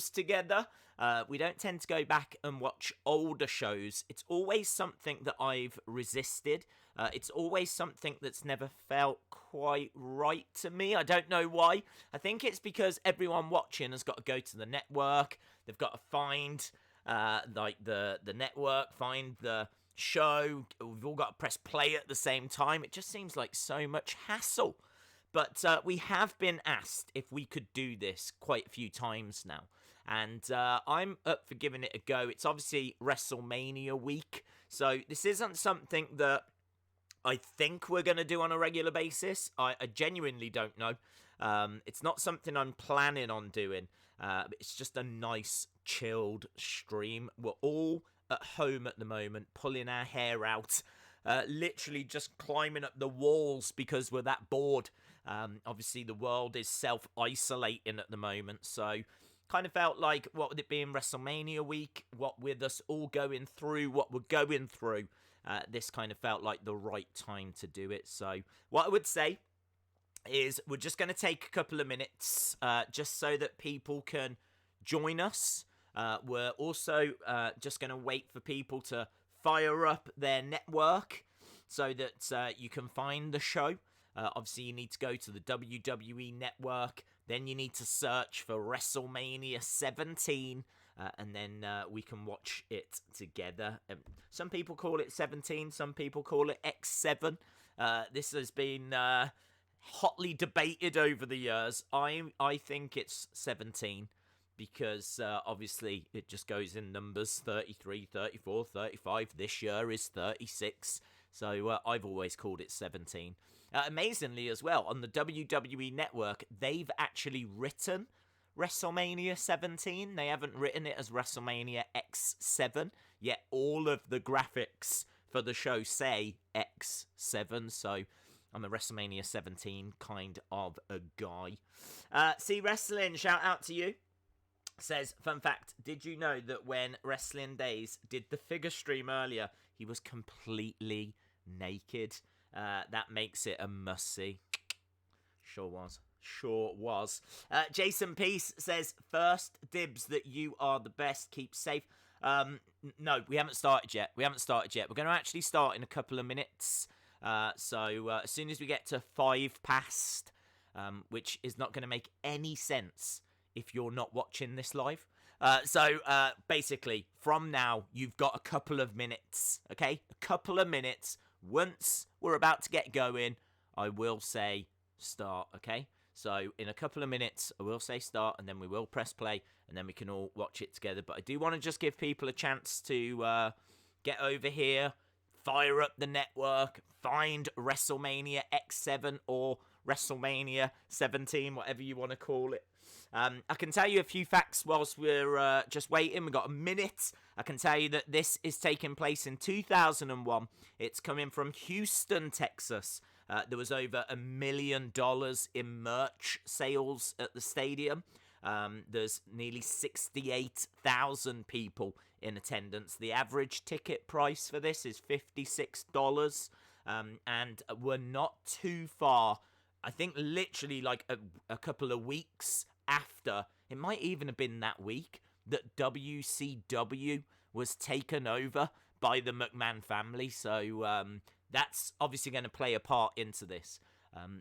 shows together. We don't tend to go back and watch older shows. It's always something that I've resisted. It's always something that's never felt quite right to me. I don't know why. I think it's because everyone watching has got to go to the network. They've got to find the network, find the show. We've all got to press play at the same time. It just seems like so much hassle. But we have been asked if we could do this quite a few times now. And I'm up for giving it a go. It's obviously WrestleMania week. So this isn't something that I think we're going to do on a regular basis. I genuinely don't know. It's not something I'm planning on doing. It's just a nice, chilled stream. We're all at home at the moment, pulling our hair out. Literally just climbing up the walls because we're that bored. Obviously, the world is self-isolating at the moment. So kind of felt like, what with it being WrestleMania week, what with us all going through what we're going through, this kind of felt like the right time to do it. So what I would say is we're just going to take a couple of minutes just so that people can join us. We're also just going to wait for people to fire up their network so that you can find the show. Obviously, you need to go to the WWE network. Then you need to search for WrestleMania 17. And then we can watch it together. Some people call it 17. Some people call it X7. This has been hotly debated over the years. I think it's 17. Because obviously it just goes in numbers, 33, 34, 35. This year is 36. So I've always called it 17. Amazingly as well, on the WWE Network, they've actually written WrestleMania 17. They haven't written it as WrestleMania X7. Yet all of the graphics for the show say X7. So I'm a WrestleMania 17 kind of a guy. See Wrestling, shout out to you. Says, fun fact, did you know that when Wrestling Days did the figure stream earlier, he was completely naked? That makes it a must-see. Sure was. Jason Peace says, first dibs that you are the best, keep safe. No, we haven't started yet. We're going to actually start in a couple of minutes. So as soon as we get to 5 past, which is not going to make any sense if you're not watching this live. So basically, from now, you've got a couple of minutes, okay? A couple of minutes. Once we're about to get going, I will say start, okay? So in a couple of minutes, I will say start, and then we will press play, and then we can all watch it together. But I do want to just give people a chance to get over here, fire up the network, find WrestleMania X7 or WrestleMania 17, whatever you want to call it. I can tell you a few facts whilst we're just waiting. We've got a minute. I can tell you that this is taking place in 2001. It's coming from Houston, Texas. There was over $1 million in merch sales at the stadium. There's nearly 68,000 people in attendance. The average ticket price for this is $56. And we're not too far. I think literally like a couple of weeks after, it might even have been that week, that WCW was taken over by the McMahon family. So that's obviously going to play a part into this.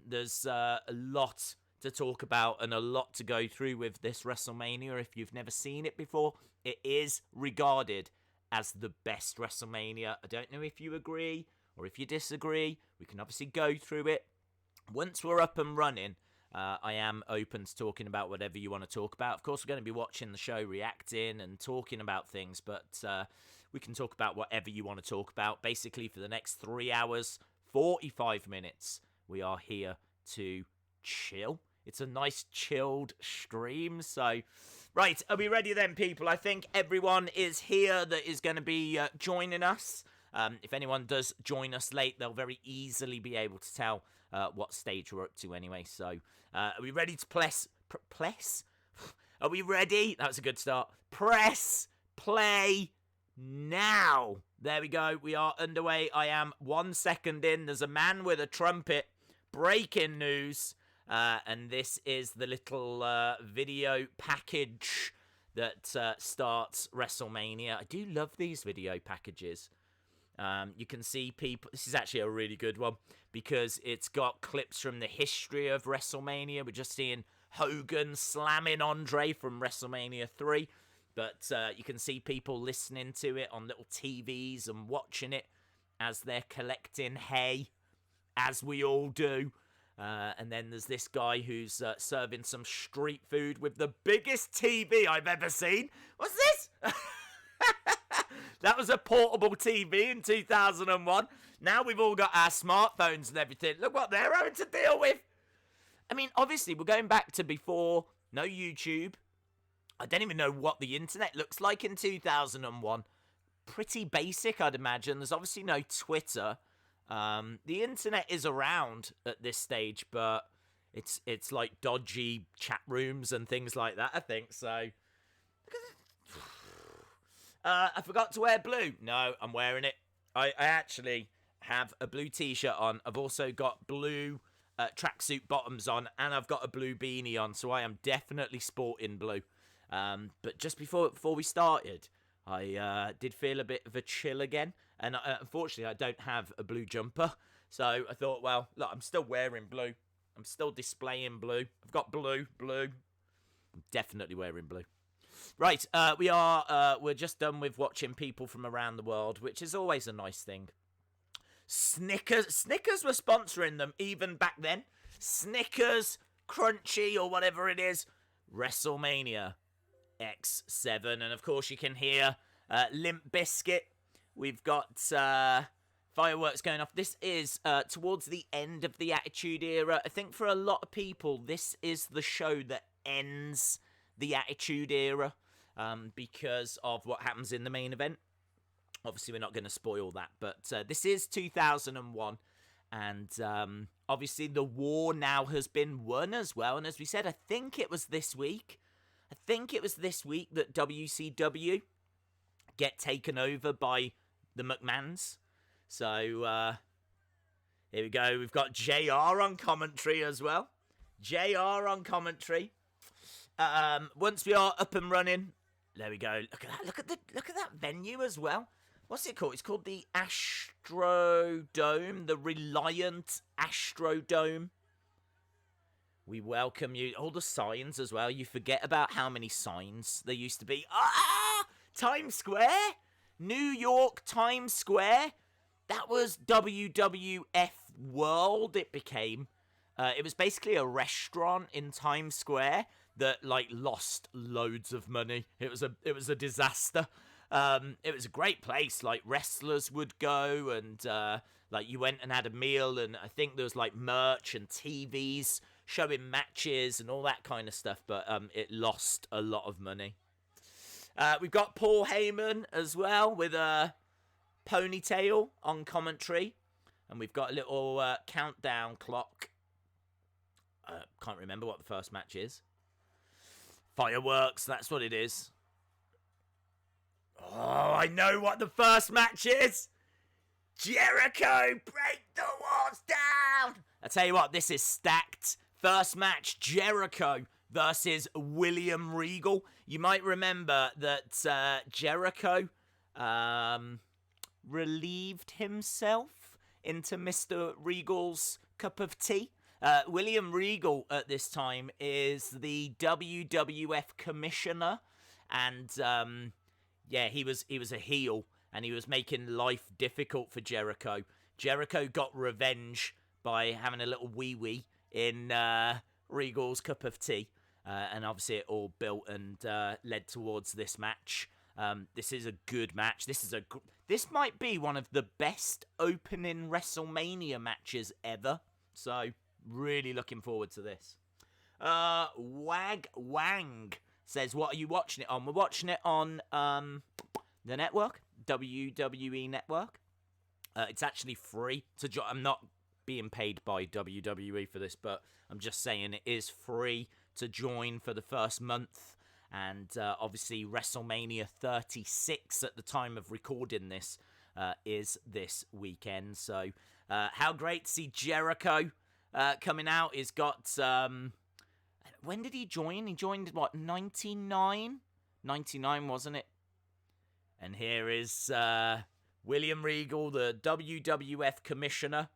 There's a lot to talk about and a lot to go through with this WrestleMania. If you've never seen it before, it is regarded as the best WrestleMania. I don't know if you agree or if you disagree. We can obviously go through it. Once we're up and running, I am open to talking about whatever you want to talk about. Of course, we're going to be watching the show, reacting and talking about things, but we can talk about whatever you want to talk about. Basically, for the next 3 hours, 45 minutes, we are here to chill. It's a nice chilled stream. So, right, are we ready then, people? I think everyone is here that is going to be joining us. If anyone does join us late, they'll very easily be able to tell what stage we're up to anyway. So, are we ready to press? Are we ready? That was a good start. Press play now. There we go. We are underway. I am 1 second in. There's a man with a trumpet. Breaking news. And this is the little video package that starts WrestleMania. I do love these video packages. You can see people. This is actually a really good one because it's got clips from the history of WrestleMania. We're just seeing Hogan slamming Andre from WrestleMania 3. But you can see people listening to it on little TVs and watching it as they're collecting hay, as we all do. And then there's this guy who's serving some street food with the biggest TV I've ever seen. What's this? That was a portable TV in 2001. Now we've all got our smartphones and everything. Look what they're having to deal with. I mean, obviously, we're going back to before, no YouTube. I don't even know what the internet looks like in 2001. Pretty basic, I'd imagine. There's obviously no Twitter. The internet is around at this stage, but it's like dodgy chat rooms and things like that, I think. So, I forgot to wear blue. No, I'm wearing it. I actually have a blue t-shirt on. I've also got blue tracksuit bottoms on, and I've got a blue beanie on, so I am definitely sporting blue. But just before we started, I did feel a bit of a chill again, and unfortunately I don't have a blue jumper, so I thought, well, look, I'm still wearing blue. I'm still displaying blue. I've got blue. I'm definitely wearing blue. Right, we're just done with watching people from around the world, which is always a nice thing. Snickers were sponsoring them even back then. Snickers, Crunchy, or whatever it is. WrestleMania X7, and of course you can hear Limp Bizkit. We've got fireworks going off. This is towards the end of the Attitude Era. I think for a lot of people, this is the show that ends the Attitude Era because of what happens in the main event. Obviously, we're not going to spoil that, but this is 2001, and obviously the war now has been won as well. And as we said, I think it was this week that WCW get taken over by the McMahons. So here we go. We've got JR on commentary as well. JR on commentary. Once we are up and running, there we go. Look at that. Look at that venue as well. What's it called? It's called the Astrodome, the Reliant Astrodome. We welcome you. All the signs as well. You forget about how many signs there used to be. Times Square? New York Times Square? That was WWF World, it became. It was basically a restaurant in Times Square that, like, lost loads of money. It was a disaster. It was a great place. Like, wrestlers would go and, like, you went and had a meal, and I think there was, like, merch and TVs showing matches and all that kind of stuff, but it lost a lot of money. We've got Paul Heyman as well with a ponytail on commentary, and we've got a little countdown clock. Can't remember what the first match is. Fireworks, that's what it is. Oh, I know what the first match is. Jericho, break the walls down. I tell you what, this is stacked. First match, Jericho versus William Regal. You might remember that Jericho relieved himself into Mr. Regal's cup of tea. William Regal at this time is the WWF commissioner, and he was a heel, and he was making life difficult for Jericho. Jericho got revenge by having a little wee-wee in Regal's cup of tea. And obviously it all built and led towards this match. This is a good match. This might be one of the best opening WrestleMania matches ever. So, really looking forward to this. Wag Wang says, what are you watching it on? We're watching it on the network, WWE Network. It's actually free to join. I'm not being paid by WWE for this, but I'm just saying it is free to join for the first month. And obviously WrestleMania 36 at the time of recording this is this weekend. So how great to see Jericho coming out. He's got when did he join? He joined what, 99? 99, wasn't it? And here is William Regal, the WWF commissioner.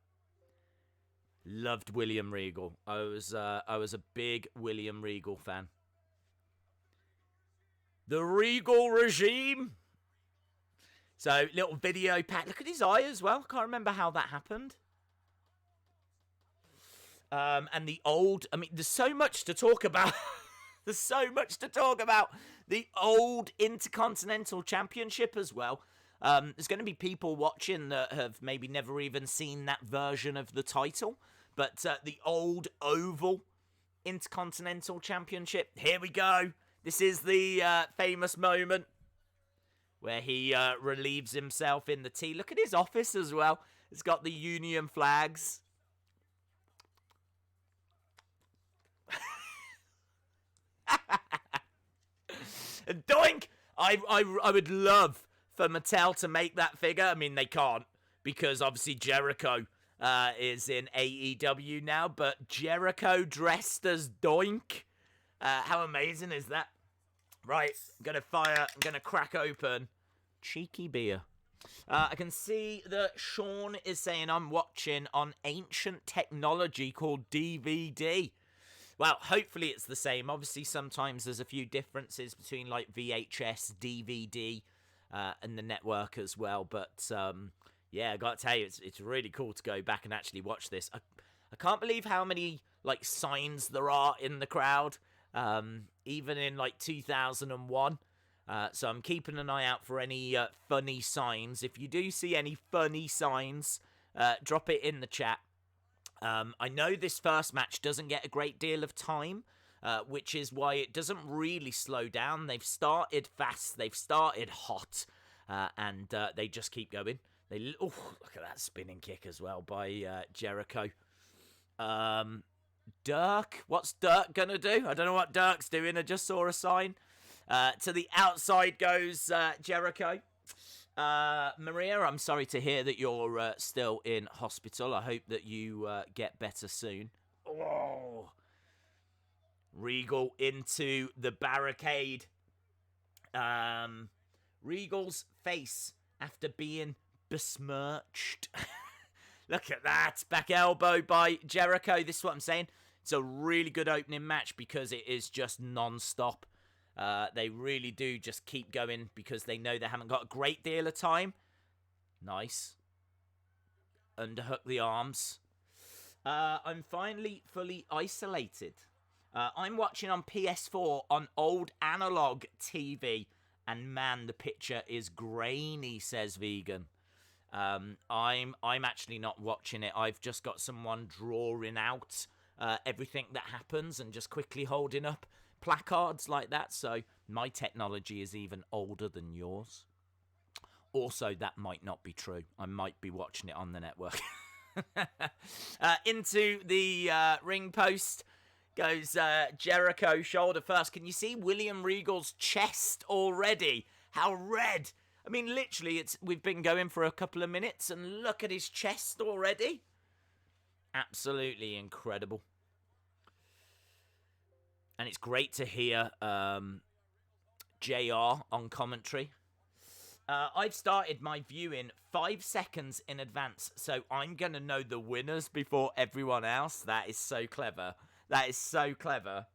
Loved William Regal. I was a big William Regal fan. The Regal regime. So, little video pack. Look at his eye as well. Can't remember how that happened. And the old... I mean, there's so much to talk about. There's so much to talk about. The old Intercontinental Championship as well. There's going to be people watching that have maybe never even seen that version of the title. But the old oval Intercontinental Championship. Here we go. This is the famous moment where he relieves himself in the tea. Look at his office as well. It's got the Union flags. And doink! I would love for Mattel to make that figure. I mean, they can't, because obviously Jericho is in AEW now, but Jericho dressed as Doink. How amazing is that? Right, I'm gonna crack open cheeky beer. I can see that Sean is saying I'm watching on ancient technology called DVD. Well, hopefully it's the same. Obviously, sometimes there's a few differences between like VHS, DVD, and the network as well. But yeah, I got to tell you, it's really cool to go back and actually watch this. I can't believe how many like signs there are in the crowd. Even in like 2001. So I'm keeping an eye out for any funny signs. If you do see any funny signs, drop it in the chat. I know this first match doesn't get a great deal of time, which is why it doesn't really slow down. They've started fast, they've started hot, and they just keep going. Look at that spinning kick as well by Jericho. Dirk, what's Dirk gonna do? I don't know what Dirk's doing. I just saw a sign. To the outside goes Jericho. Maria, I'm sorry to hear that you're still in hospital. I hope that you get better soon. Oh. Regal into the barricade. Regal's face after being besmirched. Look at that. Back elbow by Jericho. This is what I'm saying. It's a really good opening match because it is just non-stop. They really do just keep going because they know they haven't got a great deal of time. Nice. Underhook the arms. I'm finally fully isolated. I'm watching on PS4 on old analog TV. And man, the picture is grainy, says Vegan. I'm actually not watching it. I've just got someone drawing out everything that happens and just quickly holding up placards like that. So my technology is even older than yours. Also, that might not be true. I might be watching it on the network. Into the ring post goes Jericho, shoulder first. Can you see William Regal's chest already? How red! I mean, literally, we've been going for a couple of minutes, and look at his chest already. Absolutely incredible. And it's great to hear JR on commentary. I've started my viewing 5 seconds in advance, so I'm going to know the winners before everyone else. That is so clever. That is so clever.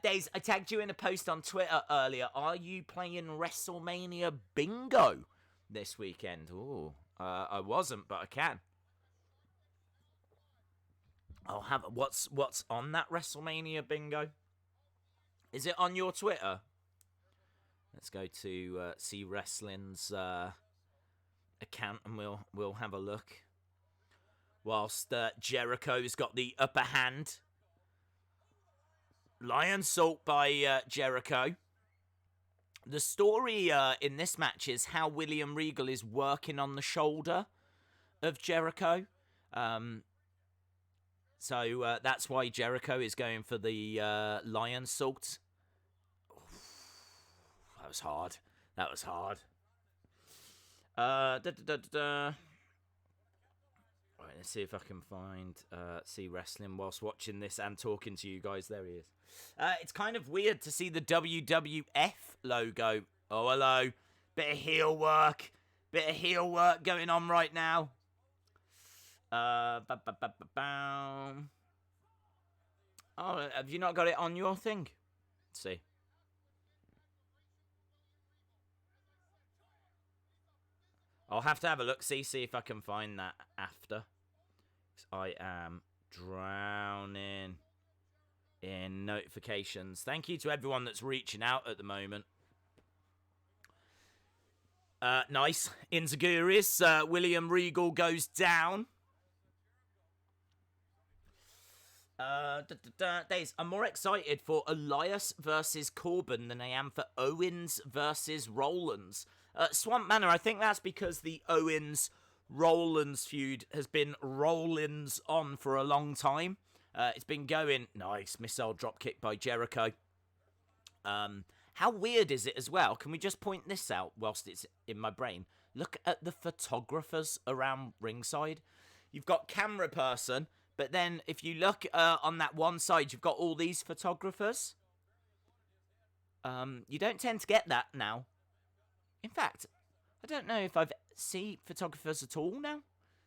Days, I tagged you in a post on Twitter earlier. Are you playing WrestleMania Bingo this weekend? Ooh, I wasn't, but I can. I'll have what's on that WrestleMania Bingo? Is it on your Twitter? Let's go to See Wrestling's account and we'll have a look. Whilst Jericho's got the upper hand. Lion Salt by Jericho. The story in this match is how William Regal is working on the shoulder of Jericho. So that's why Jericho is going for the Lion Salt. That was hard. That was hard. Right, let's see if I can find see wrestling whilst watching this and talking to you guys. There he is. It's kind of weird to see the WWF logo. Oh, hello. Bit of heel work. Going on right now. Oh, have you not got it on your thing? Let's see. I'll have to have a look, see if I can find that after. I am drowning in notifications. Thank you to everyone that's reaching out at the moment. Nice. Inzaguris. William Regal goes down. Days. I'm more excited for Elias versus Corbin than I am for Owens versus Rollins. Swamp Manor, I think that's because the Owens-Rollins feud has been Rollins on for a long time. It's been going. Nice. Missile dropkick by Jericho. How weird is it as well? Can we just point this out whilst it's in my brain? Look at the photographers around ringside. You've got camera person, but then if you look on that one side, you've got all these photographers. You don't tend to get that now. In fact, I don't know if I've seen photographers at all now.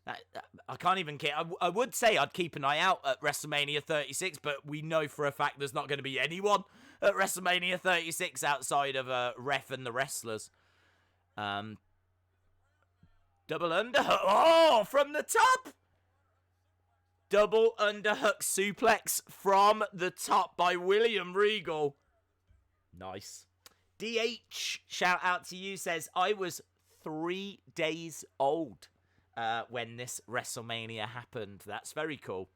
I can't even care. I would say I'd keep an eye out at WrestleMania 36, but we know for a fact there's not going to be anyone at WrestleMania 36 outside of Ref and the wrestlers. Double underhook. Oh, from the top. Double underhook suplex from the top by William Regal. Nice. DH, shout out to you, says, I was 3 days old when this WrestleMania happened. That's very cool.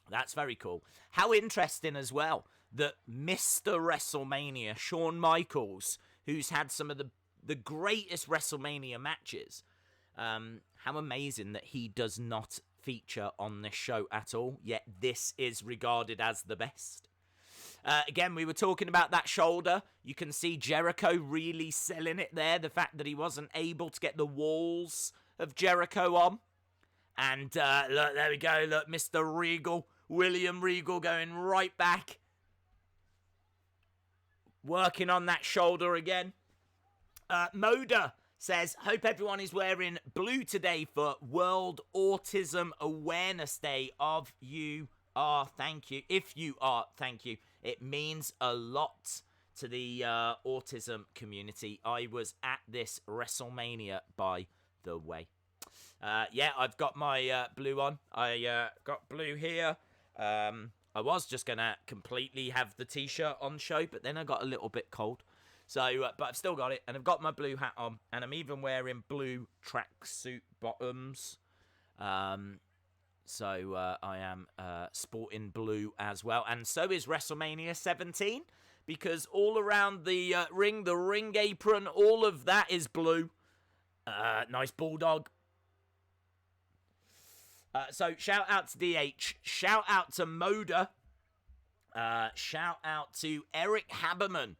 That's very cool. How interesting as well that Mr. WrestleMania, Shawn Michaels, who's had some of the greatest WrestleMania matches, how amazing that he does not feature on this show at all, yet this is regarded as the best. Again, we were talking about that shoulder. You can see Jericho really selling it there. The fact that he wasn't able to get the walls of Jericho on. And look, there we go. Look, Mr. Regal, William Regal going right back. Working on that shoulder again. Moda says, hope everyone is wearing blue today for World Autism Awareness Day. Of you are, thank you. If you are, thank you. It means a lot to the autism community. I was at this WrestleMania, by the way. Yeah, I've got my blue on. I got blue here. I was just going to completely have the t-shirt on show, but then I got a little bit cold. So, but I've still got it, and I've got my blue hat on, and I'm even wearing blue tracksuit bottoms. So I am sporting blue as well. And so is WrestleMania 17, because all around the ring apron, all of that is blue. Nice bulldog. So shout out to DH. Shout out to Moda. Shout out to Eric Haberman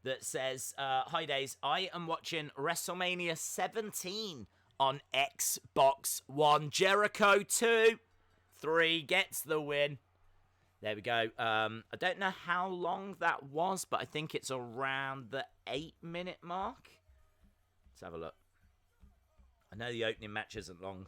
that says, hi Days, I am watching WrestleMania 17 on Xbox One. Jericho 2. 3 gets the win. There we go. I don't know how long that was, but I think it's around the 8-minute mark. Let's have a look. I know the opening match isn't long.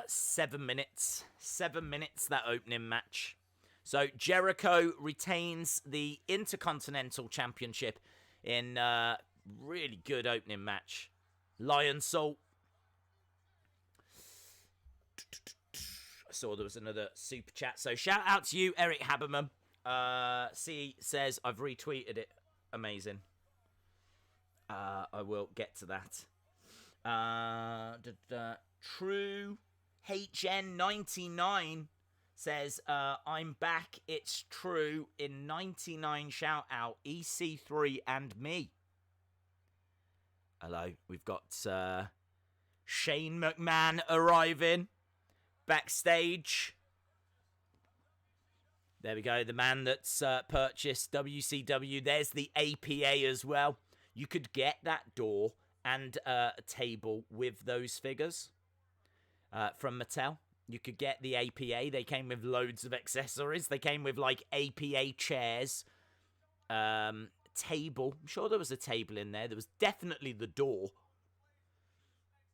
7 minutes. 7 minutes, that opening match. So Jericho retains the Intercontinental Championship in really good opening match. Lion Salt. I saw there was another super chat. So shout out to you, Eric Haberman. C says, I've retweeted it. Amazing. I will get to that. True HN99 says, I'm back. It's true. In 99 shout out. EC3 and me. Hello. We've got Shane McMahon arriving. Backstage. There we go. The man that's purchased WCW. There's the APA as well. You could get that door and a table with those figures. from Mattel. You could get the APA. They came with loads of accessories. They came with like APA chairs, table. I'm sure there was a table in there. There was definitely the door.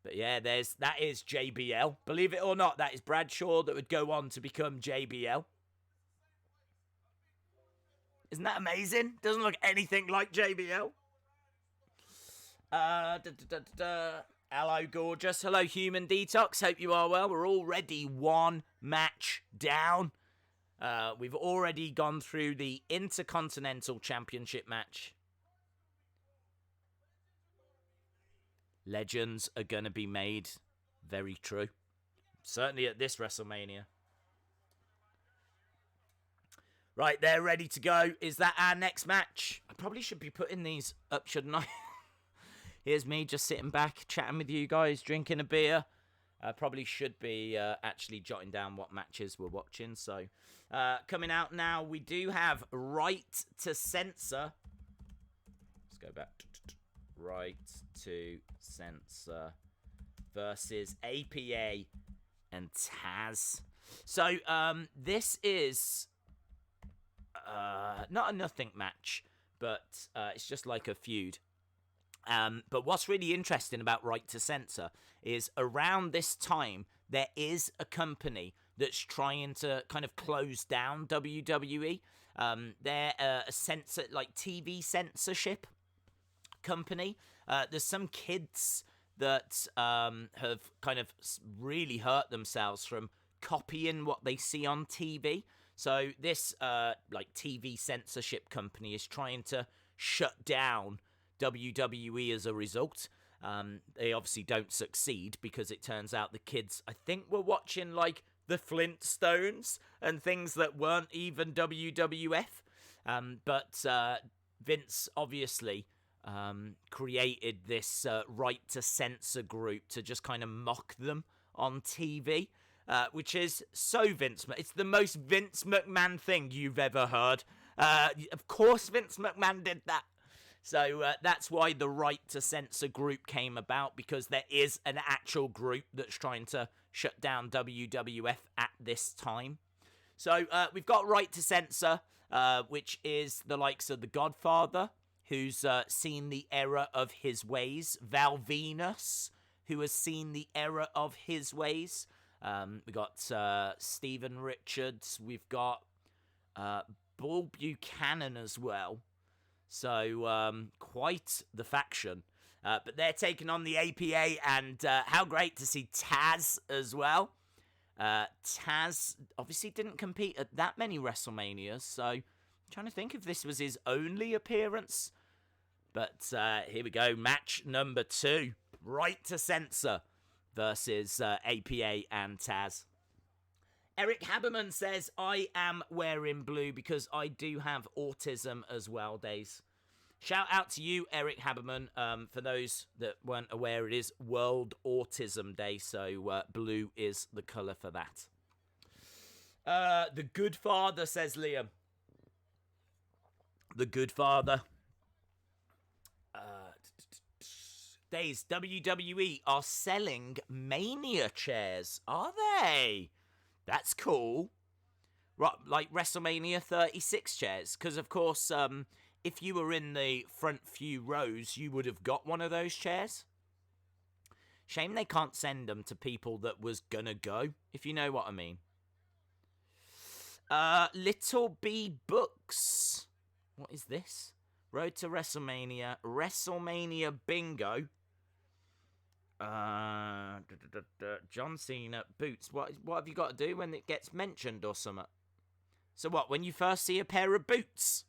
But yeah, that is JBL. Believe it or not, that is Bradshaw that would go on to become JBL. Isn't that amazing? Doesn't look anything like JBL. Hello, gorgeous. Hello, Human Detox. Hope you are well. We're already one match down. We've already gone through the Intercontinental Championship match. Legends are going to be made. Very true. Certainly at this WrestleMania. Right, they're ready to go. Is that our next match? I probably should be putting these up, shouldn't I? Here's me just sitting back, chatting with you guys, drinking a beer. I probably should be actually jotting down what matches we're watching. So, coming out now, we do have Right to Censor. Let's go back. Right to Censor versus APA and Tazz. So, this is not a nothing match, but it's just like a feud. But what's really interesting about Right to Censor is around this time, there is a company that's trying to kind of close down WWE. They're a censor, like TV censorship company. There's some kids that have kind of really hurt themselves from copying what they see on TV. So this like TV censorship company is trying to shut down WWE as a result. They obviously don't succeed because it turns out the kids, I think, were watching like the Flintstones and things that weren't even WWF. But Vince obviously created this Right to Censor group to just kind of mock them on TV, which is so Vince. It's the most Vince McMahon thing you've ever heard. Of course Vince McMahon did that. So that's why the Right to Censor group came about, because there is an actual group that's trying to shut down WWF at this time. So we've got Right to Censor, which is the likes of The Godfather, who's seen the error of his ways. Val Venus, who has seen the error of his ways. We've got Stephen Richards. We've got Bull Buchanan as well. So, quite the faction. But they're taking on the APA, and how great to see Tazz as well. Tazz obviously didn't compete at that many WrestleManias, so I'm trying to think if this was his only appearance. But here we go, match number 2. Right to Censor versus APA and Tazz. Eric Haberman says, I am wearing blue because I do have autism as well, Days. Shout out to you, Eric Haberman. For those that weren't aware, it is World Autism Day, so blue is the colour for that. The Good Father, says Liam. The Good Father. Days, WWE are selling Mania chairs, are they? That's cool. Right, like WrestleMania 36 chairs. Because, of course, if you were in the front few rows, you would have got one of those chairs. Shame they can't send them to people that was gonna go, if you know what I mean. Little B Books. What is this? Road to WrestleMania. WrestleMania Bingo. John Cena boots. What have you got to do when it gets mentioned or something? So what, when you first see a pair of boots?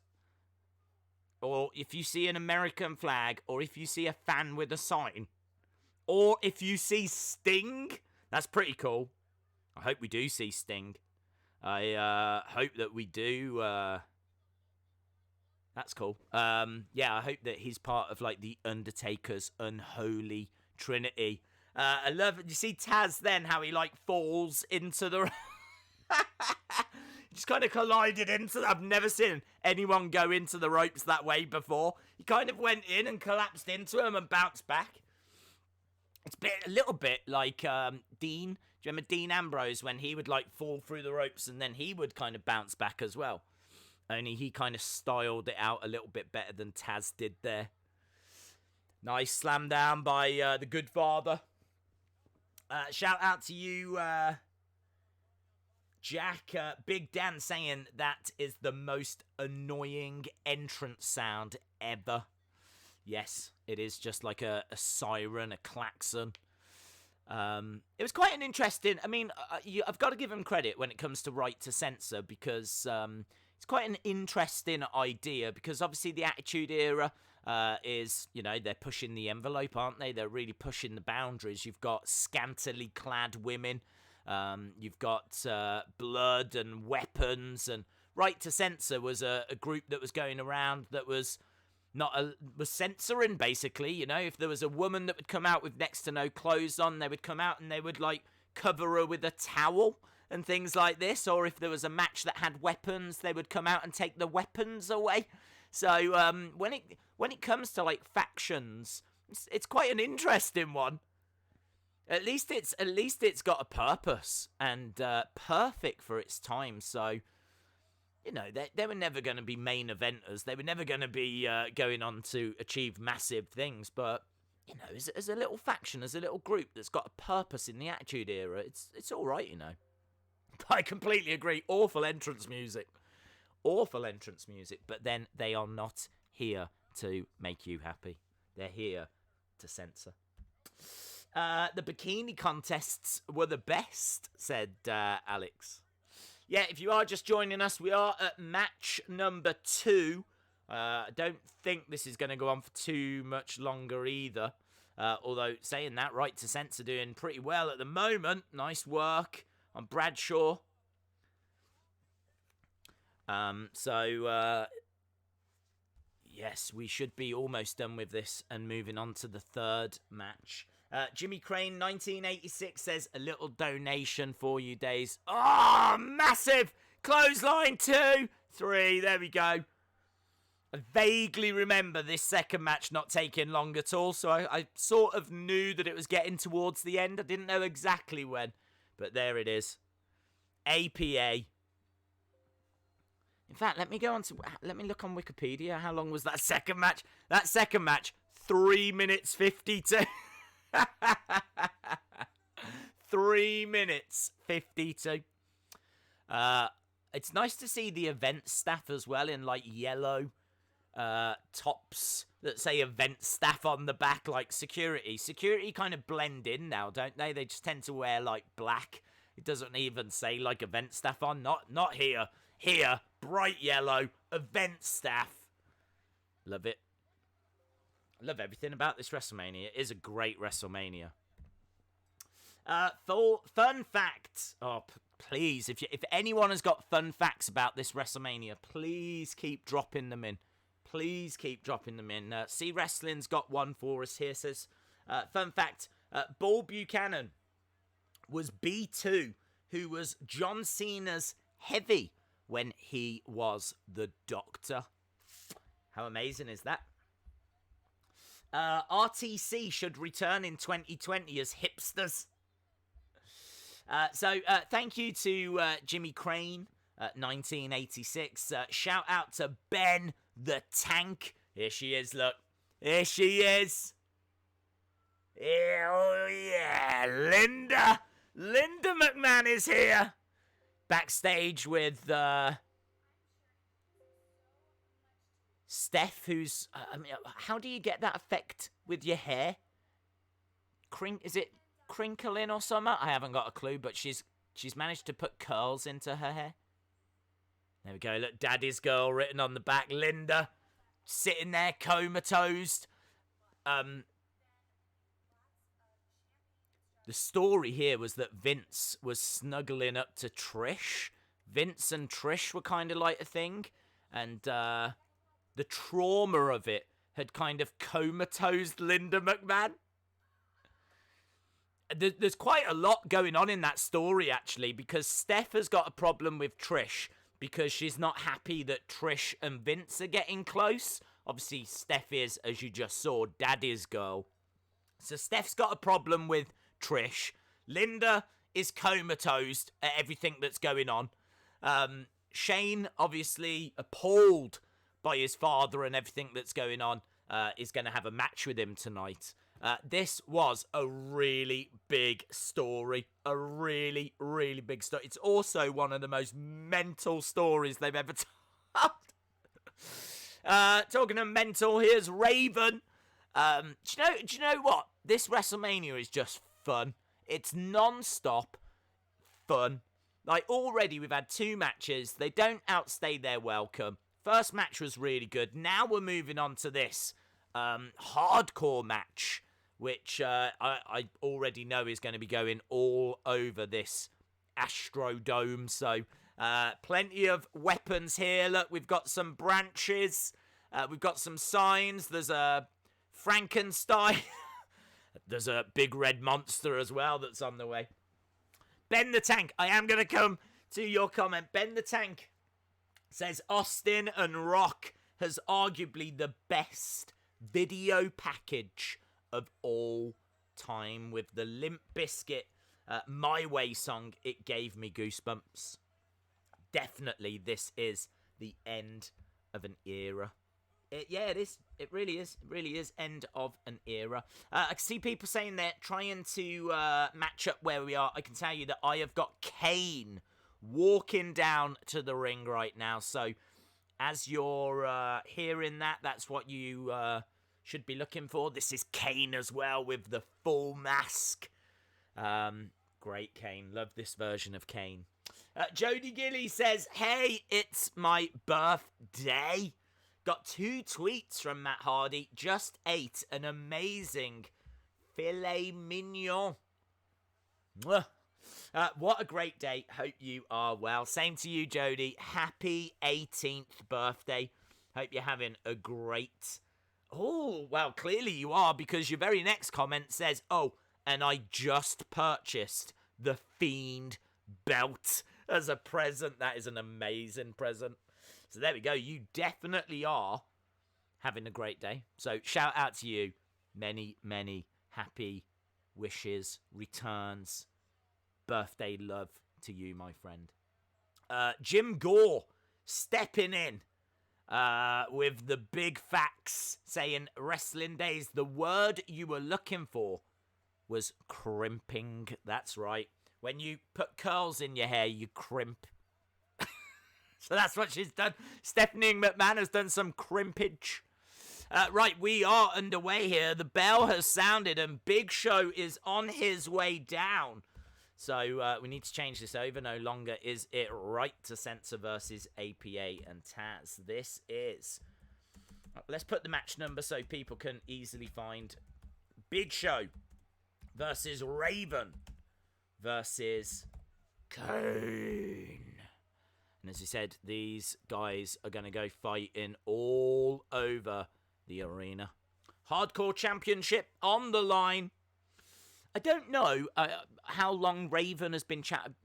Or if you see an American flag, or if you see a fan with a sign, or if you see Sting? That's pretty cool. I hope we do see Sting. I hope that we do. That's cool. Yeah, I hope that he's part of like the Undertaker's unholy trinity. I love it. You see Tazz then, how he like falls into the... Just kind of collided into... I've never seen anyone go into the ropes that way before. He kind of went in and collapsed into him and bounced back. It's a little bit like Dean. Do Do you remember Dean Ambrose when he would like fall through the ropes and then he would kind of bounce back as well? Only he kind of styled it out a little bit better than Tazz did there. Nice slam down by the Good Father. Shout out to you, Jack. Big Dan saying that is the most annoying entrance sound ever. Yes, it is just like a siren, a klaxon. It was quite an interesting... I mean, I've got to give him credit when it comes to right to censor because it's quite an interesting idea because obviously the Attitude Era is, you know, they're pushing the envelope, aren't they? They're really pushing the boundaries. You've got scantily clad women. You've got blood and weapons. And Right to Censor was a group that was going around that was... was censoring, basically. You know, if there was a woman that would come out with next to no clothes on, they would come out and they would, like, cover her with a towel and things like this. Or if there was a match that had weapons, they would come out and take the weapons away. So, when it comes to, like, factions, it's quite an interesting one. At least it's got a purpose and perfect for its time, so... You know, they were never going to be main eventers. They were never going to be going on to achieve massive things. But, you know, as a little faction, as a little group that's got a purpose in the Attitude Era, it's all right, you know. I completely agree. Awful entrance music. Awful entrance music. But then they are not here to make you happy. They're here to censor. The bikini contests were the best, said Alex. Yeah, if you are just joining us, we are at match number 2. I don't think this is going to go on for too much longer either. Although, saying that, Right to Censor doing pretty well at the moment. Nice work on Bradshaw. Yes, we should be almost done with this and moving on to the third match. Jimmy Crane, 1986, says, a little donation for you, Days. Oh, massive! Clothesline 2, 3, there we go. I vaguely remember this second match not taking long at all, so I sort of knew that it was getting towards the end. I didn't know exactly when, but there it is. APA. In fact, let me look on Wikipedia. How long was that second match? That second match, 3 minutes 52. 3 minutes 52. It's nice to see the event staff as well in like yellow tops that say event staff on the back, like security. Security kind of blend in now, don't they? They just tend to wear like black. It doesn't even say like event staff on. Not here. Here, bright yellow, event staff. Love it. I love everything about this WrestleMania. It is a great WrestleMania. For fun facts, please, if anyone has got fun facts about this WrestleMania, please keep dropping them in. Please keep dropping them in. See Wrestling's got one for us here. Says, fun fact, Bull Buchanan was B2, who was John Cena's heavy when he was the Doctor. How amazing is that? RTC should return in 2020 as hipsters. Thank you to Jimmy Crane, 1986. Shout out to Ben the Tank. Here she is, look. Here she is. Oh, yeah. Linda McMahon is here. Backstage with Steph, who's... how do you get that effect with your hair? Is it crinkling or something? I haven't got a clue, but she's managed to put curls into her hair. There we go. Look, Daddy's Girl written on the back. Linda sitting there comatose. The story here was that Vince was snuggling up to Trish. Vince and Trish were kind of like a thing. And the trauma of it had kind of comatosed Linda McMahon. There's quite a lot going on in that story, actually, because Steph has got a problem with Trish because she's not happy that Trish and Vince are getting close. Obviously, Steph is, as you just saw, Daddy's Girl. So Steph's got a problem with Trish. Linda is comatose at everything that's going on. Shane, obviously appalled by his father and everything that's going on, is going to have a match with him tonight. This was a really big story. A really, really big story. It's also one of the most mental stories they've ever told. Talking of mental, here's Raven. Do you know what? This WrestleMania is just fun. It's non-stop fun. Like, already we've had 2 matches. They don't outstay their welcome. First match was really good. Now we're moving on to this hardcore match, which I already know is going to be going all over this Astrodome. So, plenty of weapons here. Look, we've got some branches. We've got some signs. There's a Frankenstein. There's a big red monster as well that's on the way. Ben the Tank, I am going to come to your comment. Ben the Tank says Austin and Rock has arguably the best video package of all time with the Limp Bizkit My Way song. It gave me goosebumps. Definitely this is the end of an era. It is. It really is. It really is end of an era. I can see people saying they're trying to match up where we are. I can tell you that I have got Kane walking down to the ring right now. So as you're hearing that, that's what you should be looking for. This is Kane as well with the full mask. Great Kane. Love this version of Kane. Jody Gilly says, hey, it's my birthday. Got 2 tweets from Matt Hardy. Just ate an amazing filet mignon. What a great day. Hope you are well. Same to you, Jody. Happy 18th birthday. Hope you're having a great... Oh, well, clearly you are, because your very next comment says, oh, and I just purchased the Fiend belt as a present. That is an amazing present. So there we go. You definitely are having a great day. So shout out to you. Many, many happy wishes, returns, birthday love to you, my friend. Jim Gore stepping in with the big facts, saying Wrestling Days, the word you were looking for was crimping. That's right. When you put curls in your hair, you crimp. So that's what she's done. Stephanie McMahon has done some crimpage. Right, we are underway here. The bell has sounded and Big Show is on his way down. So we need to change this over. No longer is it right to Censor versus APA and Tazz. This is... Let's put the match number so people can easily find. Big Show versus Raven versus Kane. And as he said, these guys are going to go fighting all over the arena. Hardcore Championship on the line. I don't know how long Raven has been...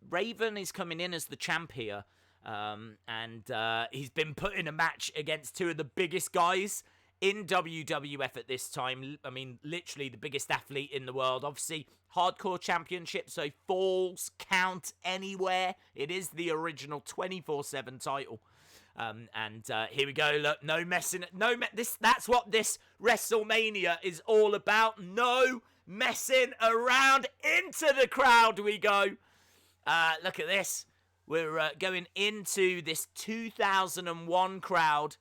Raven is coming in as the champ here. And he's been put in a match against 2 of the biggest guys in WWF at this time. I mean, literally the biggest athlete in the world. Obviously, Hardcore Championship, so falls count anywhere. It is the original 24/7 title. And here we go. Look, no messing. That's what this WrestleMania is all about. No messing around. Into the crowd we go. Look at this. We're going into this 2001 crowd.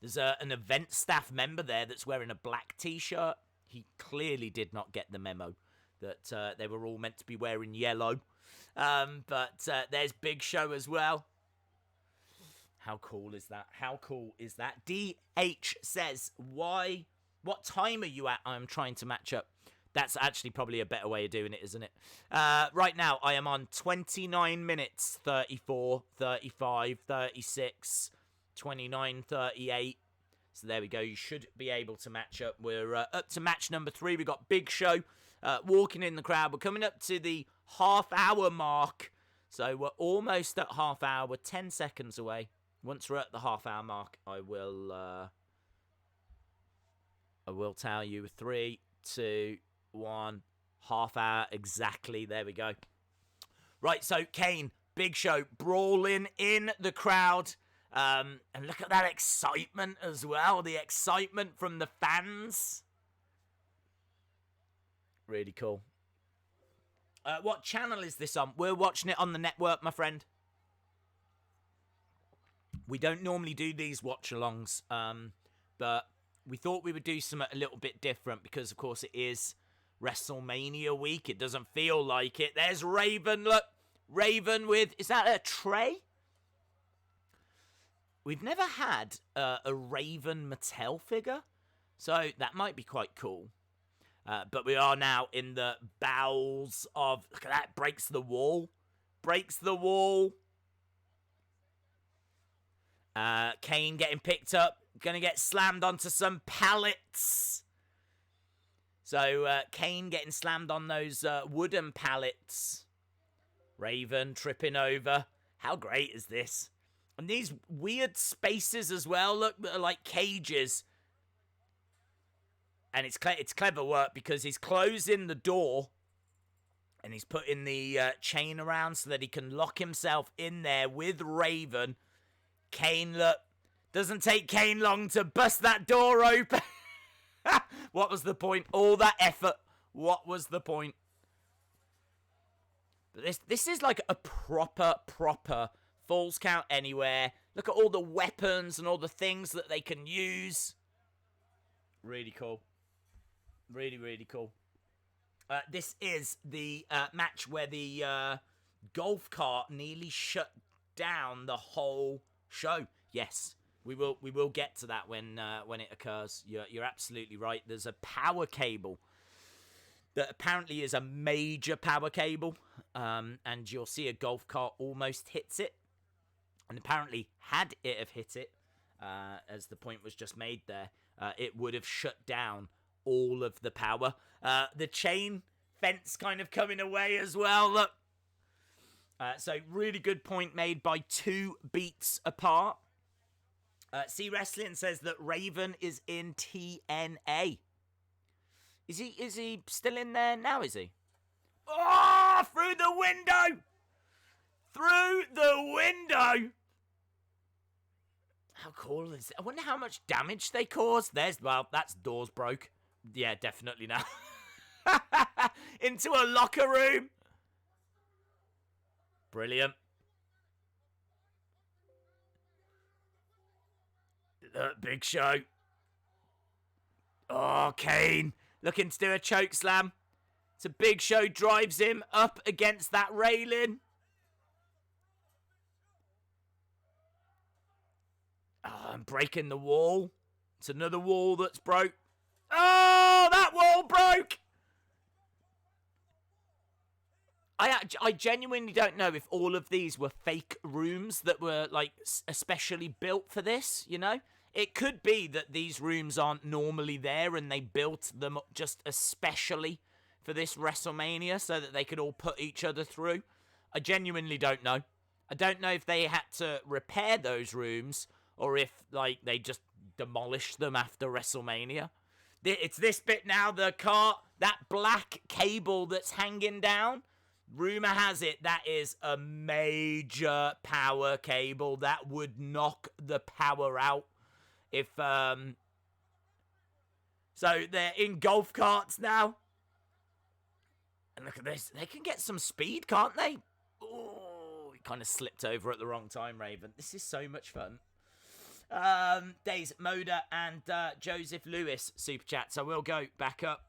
There's an event staff member there that's wearing a black t-shirt. He clearly did not get the memo that they were all meant to be wearing yellow. But there's Big Show as well. How cool is that? How cool is that? DH says, what time are you at? I'm trying to match up. That's actually probably a better way of doing it, isn't it? Right now, I am on 29 minutes, 34, 35, 36, 29, 38. So there we go. You should be able to match up. We're up to match number 3. We got Big Show walking in the crowd. We're coming up to the half-hour mark. So we're almost at half hour. We're 10 seconds away. Once we're at the half-hour mark, I will tell you 3, 2, 1, half hour exactly. There we go. Right, so Kane, Big Show, brawling in the crowd. And look at that excitement as well. The excitement from the fans. Really cool. What channel is this on? We're watching it on the network, my friend. We don't normally do these watch-alongs, but we thought we would do something a little bit different because, of course, it is WrestleMania week. It doesn't feel like it. There's Raven. Look, Raven with... Is that a tray? We've never had a Raven Mattel figure, so that might be quite cool. But we are now in the bowels of... Look at that. Breaks the wall. Breaks the wall. Kane getting picked up. Gonna get slammed onto some pallets. So, Kane getting slammed on those wooden pallets. Raven tripping over. How great is this? And these weird spaces as well. Look, that are like cages. And it's clever work because he's closing the door. And he's putting the chain around so that he can lock himself in there with Raven. Kane, look. Doesn't take Kane long to bust that door open. What was the point? All that effort. What was the point? But this is like a proper Falls Count Anywhere. Look at all the weapons and all the things that they can use. Really cool. Really, really cool. This is the match where the golf cart nearly shut down the whole show. Yes, we will get to that when it occurs. You're absolutely right. There's a power cable that apparently is a major power cable, and you'll see a golf cart almost hits it. And apparently, had it have hit it, as the point was just made there, it would have shut down all of the power. The chain fence kind of coming away as well. Look. So, really good point made by 2 beats apart. C Wrestling says that Raven is in TNA. Is he still in there now, is he? Oh, through the window! Through the window! How cool is it? I wonder how much damage they caused. That's doors broke. Yeah, definitely now. Into a locker room. Brilliant. Big Show. Oh, Kane. Looking to do a choke slam. It's a Big Show drives him up against that railing. Oh, I'm breaking the wall. It's another wall that's broke. Oh, that wall broke. I genuinely don't know if all of these were fake rooms that were, like, especially built for this, you know? It could be that these rooms aren't normally there and they built them just especially for this WrestleMania so that they could all put each other through. I genuinely don't know. I don't know if they had to repair those rooms or if, like, they just demolished them after WrestleMania. It's this bit now, the cart, that black cable that's hanging down. Rumor has it that is a major power cable that would knock the power out if so they're in golf carts now. And look at this. They can get some speed, can't they? Oh, he kind of slipped over at the wrong time, Raven. This is so much fun. Days, Moda and Joseph Lewis super chat. So we'll go back up.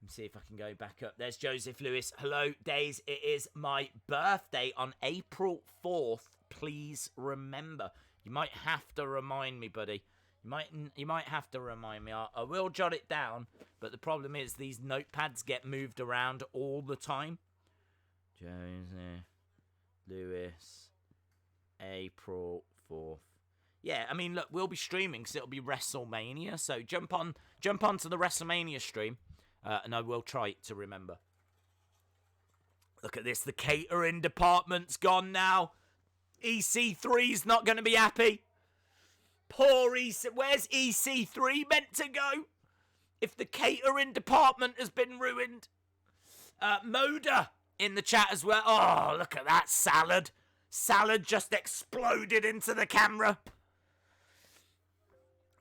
See if I can go back up. There's Joseph Lewis. Hello, Days. It is my birthday on April 4th. Please remember. You might have to remind me, buddy. You might have to remind me. I will jot it down, but the problem is these notepads get moved around all the time. Joseph Lewis, April 4th. Yeah, I mean, look, we'll be streaming because it'll be WrestleMania. So jump onto the WrestleMania stream. And I will try to remember. Look at this. The catering department's gone now. EC3's not going to be happy. Poor EC. Where's EC3 meant to go? If the catering department has been ruined. Moda. in the chat as well. Oh, look at that salad. Salad just exploded into the camera.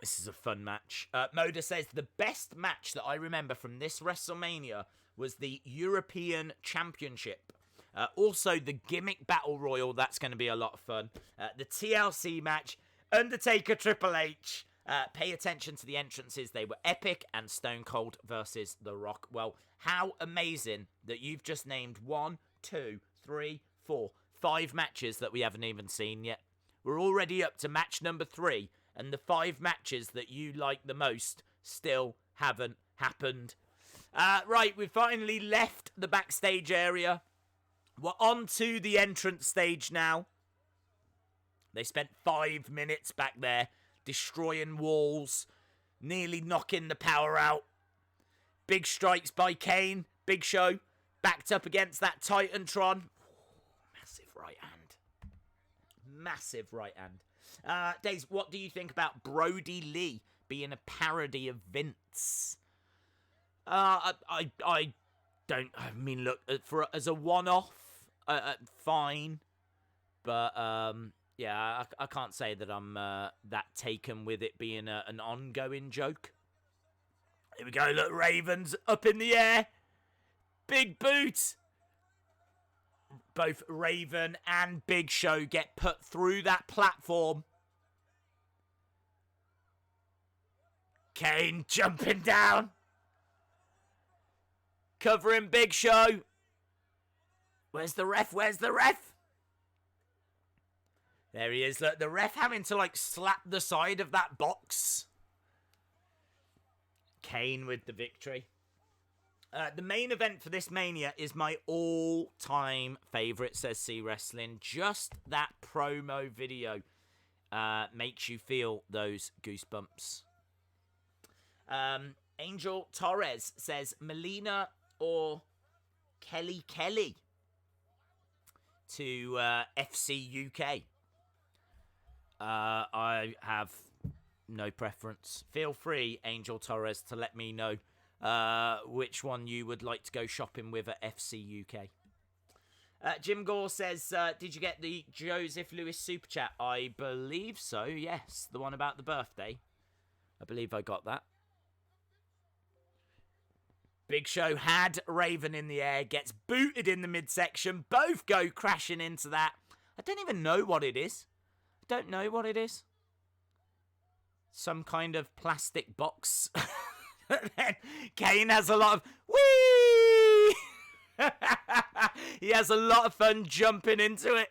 This is a fun match. Moda says, the best match that I remember from this WrestleMania was the European Championship. Also, the Gimmick Battle Royal. That's going to be a lot of fun. The TLC match. Undertaker, Triple H. Pay attention to the entrances. They were epic. And Stone Cold versus The Rock. Well, how amazing that you've just named 1, 2, 3, 4, 5 matches that we haven't even seen yet. We're already up to match number 3. And the 5 matches that you like the most still haven't happened. Right, we've finally left the backstage area. We're on to the entrance stage now. They spent 5 minutes back there, destroying walls, nearly knocking the power out. Big strikes by Kane. Big Show, backed up against that Titantron. Massive right hand. Massive right hand. Daze, what do you think about Brody Lee being a parody of Vince? I don't. I mean, look, as a one-off, fine, but yeah, I can't say that I'm that taken with it being an ongoing joke. Here we go. Look, Raven's up in the air. Big boot. Both Raven and Big Show get put through that platform. Kane jumping down. Covering Big Show. Where's the ref? Where's the ref? There he is. Look, the ref having to, like, slap the side of that box. Kane with the victory. The main event for this Mania is my all-time favourite, says C Wrestling. Just that promo video makes you feel those goosebumps. Angel Torres says, Melina or Kelly to FC UK. I have no preference. Feel free, Angel Torres, to let me know which one you would like to go shopping with at FC UK. Jim Gore says, did you get the Joseph Lewis super chat? I believe so, yes. The one about the birthday. I believe I got that. Big Show had Raven in the air, gets booted in the midsection. Both go crashing into that. I don't even know what it is. I don't know what it is. Some kind of plastic box. Then Kane has a lot of... Whee! He has a lot of fun jumping into it.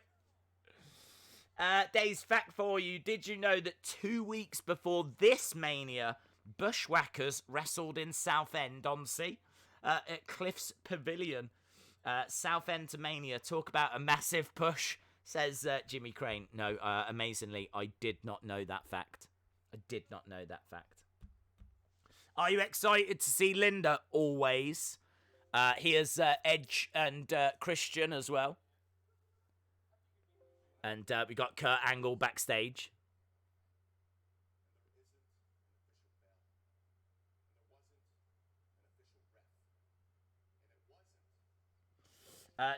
Days, fact for you. Did you know that 2 weeks before this Mania, Bushwhackers wrestled in Southend-on-Sea at Cliff's Pavilion? Southend to Mania. Talk about a massive push, says Jimmy Crane. No, amazingly, I did not know that fact. I did not know that fact. Are you excited to see Linda? Always. Here's Edge and Christian as well. And we got Kurt Angle backstage.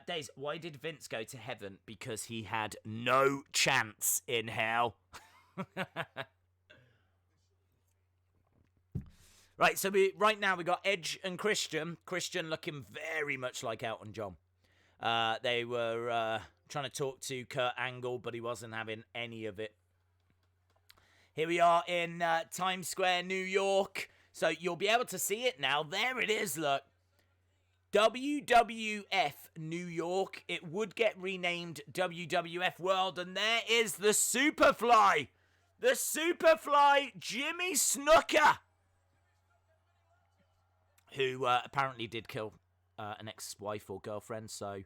Days, why did Vince go to heaven? Because he had no chance in hell. Right, so right now we got Edge and Christian. Christian looking very much like Elton John. They were trying to talk to Kurt Angle, but he wasn't having any of it. Here we are in Times Square, New York. So you'll be able to see it now. There it is, look. WWF New York. It would get renamed WWF World. And there is the Superfly. The Superfly, Jimmy Snuka. Who apparently did kill an ex-wife or girlfriend, so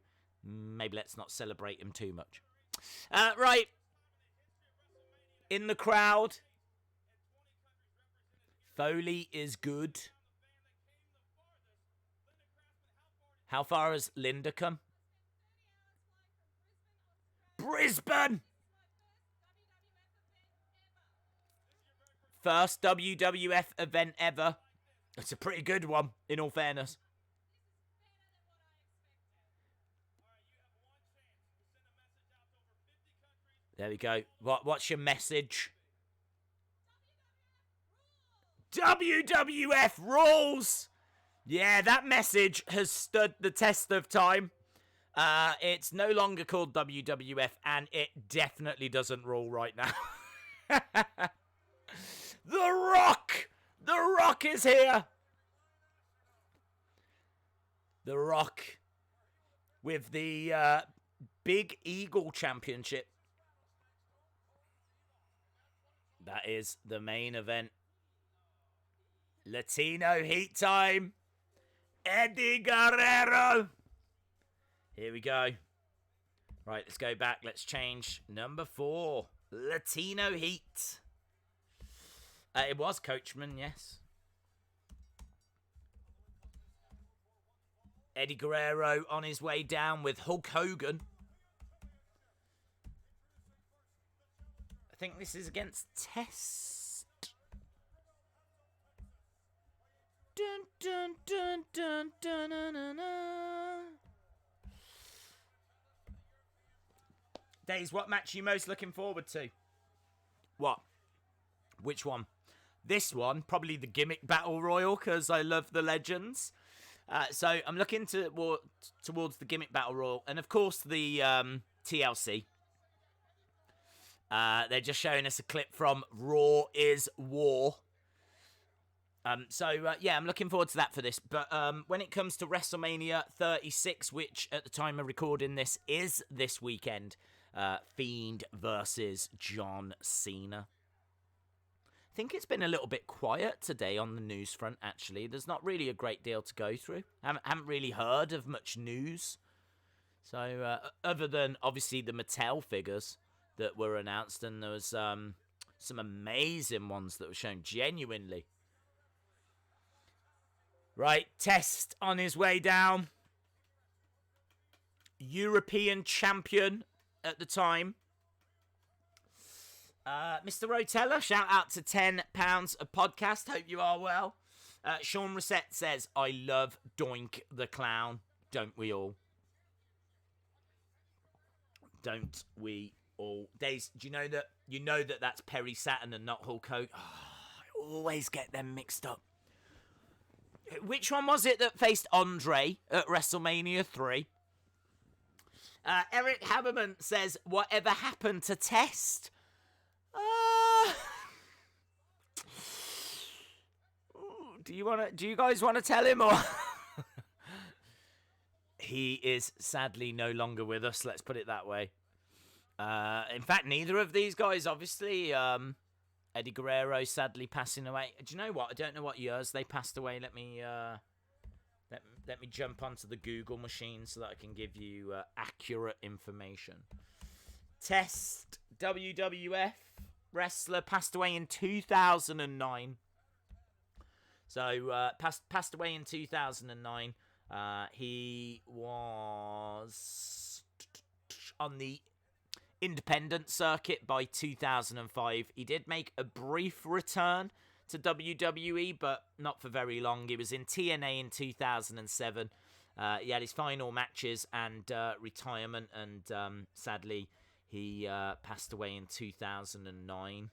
maybe let's not celebrate him too much. Right. In the crowd. Foley is good. How far has Linda come? Brisbane! First WWF event ever. It's a pretty good one, in all fairness. There we go. What's your message? WWF rules! Yeah, that message has stood the test of time. It's no longer called WWF, and it definitely doesn't rule right now. The Rock! The Rock is here! The Rock with the Big Eagle Championship. That is the main event. Latino Heat time. Eddie Guerrero. Here we go. Right, let's go back. Let's change. Number 4. Latino Heat. It was Coachman, yes. Eddie Guerrero on his way down with Hulk Hogan. I think this is against Test. Dun, dun, dun, dun, dun, dun, dun, dun. Days, what match are you most looking forward to? What? Which one? This one, probably the Gimmick Battle Royal, because I love the legends. So I'm looking towards the Gimmick Battle Royal, and of course the TLC. They're just showing us a clip from Raw is War. Yeah, I'm looking forward to that for this. But when it comes to WrestleMania 36, which at the time of recording this is this weekend, Fiend versus John Cena. I think it's been a little bit quiet today on the news front, actually. There's not really a great deal to go through. Haven't really heard of much news. So, other than, obviously, the Mattel figures that were announced, and there was some amazing ones that were shown, genuinely. Right, Test on his way down. European champion at the time. Mr. Rotella, shout out to £10 a podcast. Hope you are well. Sean Reset says, I love Doink the Clown. Don't we all? Don't we all? Days, do you know that that's Perry Saturn and not Hulk Hogan? Oh, I always get them mixed up. Which one was it that faced Andre at WrestleMania 3? Eric Haberman says, whatever happened to Test? Do you guys want to tell him, or he is sadly no longer with us, let's put it that way. In fact, neither of these guys, obviously. Eddie Guerrero sadly passing away. Do you know what? I don't know what years they passed away. Let me jump onto the Google machine so that I can give you accurate information. Test, WWF wrestler, passed away in 2009. So, passed away in 2009. He was on the independent circuit by 2005. He did make a brief return to WWE, but not for very long. He was in TNA in 2007. He had his final matches and retirement, and sadly, he passed away in 2009.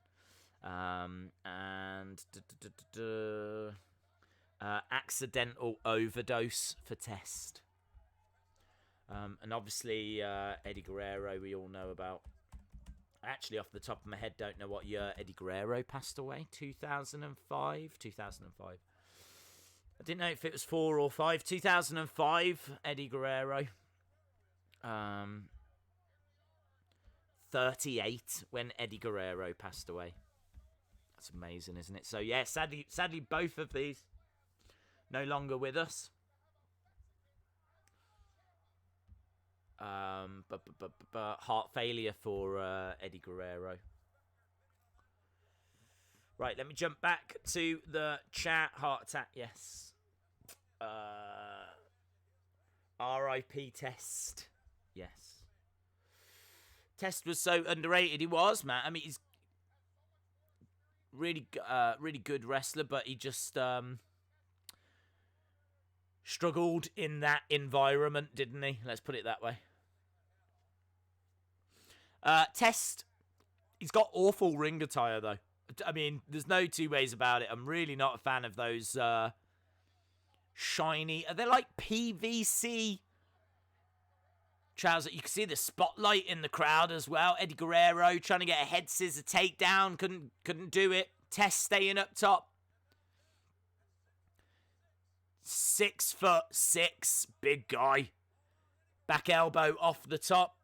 Accidental overdose for Test. And obviously, Eddie Guerrero, we all know about. Actually, off the top of my head, don't know what year Eddie Guerrero passed away. 2005? 2005. I didn't know if it was 4 or 5. 2005, Eddie Guerrero. 38 when Eddie Guerrero passed away. That's amazing, isn't it? So, yeah, sadly, both of these no longer with us. But heart failure for Eddie Guerrero. Right, let me jump back to the chat. Heart attack, yes. R.I.P. Test, yes. Test was so underrated. He was, man. I mean, he's really good wrestler, but he just struggled in that environment, didn't he? Let's put it that way. Test He's got awful ring attire, though. I mean, there's no two ways about it. I'm really not a fan of those shiny... They're like PVC trousers. You can see the spotlight in the crowd as well. Eddie Guerrero trying to get a head scissor takedown. Couldn't do it. Tess staying up top. 6'6", big guy. Back elbow off the top.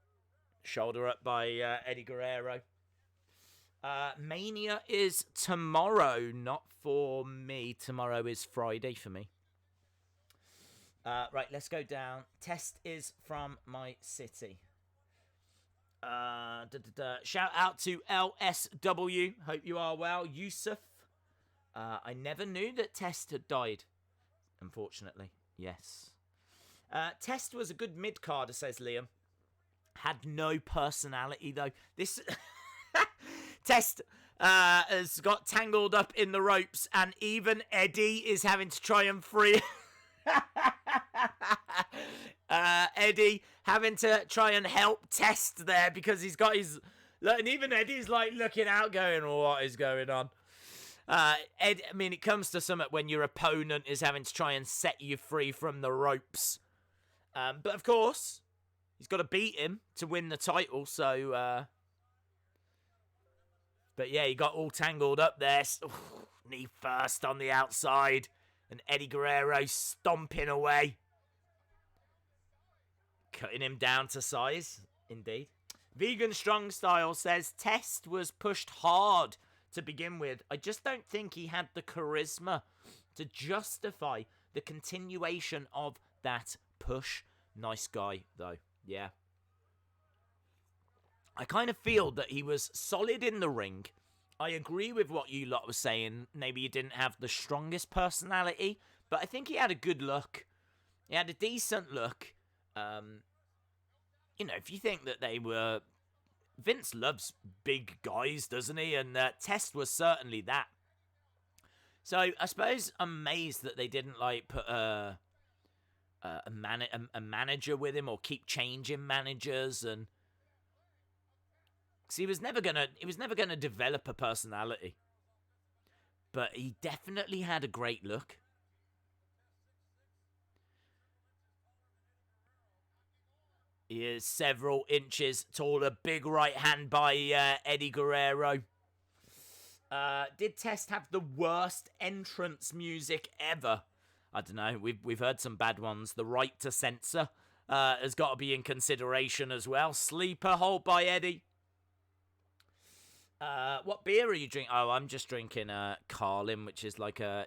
Shoulder up by Eddie Guerrero. Mania is tomorrow, not for me. Tomorrow is Friday for me. Right, let's go down. Test is from my city. Shout out to LSW. Hope you are well. Yusuf. I never knew that Test had died. Unfortunately, yes. Test was a good mid-carder, says Liam. Had no personality, though. This Test has got tangled up in the ropes, and even Eddie is having to try and free. Eddie having to try and help Test there because he's got his... And even Eddie's like looking out going, what is going on? It comes to something when your opponent is having to try and set you free from the ropes. But of course, he's got to beat him to win the title, so... But yeah, he got all tangled up there. Knee first on the outside. And Eddie Guerrero stomping away. Cutting him down to size, indeed. Vegan Strong Style says, Test was pushed hard to begin with. I just don't think he had the charisma to justify the continuation of that push. Nice guy, though. Yeah. I kind of feel that he was solid in the ring. I agree with what you lot were saying. Maybe he didn't have the strongest personality, but I think he had a good look. He had a decent look. If you think that they were... Vince loves big guys, doesn't he? And Test was certainly that. So I suppose I'm amazed that they didn't put a manager with him or keep changing managers and... He was never gonna develop a personality, but he definitely had a great look. He is several inches taller. Big right hand by Eddie Guerrero. Did Test have the worst entrance music ever? I don't know. We've heard some bad ones. The right to censor has got to be in consideration as well. Sleeper hold by Eddie. What beer are you drinking? Oh, I'm just drinking Carlin, which is like a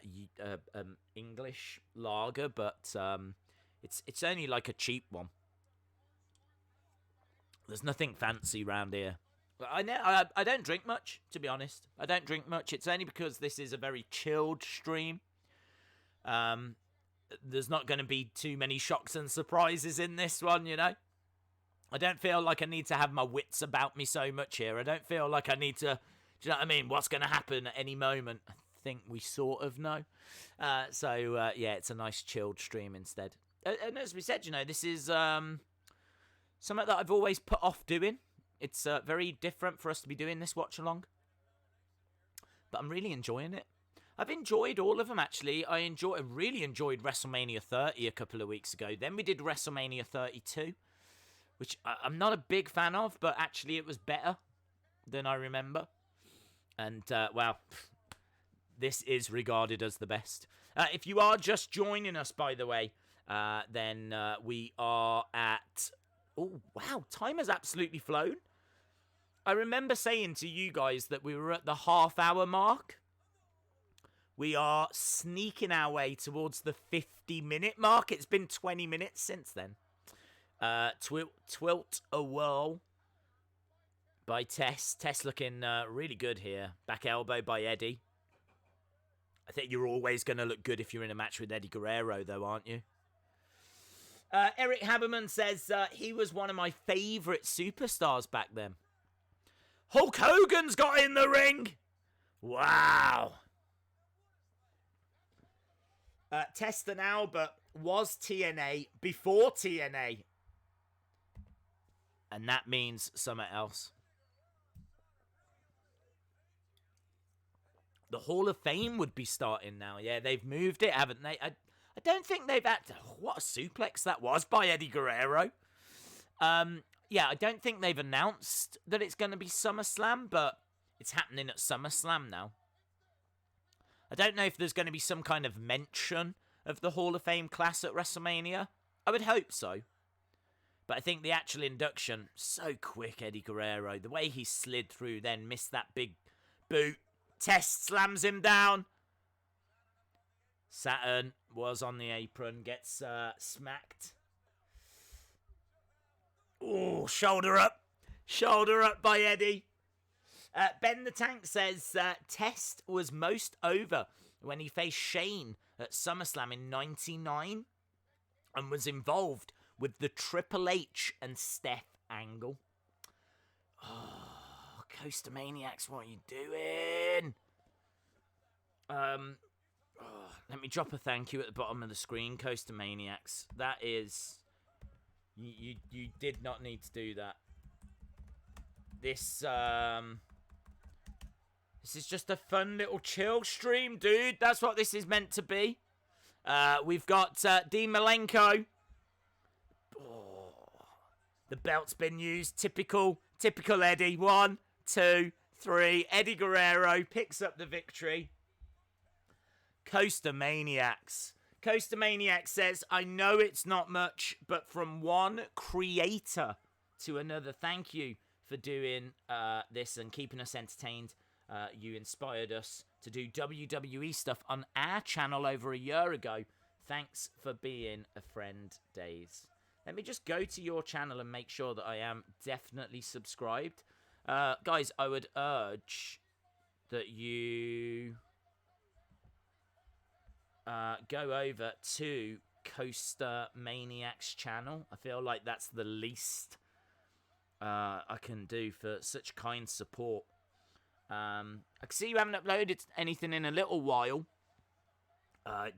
English lager, but it's only like a cheap one. There's nothing fancy around here. I don't drink much, to be honest. I don't drink much. It's only because this is a very chilled stream. There's not going to be too many shocks and surprises in this one, you know. I don't feel like I need to have my wits about me so much here. I don't feel like I need to... Do you know what I mean? What's going to happen at any moment? I think we sort of know. So it's a nice chilled stream instead. And as we said, you know, this is something that I've always put off doing. It's very different for us to be doing this watch-along. But I'm really enjoying it. I've enjoyed all of them, actually. I really enjoyed WrestleMania 30 a couple of weeks ago. Then we did WrestleMania 32. Which I'm not a big fan of, but actually it was better than I remember. And, this is regarded as the best. If you are just joining us, by the way, then we are at... Oh, wow, time has absolutely flown. I remember saying to you guys that we were at the half-hour mark. We are sneaking our way towards the 50-minute mark. It's been 20 minutes since then. Twilt a whirl by Tess. Tess looking really good here. Back elbow by Eddie. I think you're always going to look good if you're in a match with Eddie Guerrero, though, aren't you? Eric Haberman says he was one of my favourite superstars back then. Hulk Hogan's got in the ring! Wow! Test and Albert was TNA before TNA. And that means something else. the Hall of Fame would be starting now. Yeah, they've moved it, haven't they? I don't think they've had... what a suplex that was by Eddie Guerrero. Yeah, I don't think they've announced that it's going to be SummerSlam, but it's happening at SummerSlam now. I don't know if there's going to be some kind of mention of the Hall of Fame class at WrestleMania. I would hope so. But I think the actual induction, so quick, Eddie Guerrero. The way he slid through, then missed that big boot. Test slams him down. Saturn was on the apron, gets smacked. Oh, shoulder up. Shoulder up by Eddie. Ben the Tank says Test was most over when he faced Shane at SummerSlam in '99 and was involved with the Triple H and Steph angle. Oh, Coaster Maniacs, what are you doing? Let me drop a thank you at the bottom of the screen, Coaster Maniacs. That is... You did not need to do that. This is just a fun little chill stream, dude. That's what this is meant to be. We've got Dean Malenko. Oh, the belt's been used. Typical Eddie. 1, 2, 3. Eddie Guerrero picks up the victory. Coaster Maniacs. Coaster Maniacs says, I know it's not much, but from one creator to another, thank you for doing this and keeping us entertained. You inspired us to do WWE stuff on our channel over a year ago. Thanks for being a friend, Days. Let me just go to your channel and make sure that I am definitely subscribed. Guys, I would urge that you go over to Coaster Maniacs channel. I feel like that's the least I can do for such kind support. I can see you haven't uploaded anything in a little while.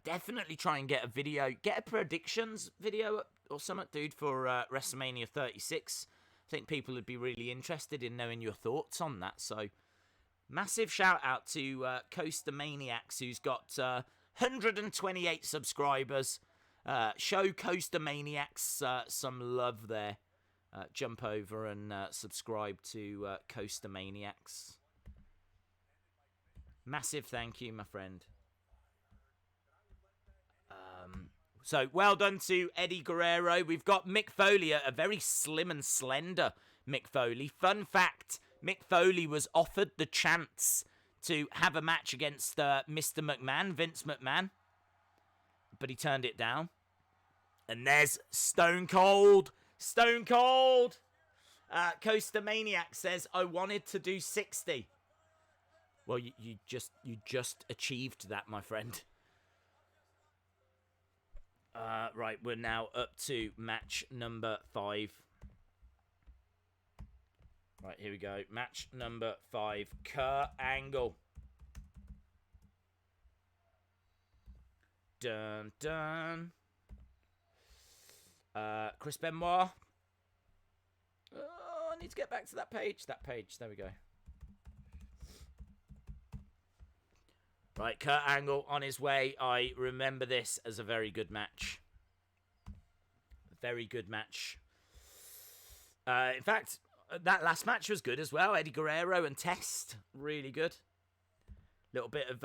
Definitely try and get a video, get a predictions video or something, dude, for WrestleMania 36. I think people would be really interested in knowing your thoughts on that. So, massive shout out to Coaster Maniacs, who's got 128 subscribers. Show Coaster Maniacs some love there. Jump over and subscribe to Coaster Maniacs. Massive thank you, my friend. So, well done to Eddie Guerrero. We've got Mick Foley, a very slim and slender Mick Foley. Fun fact, Mick Foley was offered the chance to have a match against Mr. McMahon, Vince McMahon, but he turned it down. And there's Stone Cold. Stone Cold! Coaster Maniac says, I wanted to do 60. Well, you just achieved that, my friend. Right, we're now up to match number 5. Right, here we go. Match number 5. Kurt Angle. Dun, dun. Chris Benoit. Oh, I need to get back to that page. That page. There we go. Right, Kurt Angle on his way. I remember this as a very good match. Very good match. In fact, that last match was good as well. Eddie Guerrero and Test. Really good. Little bit of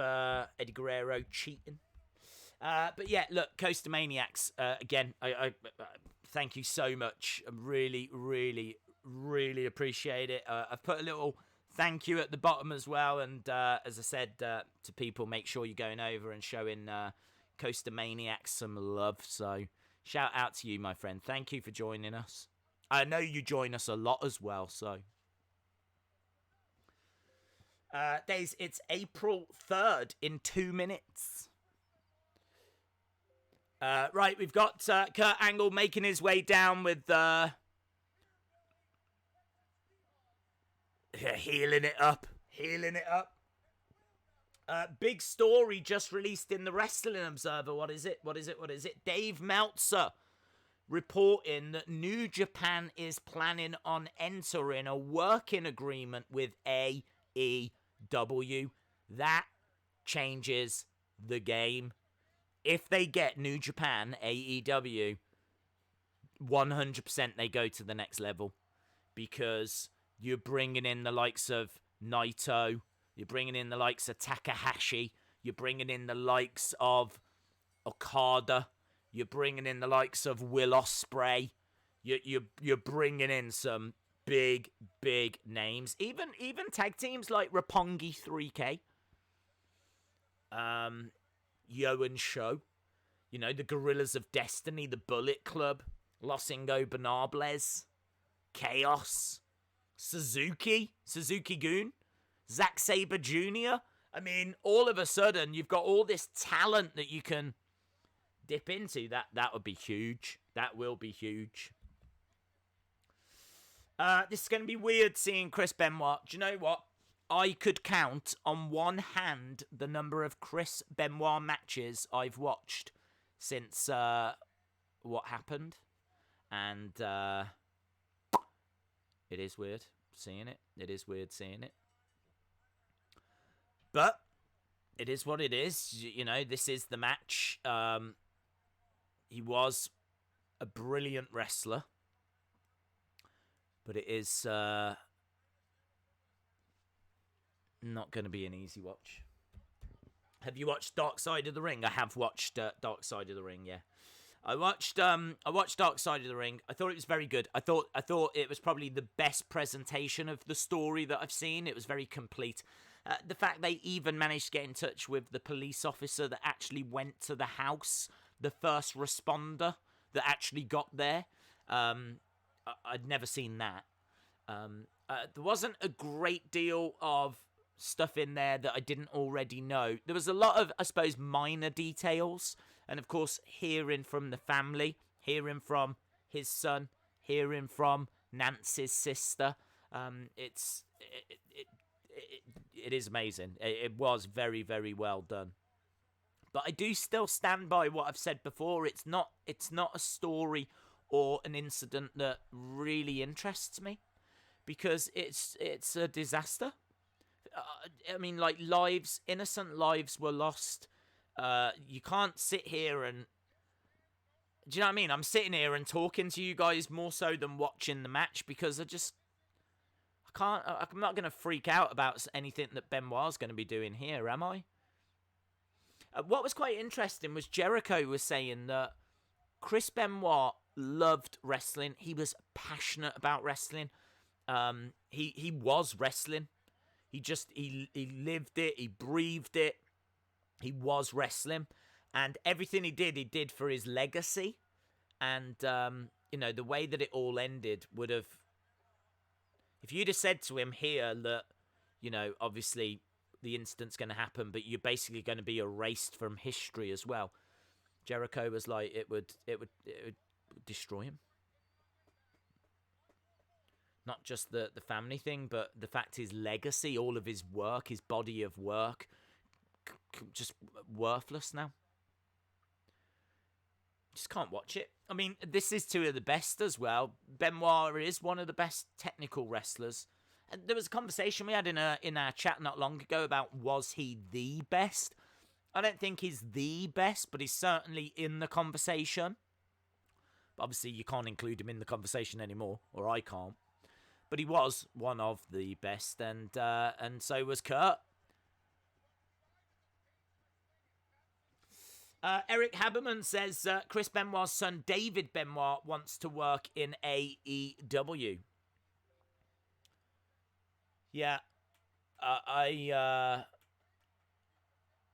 Eddie Guerrero cheating. But yeah, look, Coaster Maniacs. Again, I thank you so much. I really, really, really appreciate it. I've put a little thank you at the bottom as well. And as I said to people, make sure you're going over and showing Coaster Maniacs some love. So shout out to you, my friend. Thank you for joining us. I know you join us a lot as well. So Days, it's April 3rd in 2 minutes. Right, we've got Kurt Angle making his way down with healing it up. Big story just released in the Wrestling Observer. What is it? Dave Meltzer reporting that New Japan is planning on entering a working agreement with AEW. That changes the game. If they get New Japan, AEW, 100% they go to the next level, because you're bringing in the likes of Naito, you're bringing in the likes of Takahashi, you're bringing in the likes of Okada, you're bringing in the likes of Will Ospreay, you're bringing in some big names, even tag teams like Roppongi 3K, Yo and Show, you know, the Gorillas of Destiny, the Bullet Club, Los Ingobernables, Chaos, Suzuki Gun, Zack Sabre Jr. I mean, all of a sudden, you've got all this talent that you can dip into. That would be huge. That will be huge. This is going to be weird seeing Chris Benoit. Do you know what? I could count on one hand the number of Chris Benoit matches I've watched since what happened. And it is weird seeing it. It is weird seeing it. But it is what it is. You know, this is the match. He was a brilliant wrestler. But it is not going to be an easy watch. Have you watched Dark Side of the Ring? I have watched Dark Side of the Ring, yeah. I watched Dark Side of the Ring. I thought it was very good. I thought it was probably the best presentation of the story that I've seen. It was very complete. The fact they even managed to get in touch with the police officer that actually went to the house, the first responder that actually got there. I'd never seen that. There wasn't a great deal of stuff in there that I didn't already know. There was a lot of, I suppose, minor details. And, of course, hearing from the family, hearing from his son, hearing from Nancy's sister. It is amazing. It was very, very well done. But I do still stand by what I've said before. It's not a story or an incident that really interests me, because it's a disaster. I mean, like, innocent lives were lost. You can't sit here and... Do you know what I mean? I'm sitting here and talking to you guys more so than watching the match, because I'm not going to freak out about anything that Benoit's going to be doing here, am I? What was quite interesting was Jericho was saying that Chris Benoit loved wrestling. He was passionate about wrestling. He was wrestling. He lived it. He breathed it. He was wrestling, and everything he did for his legacy. And you know, the way that it all ended would have, if you'd have said to him here that, you know, obviously the incident's going to happen, but you're basically going to be erased from history as well. Jericho was like, it would destroy him. Not just the family thing, but the fact his legacy, all of his work, his body of work, just worthless now. Just can't watch it. I mean, this is two of the best as well. Benoit is one of the best technical wrestlers. And there was a conversation we had in our chat not long ago about, was he the best? I don't think he's the best, but he's certainly in the conversation. But obviously, you can't include him in the conversation anymore, or I can't. But he was one of the best, and so was Kurt. Eric Haberman says Chris Benoit's son David Benoit wants to work in AEW. Yeah,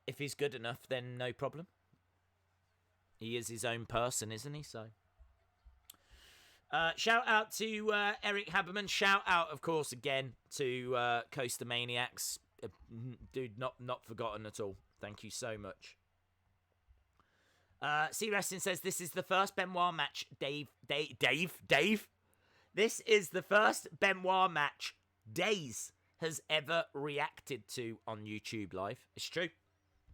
if he's good enough, then no problem. He is his own person, isn't he? So, shout out to Eric Haberman. Shout out, of course, again to Coaster Maniacs. Dude, not forgotten at all. Thank you so much. C Wrestling says this is the first Benoit match. Dave. This is the first Benoit match Days has ever reacted to on YouTube Live. It's true.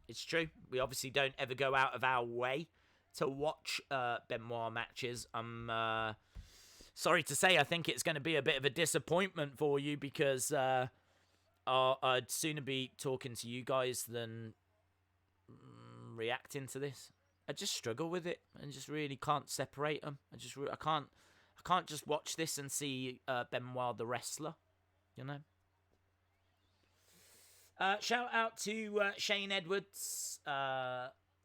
It's true. We obviously don't ever go out of our way to watch Benoit matches. I'm sorry to say, I think it's going to be a bit of a disappointment for you, because I'd sooner be talking to you guys than reacting to this. I just struggle with it and just really can't separate them. I can't just watch this and see Benoit the wrestler, you know. Shout out to Shane Edwards,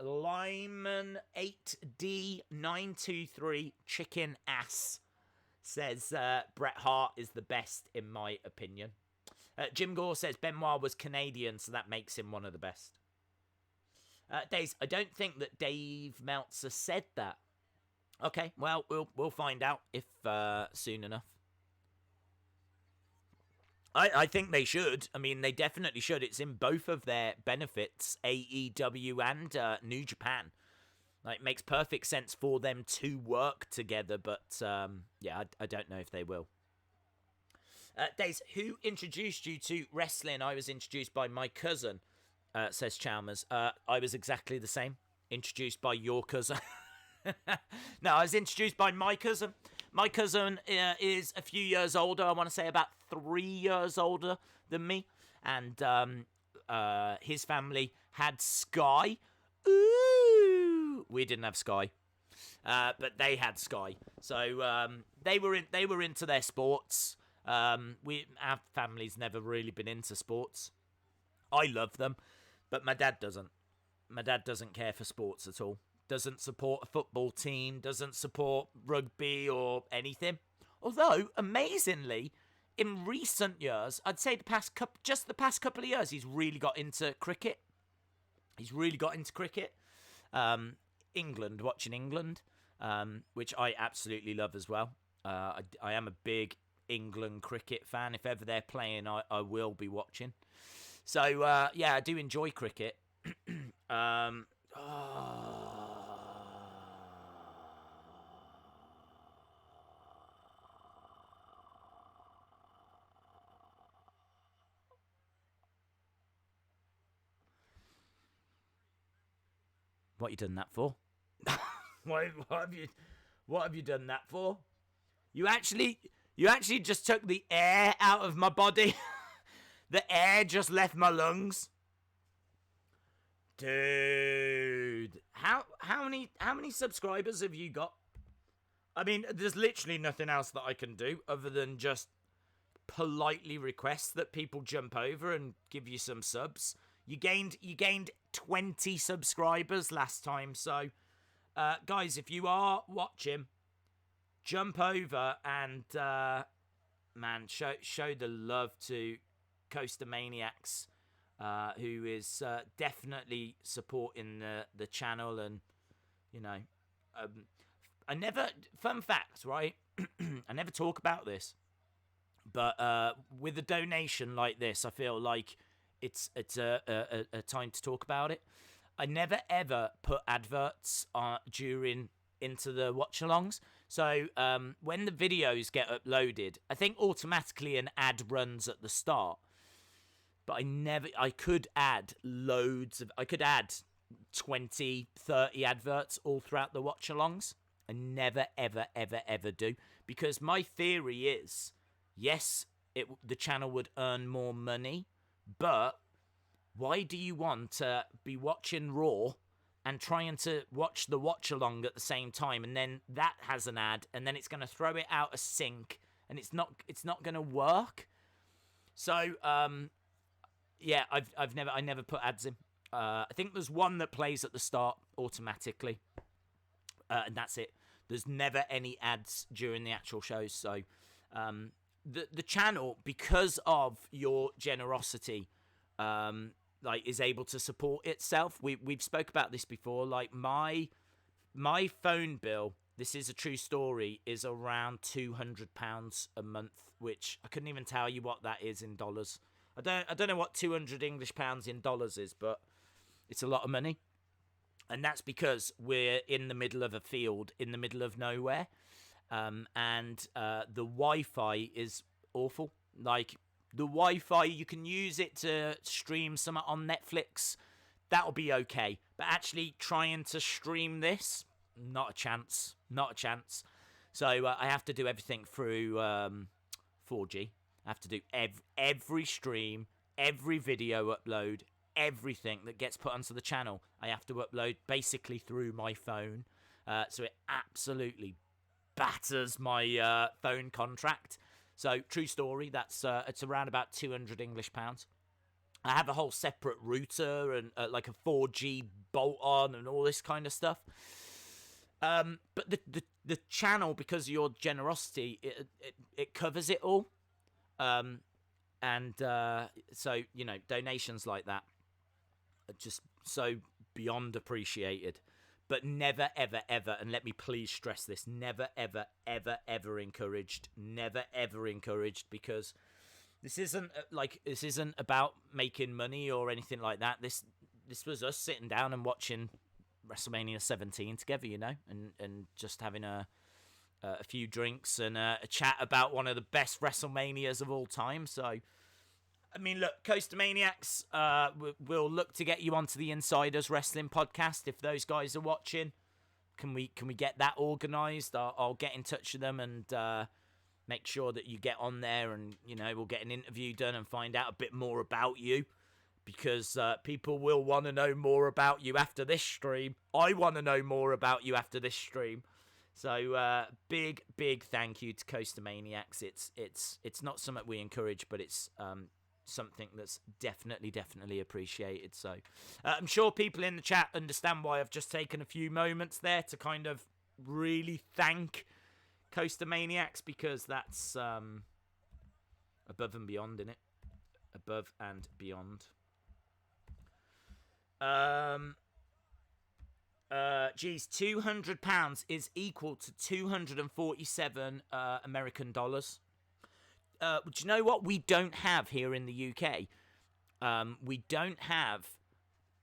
Lyman 8D923 Chicken Ass says Bret Hart is the best in my opinion. Jim Gore says Benoit was Canadian, so that makes him one of the best. Days, I don't think that Dave Meltzer said that. Okay, well, we'll find out if soon enough. I think they should. I mean, they definitely should. It's in both of their benefits, AEW and New Japan. Like, it makes perfect sense for them to work together, but yeah, I don't know if they will. Days, who introduced you to wrestling? I was introduced by my cousin, says Chalmers. I was exactly the same. Introduced by your cousin. No, I was introduced by my cousin. My cousin is a few years older. I want to say about 3 years older than me. And his family had Sky. Ooh! We didn't have Sky. But they had Sky. So they were into their sports. Our family's never really been into sports. I love them, but my dad doesn't. My dad doesn't care for sports at all. Doesn't support a football team, doesn't support rugby or anything. Although, amazingly, in recent years, I'd say the past couple of years, he's really got into cricket. England, watching England, which I absolutely love as well. I am a big England cricket fan. If ever they're playing, I will be watching. So, yeah, I do enjoy cricket. What you done that for? What have you done that for? You actually just took the air out of my body. The air just left my lungs. Dude, how many subscribers have you got? I mean, there's literally nothing else that I can do other than just politely request that people jump over and give you some subs. You gained 20 subscribers last time, so guys, if you are watching, jump over and man, show the love to Coaster Maniacs, who is definitely supporting the channel. And you know, fun fact, right? I never talk about this, but with a donation like this, I feel like it's a time to talk about it. I never ever put adverts into the watch-alongs. So when the videos get uploaded, I think automatically an ad runs at the start. But I could add 20, 30 adverts all throughout the watch-alongs. I never, ever, ever, ever do. Because my theory is, yes, the channel would earn more money, but why do you want to be watching Raw and trying to watch the watch-along at the same time, and then that has an ad, and then it's going to throw it out of sync, and it's not going to work? So, yeah, I never put ads in. I think there's one that plays at the start automatically, and that's it. There's never any ads during the actual shows. So the channel, because of your generosity, is able to support itself. We've spoke about this before. Like my phone bill, this is a true story, is around £200 a month, which I couldn't even tell you what that is in dollars. I don't know what 200 English pounds in dollars is, but it's a lot of money. And that's because we're in the middle of a field, in the middle of nowhere. And the Wi-Fi is awful. Like, the Wi-Fi, you can use it to stream something on Netflix. That'll be okay. But actually trying to stream this, not a chance. Not a chance. So I have to do everything through 4G. I have to do every stream, every video upload, everything that gets put onto the channel, I have to upload basically through my phone. So it absolutely batters my phone contract. So, true story, that's it's around about £200 English. I have a whole separate router and like a 4G bolt-on and all this kind of stuff. But the channel, because of your generosity, it covers it all. So, you know, donations like that are just so beyond appreciated. But never, ever, ever, and let me please stress this, never, ever, ever, ever encouraged. Never, ever encouraged, because this isn't about making money or anything like that. This was us sitting down and watching WrestleMania 17 together, you know, and just having a few drinks and a chat about one of the best WrestleManias of all time. So, I mean, look, Coaster Maniacs, we'll look to get you onto the Insiders Wrestling podcast if those guys are watching. Can we get that organised? I'll get in touch with them and make sure that you get on there, and, you know, we'll get an interview done and find out a bit more about you, because people will want to know more about you after this stream. I want to know more about you after this stream. So big thank you to Coaster Maniacs. It's not something we encourage, but it's something that's definitely appreciated. So I'm sure people in the chat understand why I've just taken a few moments there to kind of really thank Coaster Maniacs, because that's above and beyond, innit? Above and beyond. Geez, £200 is equal to 247 American dollars. Do you know what we don't have here in the UK? We don't have,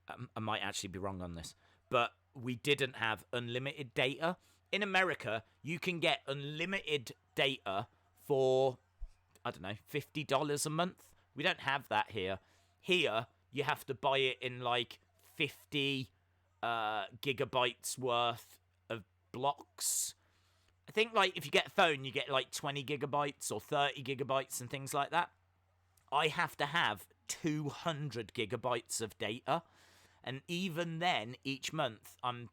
I might actually be wrong on this, but we didn't have unlimited data. In America, you can get unlimited data for, I don't know, $50 a month. We don't have that here. Here, you have to buy it in like 50 gigabytes worth of blocks. I think, like, if you get a phone, you get like 20 gigabytes or 30 gigabytes and things like that. I have to have 200 gigabytes of data, and even then, each month, I'm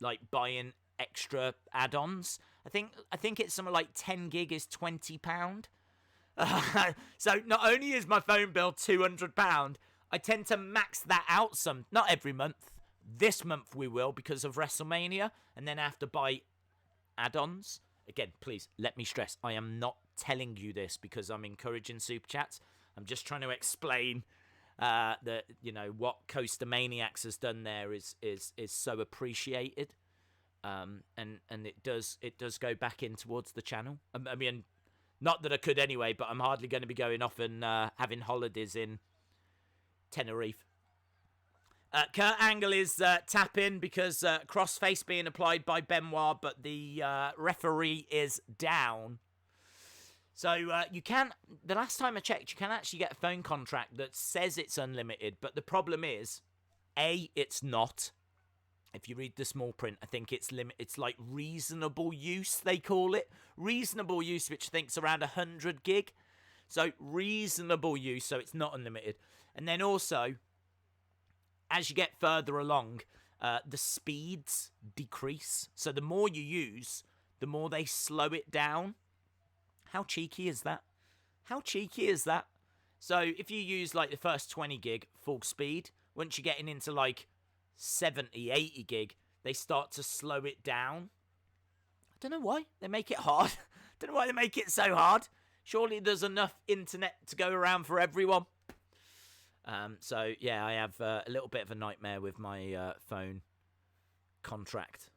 like buying extra add-ons. I think it's something like 10 gig is £20. So not only is my phone bill £200, I tend to max that out not every month. This month we will, because of WrestleMania, and then I have to buy add-ons. Again, please, let me stress, I am not telling you this because I'm encouraging super chats. I'm just trying to explain that, you know, what Coaster Maniacs has done there is so appreciated. And it does go back in towards the channel. I mean, not that I could anyway, but I'm hardly going to be going off and having holidays in Tenerife. Kurt Angle is tapping because crossface being applied by Benoit, but the referee is down. So you can, the last time I checked, you can actually get a phone contract that says it's unlimited, but the problem is, A, it's not. If you read the small print, I think it's it's like reasonable use, they call it. Reasonable use, which I think's around 100 gig. So reasonable use, so it's not unlimited. And then also, as you get further along, the speeds decrease. So the more you use, the more they slow it down. How cheeky is that? How cheeky is that? So if you use like the first 20 gig full speed, once you're getting into like 70, 80 gig, they start to slow it down. I don't know why they make it hard. Don't know why they make it so hard. Surely there's enough internet to go around for everyone. So yeah, I have a little bit of a nightmare with my phone contract.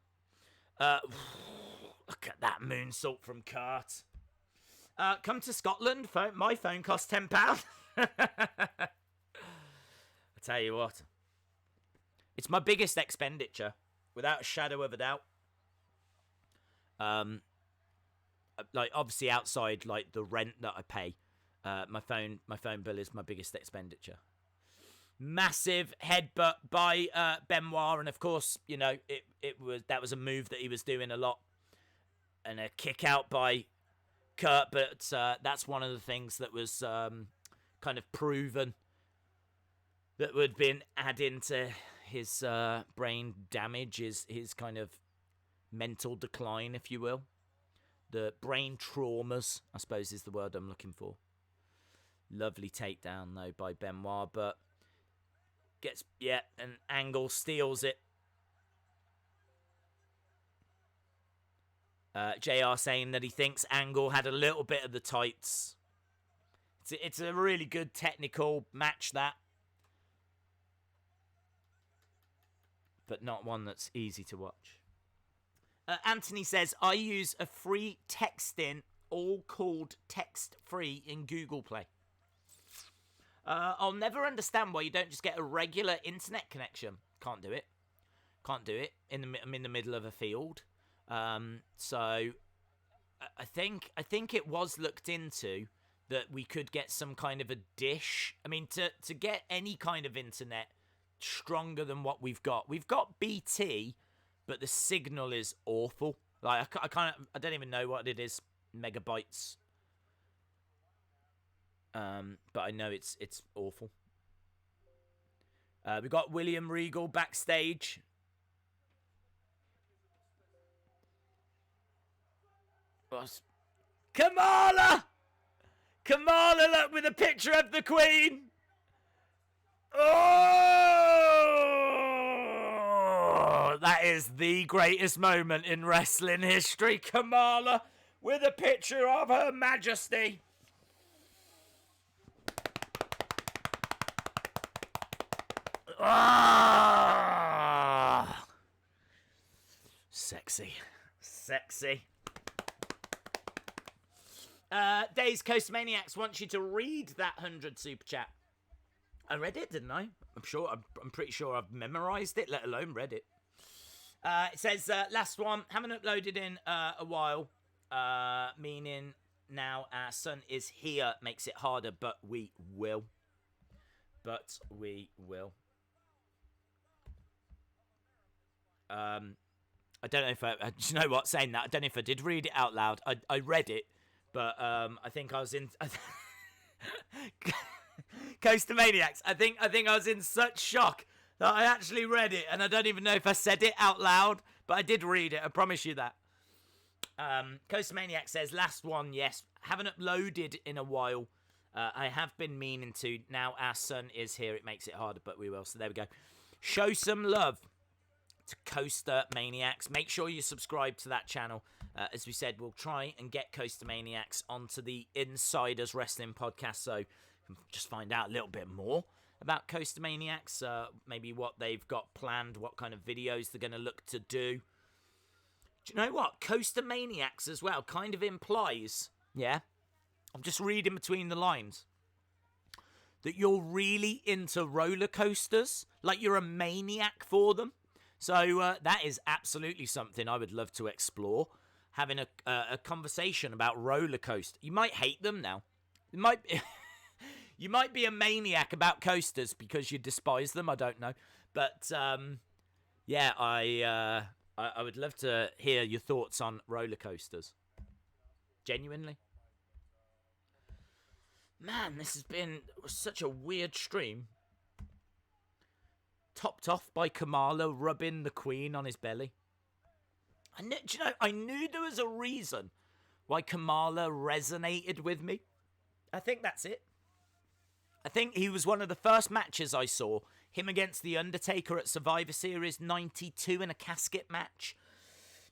Look at that moonsault from Kurt. Come to Scotland. My phone costs £10. I tell you what, it's my biggest expenditure, without a shadow of a doubt. Like obviously outside like the rent that I pay, my phone bill is my biggest expenditure. Massive headbutt by Benoit, and of course, you know, that was a move that he was doing a lot, and a kick out by Kurt, but that's one of the things that was kind of proven that would have been adding to his brain damage, his kind of mental decline, if you will. The brain traumas, I suppose, is the word I'm looking for. Lovely takedown, though, by Benoit, but and Angle steals it. JR saying that he thinks Angle had a little bit of the tights. It's a really good technical match, that. But not one that's easy to watch. Anthony says, I use a free texting, all called text free in Google Play. I'll never understand why you don't just get a regular internet connection. Can't do it. I'm in the middle of a field. So I think it was looked into that we could get some kind of a dish. I mean, to get any kind of internet stronger than what we've got BT, but the signal is awful. Like I don't even know what it is, megabytes. But I know it's awful. We got William Regal backstage. Kamala, look, with a picture of the Queen. Oh, that is the greatest moment in wrestling history. Kamala with a picture of Her Majesty. Ah, sexy. Days Coast Maniacs wants you to read that 100 super chat. I read it, didn't I? I'm pretty sure I've memorized it, let alone read it. It says, last one, haven't uploaded in a while, meaning now our son is here, makes it harder, but we will. I don't know if do you know what, saying that, I don't know if I did read it out loud. I read it, but I think I was in Coaster Maniacs. I think I was in such shock that I actually read it, and I don't even know if I said it out loud, but I did read it, I promise you that. Coaster Maniac says, last one, yes, haven't uploaded in a while. I have been meaning to. Now our son is here, it makes it harder, but we will. So there we go. Show some love to Coaster Maniacs. Make sure you subscribe to that channel. As we said, we'll try and get Coaster Maniacs onto the Insiders Wrestling podcast, so you can just find out a little bit more about Coaster Maniacs, maybe what they've got planned, what kind of videos they're going to look to do. Do you know what? Coaster Maniacs as well kind of implies, yeah, I'm just reading between the lines, that you're really into roller coasters, like you're a maniac for them. So that is absolutely something I would love to explore, having a conversation about roller coasters. You might hate them now. You might you might be a maniac about coasters because you despise them. I don't know, but yeah, I would love to hear your thoughts on roller coasters. Genuinely, man, this has been such a weird stream. Topped off by Kamala rubbing the Queen on his belly. I knew there was a reason why Kamala resonated with me. I think that's it. I think he was one of the first matches I saw. Him against The Undertaker at Survivor Series 92 in a casket match.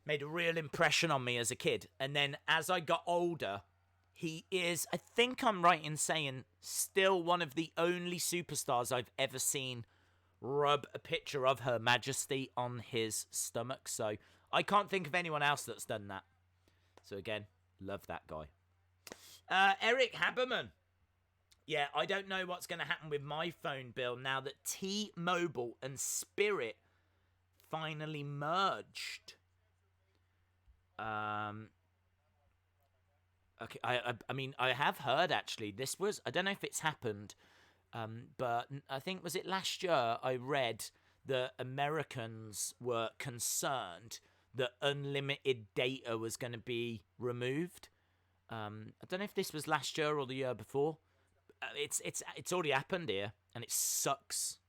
Made a real impression on me as a kid. And then as I got older, he is, I think I'm right in saying, still one of the only superstars I've ever seen rub a picture of Her Majesty on his stomach. So I can't think of anyone else that's done that. So again, love that guy. Eric Haberman. Yeah, I don't know what's going to happen with my phone bill now that T-Mobile and Spirit finally merged. Okay, I mean, I have heard actually, this was, I don't know if it's happened, but I think, was it last year, I read that Americans were concerned that unlimited data was going to be removed. I don't know if this was last year or the year before. It's already happened here. and it sucks.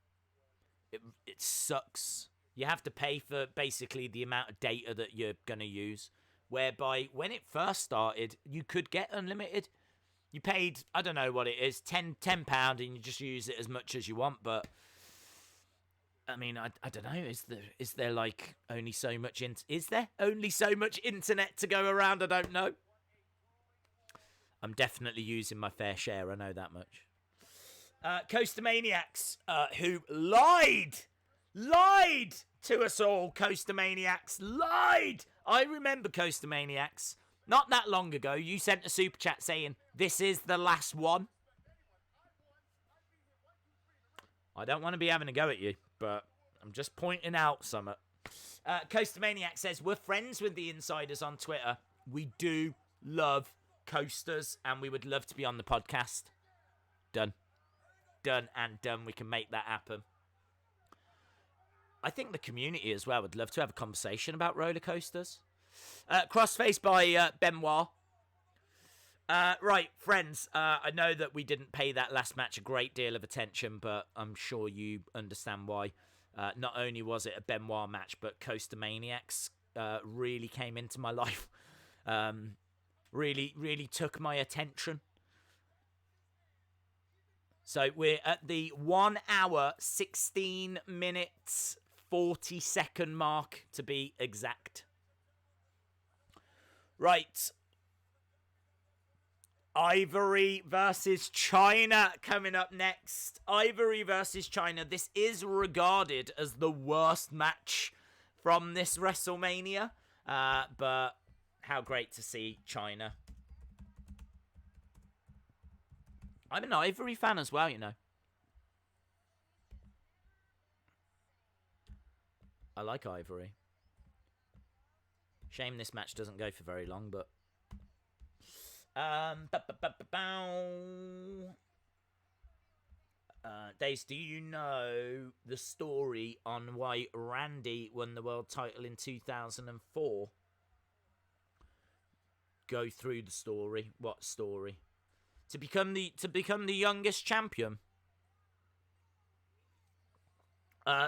It sucks. You have to pay for basically the amount of data that you're going to use, whereby when it first started, you could get unlimited. You paid, I don't know what it is, £10 and you just use it as much as you want, but I mean, I don't know, is there like only so much, is there only so much internet to go around? I don't know. I'm definitely using my fair share, I know that much. Coaster Maniacs, who lied to us all. Coaster Maniacs lied. I remember Coaster Maniacs. Not that long ago, you sent a super chat saying, this is the last one. I don't want to be having a go at you, but I'm just pointing out something. Coaster Maniac says, we're friends with the insiders on Twitter. We do love coasters, and we would love to be on the podcast. Done. Done and done. We can make that happen. I think the community as well would love to have a conversation about roller coasters. Crossface by Benoit. Right, friends, I know that we didn't pay that last match a great deal of attention, but I'm sure you understand why. Not only was it a Benoit match, but Coaster Maniacs really came into my life. Really took my attention. So we're at the 1 hour, 16 minutes, 40 second mark to be exact. Right. Ivory versus China coming up next. Ivory versus China. This is regarded as the worst match from this WrestleMania. But how great to see China. I'm an Ivory fan as well, you know. I like Ivory. Shame this match doesn't go for very long, but... Dace, do you know the story on why Randy won the world title in 2004? Go through the story. What story? To become the youngest champion.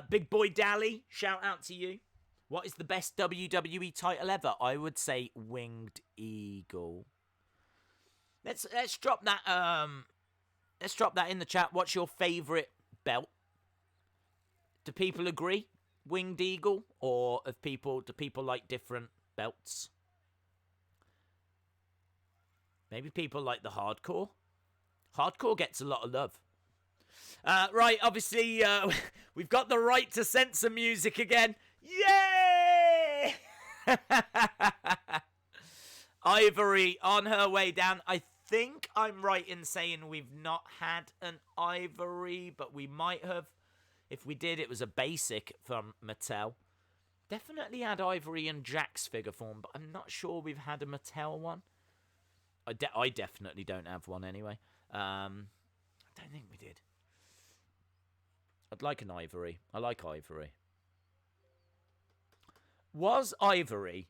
Big Boy Dally, shout out to you. What is the best WWE title ever? I would say Winged Eagle. Let's drop that in the chat. What's your favorite belt? Do people agree? Winged Eagle, or do people like different belts? Maybe people like the Hardcore. Hardcore gets a lot of love. Right, obviously, we've got the right to censor music again. Yay! Ivory on her way down. I think I'm right in saying we've not had an Ivory, but we might have. If we did, it was a basic from Mattel. Definitely had Ivory in Jack's figure form, but I'm not sure we've had a Mattel one. I definitely don't have one anyway. I don't think we did. I'd like an Ivory. I like Ivory. Was Ivory...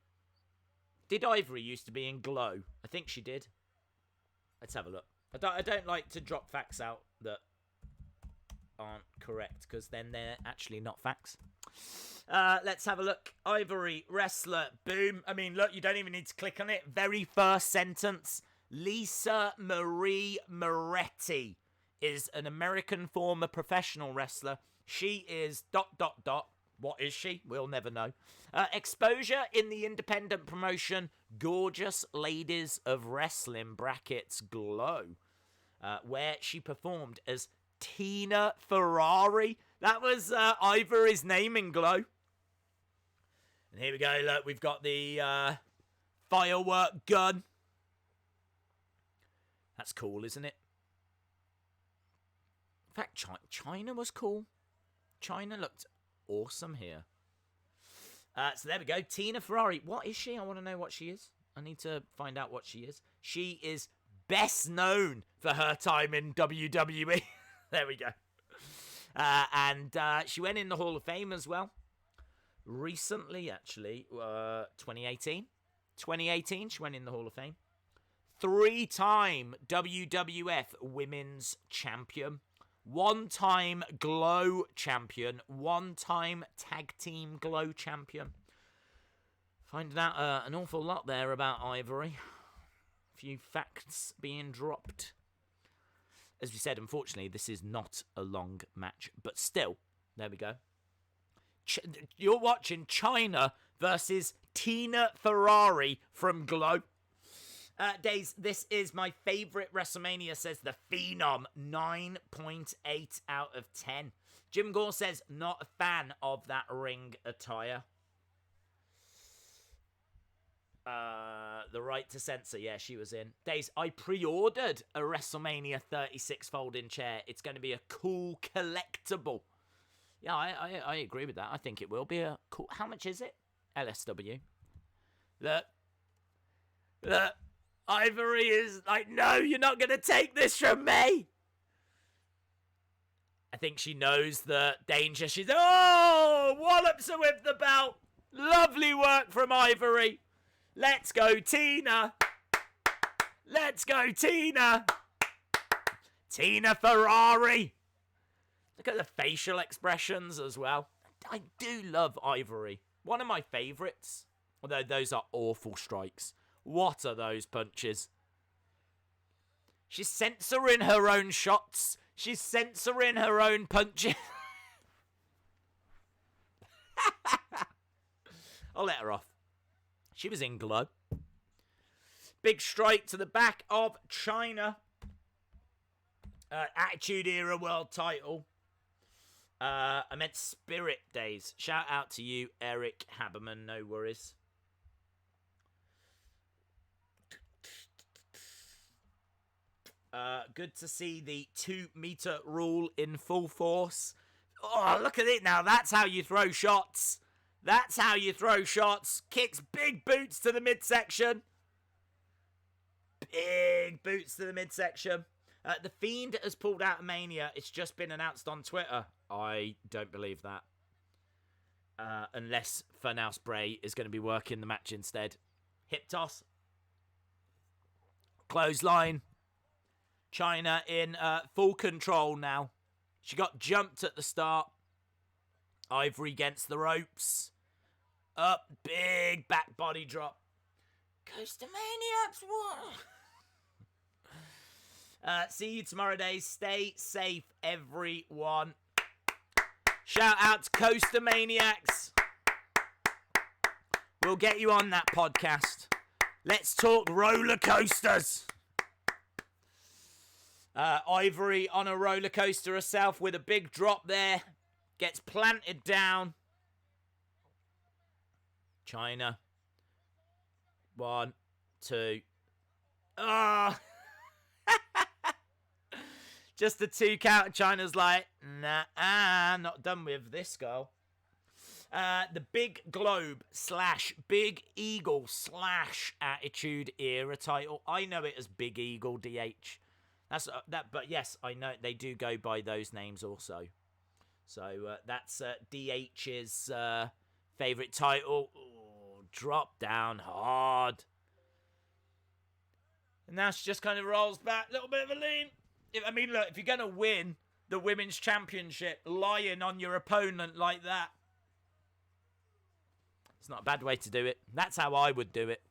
Did Ivory used to be in Glow? I think she did. Let's have a look. I don't like to drop facts out that aren't correct, because then they're actually not facts. Let's have a look. Ivory, wrestler, boom. I mean, look, you don't even need to click on it. Very first sentence. Lisa Marie Moretti is an American former professional wrestler. She is ... What is she? We'll never know. Exposure in the independent promotion Gorgeous Ladies of Wrestling brackets Glow, where she performed as Tina Ferrari. That was Ivory's name in Glow. And here we go. Look, we've got the firework gun. That's cool, isn't it? In fact, China was cool. China looked awesome here. So there we go. Tina Ferrari. What is she? I want to know what she is. I need to find out what she is. She is best known for her time in WWE. There we go. And she went in the Hall of Fame as well. Recently, actually. 2018. 2018, she went in the Hall of Fame. 3-time WWF Women's Champion. one-time Glow champion, one-time tag team Glow champion. Finding out an awful lot there about Ivory. A few facts being dropped. As we said, unfortunately, this is not a long match, but still, there we go. You're watching Chyna versus Tina Ferrari from Glow. Days, this is my favourite WrestleMania, says the Phenom. 9.8 out of 10. Jim Gore says, not a fan of that ring attire. The right to censor, yeah, she was in. Days, I pre-ordered a WrestleMania 36 folding chair. It's going to be a cool collectible. Yeah, I agree with that. I think it will be a cool... How much is it? LSW. Look. Ivory is like, no, you're not going to take this from me. I think she knows the danger. She's, wallops her with the belt. Lovely work from Ivory. Let's go, Tina. Let's go, Tina. Tina Ferrari. Look at the facial expressions as well. I do love Ivory. One of my favourites. Although those are awful strikes. What are those punches? She's censoring her own shots. She's censoring her own punches. I'll let her off. She was in Glow. Big strike to the back of Chyna. Attitude Era World title. I meant Spirit Days. Shout out to you, Eric Haberman. No worries. Good to see the 2-meter rule in full force. Oh, look at it now. That's how you throw shots. That's how you throw shots. Kicks big boots to the midsection. Big boots to the midsection. The Fiend has pulled out of Mania. It's just been announced on Twitter. I don't believe that. Unless Funhouse Bray is going to be working the match instead. Hip toss. Clothesline. Chyna in full control now. She got jumped at the start. Ivory against the ropes. Up, big back body drop. Coaster Maniacs, what? See you tomorrow, days. Stay safe, everyone. Shout out to Coaster Maniacs. We'll get you on that podcast. Let's talk roller coasters. Ivory on a roller coaster herself with a big drop there. Gets planted down. Chyna. 1, 2. Oh. Just the 2 count. Chyna's like, nah, not done with this girl. The Big Globe / Big Eagle / Attitude Era title. I know it as Big Eagle DH. That's that, but yes, I know they do go by those names also. So that's DH's favourite title. Ooh, drop down hard. And now she just kind of rolls back. A little bit of a lean. Look, if you're going to win the Women's Championship, lying on your opponent like that, it's not a bad way to do it. That's how I would do it.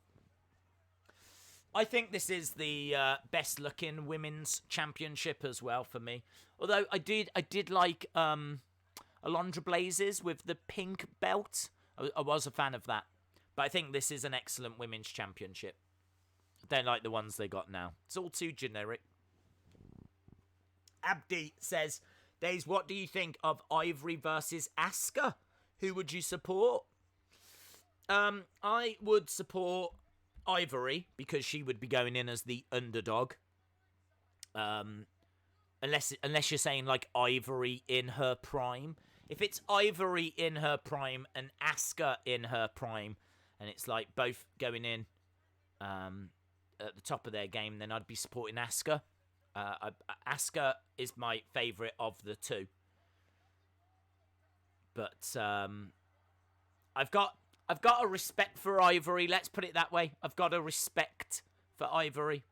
I think this is the best looking women's championship as well for me. Although I did like Alundra Blazes with the pink belt. I was a fan of that. But I think this is an excellent women's championship. I don't like the ones they got now. It's all too generic. Abdi says, Days, what do you think of Ivory versus Asuka? Who would you support? I would support Ivory because she would be going in as the underdog. Unless you're saying like Ivory in her prime. If it's Ivory in her prime and Asuka in her prime, and it's like both going in at the top of their game, then I'd be supporting Asuka. Asuka is my favourite of the two. But I've got a respect for Ivory. Let's put it that way. I've got a respect for Ivory.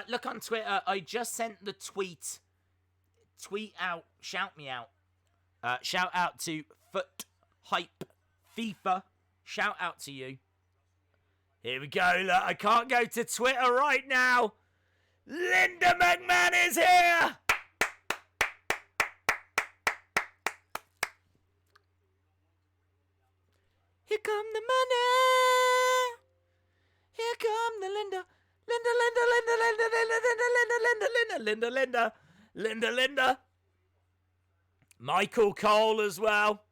Look on Twitter. I just sent the tweet tweet out, shout me out. Shout out to Foot Hype FIFA. Shout out to you. Here we go. Look, I can't go to Twitter right now. Linda McMahon is here. Here come the money. Here come the Linda. Linda. Michael Cole as well.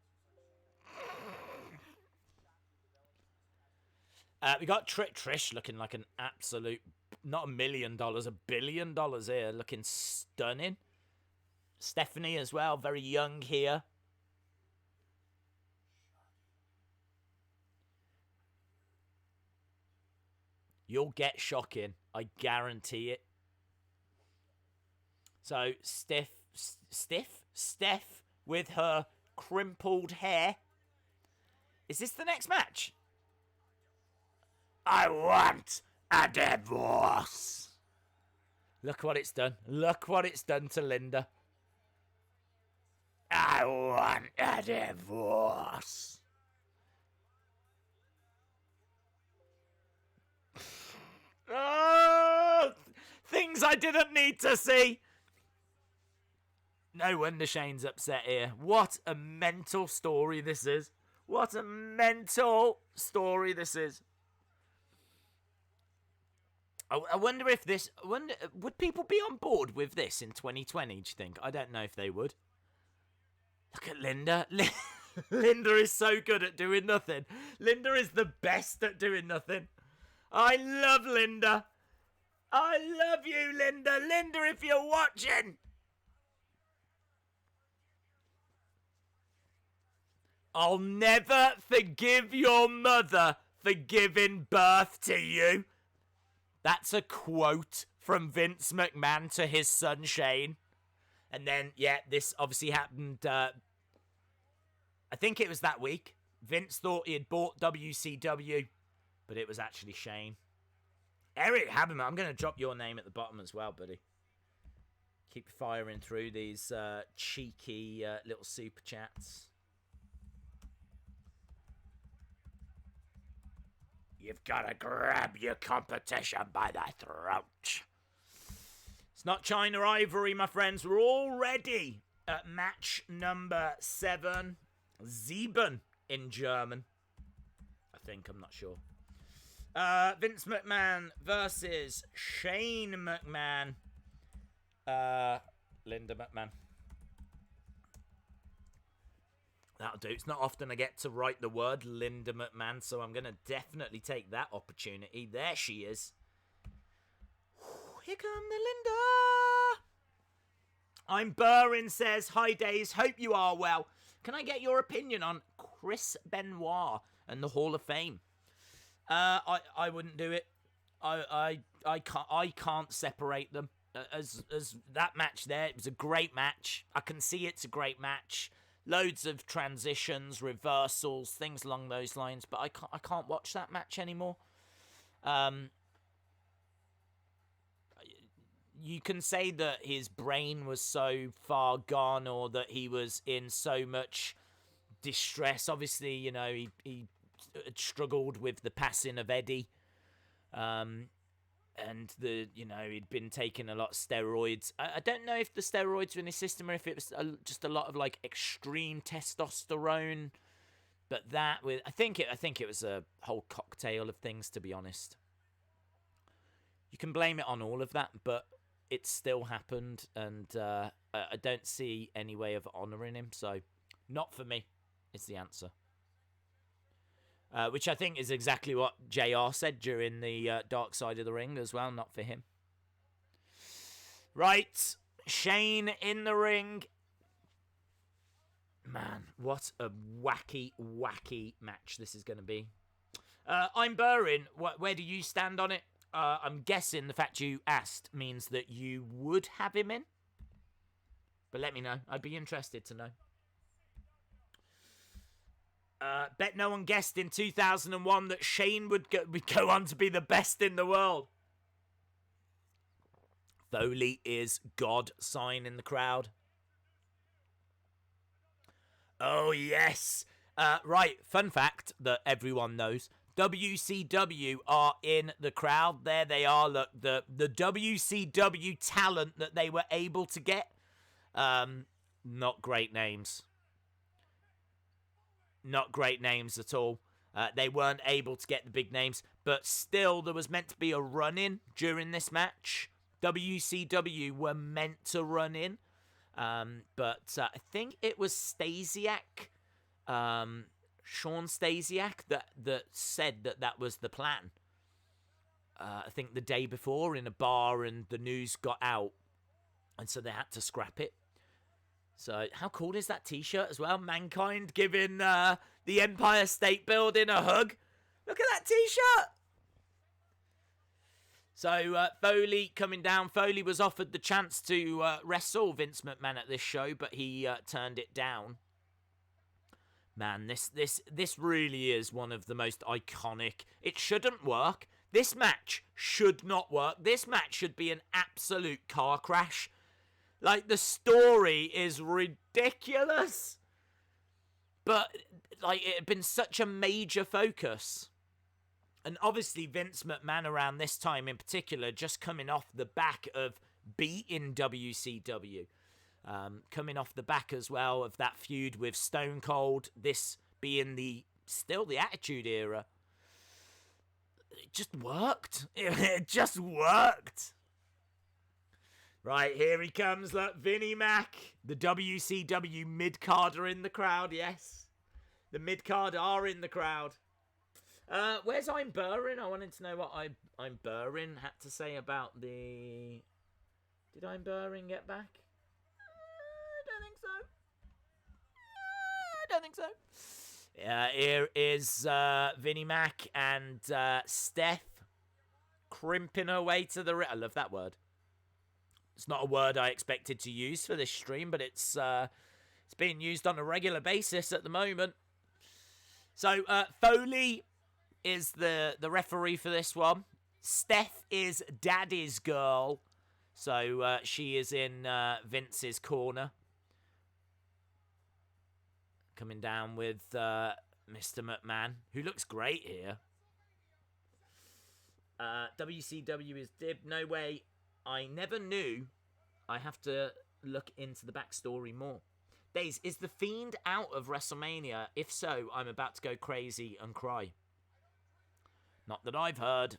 We got Trish looking like an absolute, not $1 million, $1 billion here, looking stunning. Stephanie as well, very young here. You'll get shocking, I guarantee it. So Steph with her crimpled hair. Is this the next match? I want a divorce. Look what it's done. Look what it's done to Linda. I want a divorce. Oh, things I didn't need to see. No wonder Shane's upset here. What a mental story this is. What a mental story this is. I wonder if this... would people be on board with this in 2020, do you think? I don't know if they would. Look at Linda. Linda is so good at doing nothing. Linda is the best at doing nothing. I love Linda. I love you, Linda. Linda, if you're watching. I'll never forgive your mother for giving birth to you. That's a quote from Vince McMahon to his son Shane. And then, yeah, this obviously happened, I think it was that week. Vince thought he had bought WCW, but it was actually Shane. Eric Haberman, I'm going to drop your name at the bottom as well, buddy. Keep firing through these cheeky little super chats. You've got to grab your competition by the throat. It's not China Ivory, my friends. We're already at match number 7. 7 in German. I think, I'm not sure. Vince McMahon versus Shane McMahon. Linda McMahon. That'll do. It's not often I get to write the word Linda McMahon, so I'm going to definitely take that opportunity. There she is. Here come the Linda. I'm Burrin says, hi Days, hope you are well. Can I get your opinion on Chris Benoit and the Hall of Fame? I wouldn't do it. I can't separate them. As that match there, it was a great match. I can see it's a great match. Loads of transitions, reversals, things along those lines, but I can't watch that match anymore. You can say that his brain was so far gone, or that he was in so much distress. Obviously, you know, he struggled with the passing of Eddie, and he'd been taking a lot of steroids. I don't know if the steroids were in his system or if it was just a lot of like extreme testosterone. But I think it was a whole cocktail of things, to be honest. You can blame it on all of that, but it still happened, and I don't see any way of honouring him. So, not for me is the answer. Which I think is exactly what JR said during the Dark Side of the Ring as well, not for him. Right, Shane in the ring. Man, what a wacky match this is going to be. I'm Burrin. Where do you stand on it? I'm guessing the fact you asked means that you would have him in. But let me know. I'd be interested to know. Bet no one guessed in 2001 that Shane would go on to be the best in the world. Foley is God sign in the crowd. Oh, yes. Right, fun fact that everyone knows. WCW are in the crowd. There they are. Look, the WCW talent that they were able to get. Not great names. Not great names at all. They weren't able to get the big names, but still there was meant to be a run-in during this match. WCW were meant to run in, but I think it was Stasiak, Sean Stasiak, that said that was the plan. I think the day before in a bar, and the news got out, and so they had to scrap it. So how cool is that t-shirt as well? Mankind giving the Empire State Building a hug. Look at that t-shirt. So Foley coming down. Foley was offered the chance to wrestle Vince McMahon at this show, but he turned it down. Man, this really is one of the most iconic. It shouldn't work. This match should not work. This match should be an absolute car crash. Like, the story is ridiculous. But, like, it had been such a major focus. And obviously Vince McMahon around this time in particular, just coming off the back of beating WCW. Coming off the back as well of that feud with Stone Cold. This being still the Attitude Era. It just worked. It just worked. Right, here he comes, look, Vinnie Mac. The WCW mid-carder in the crowd, yes. The mid-card are in the crowd. Where's I'm Burrin? I wanted to know what I'm Burrin had to say about the... Did I'm Burrin get back? I don't think so. I don't think so. Here is Vinnie Mac and Steph crimping her way to the... I love that word. It's not a word I expected to use for this stream, but it's being used on a regular basis at the moment. So Foley is the referee for this one. Steph is Daddy's girl, so she is in Vince's corner. Coming down with Mr. McMahon, who looks great here. WCW is Dib. No way. I never knew. I have to look into the backstory more. Days, is The Fiend out of WrestleMania? If so, I'm about to go crazy and cry. Not that I've heard.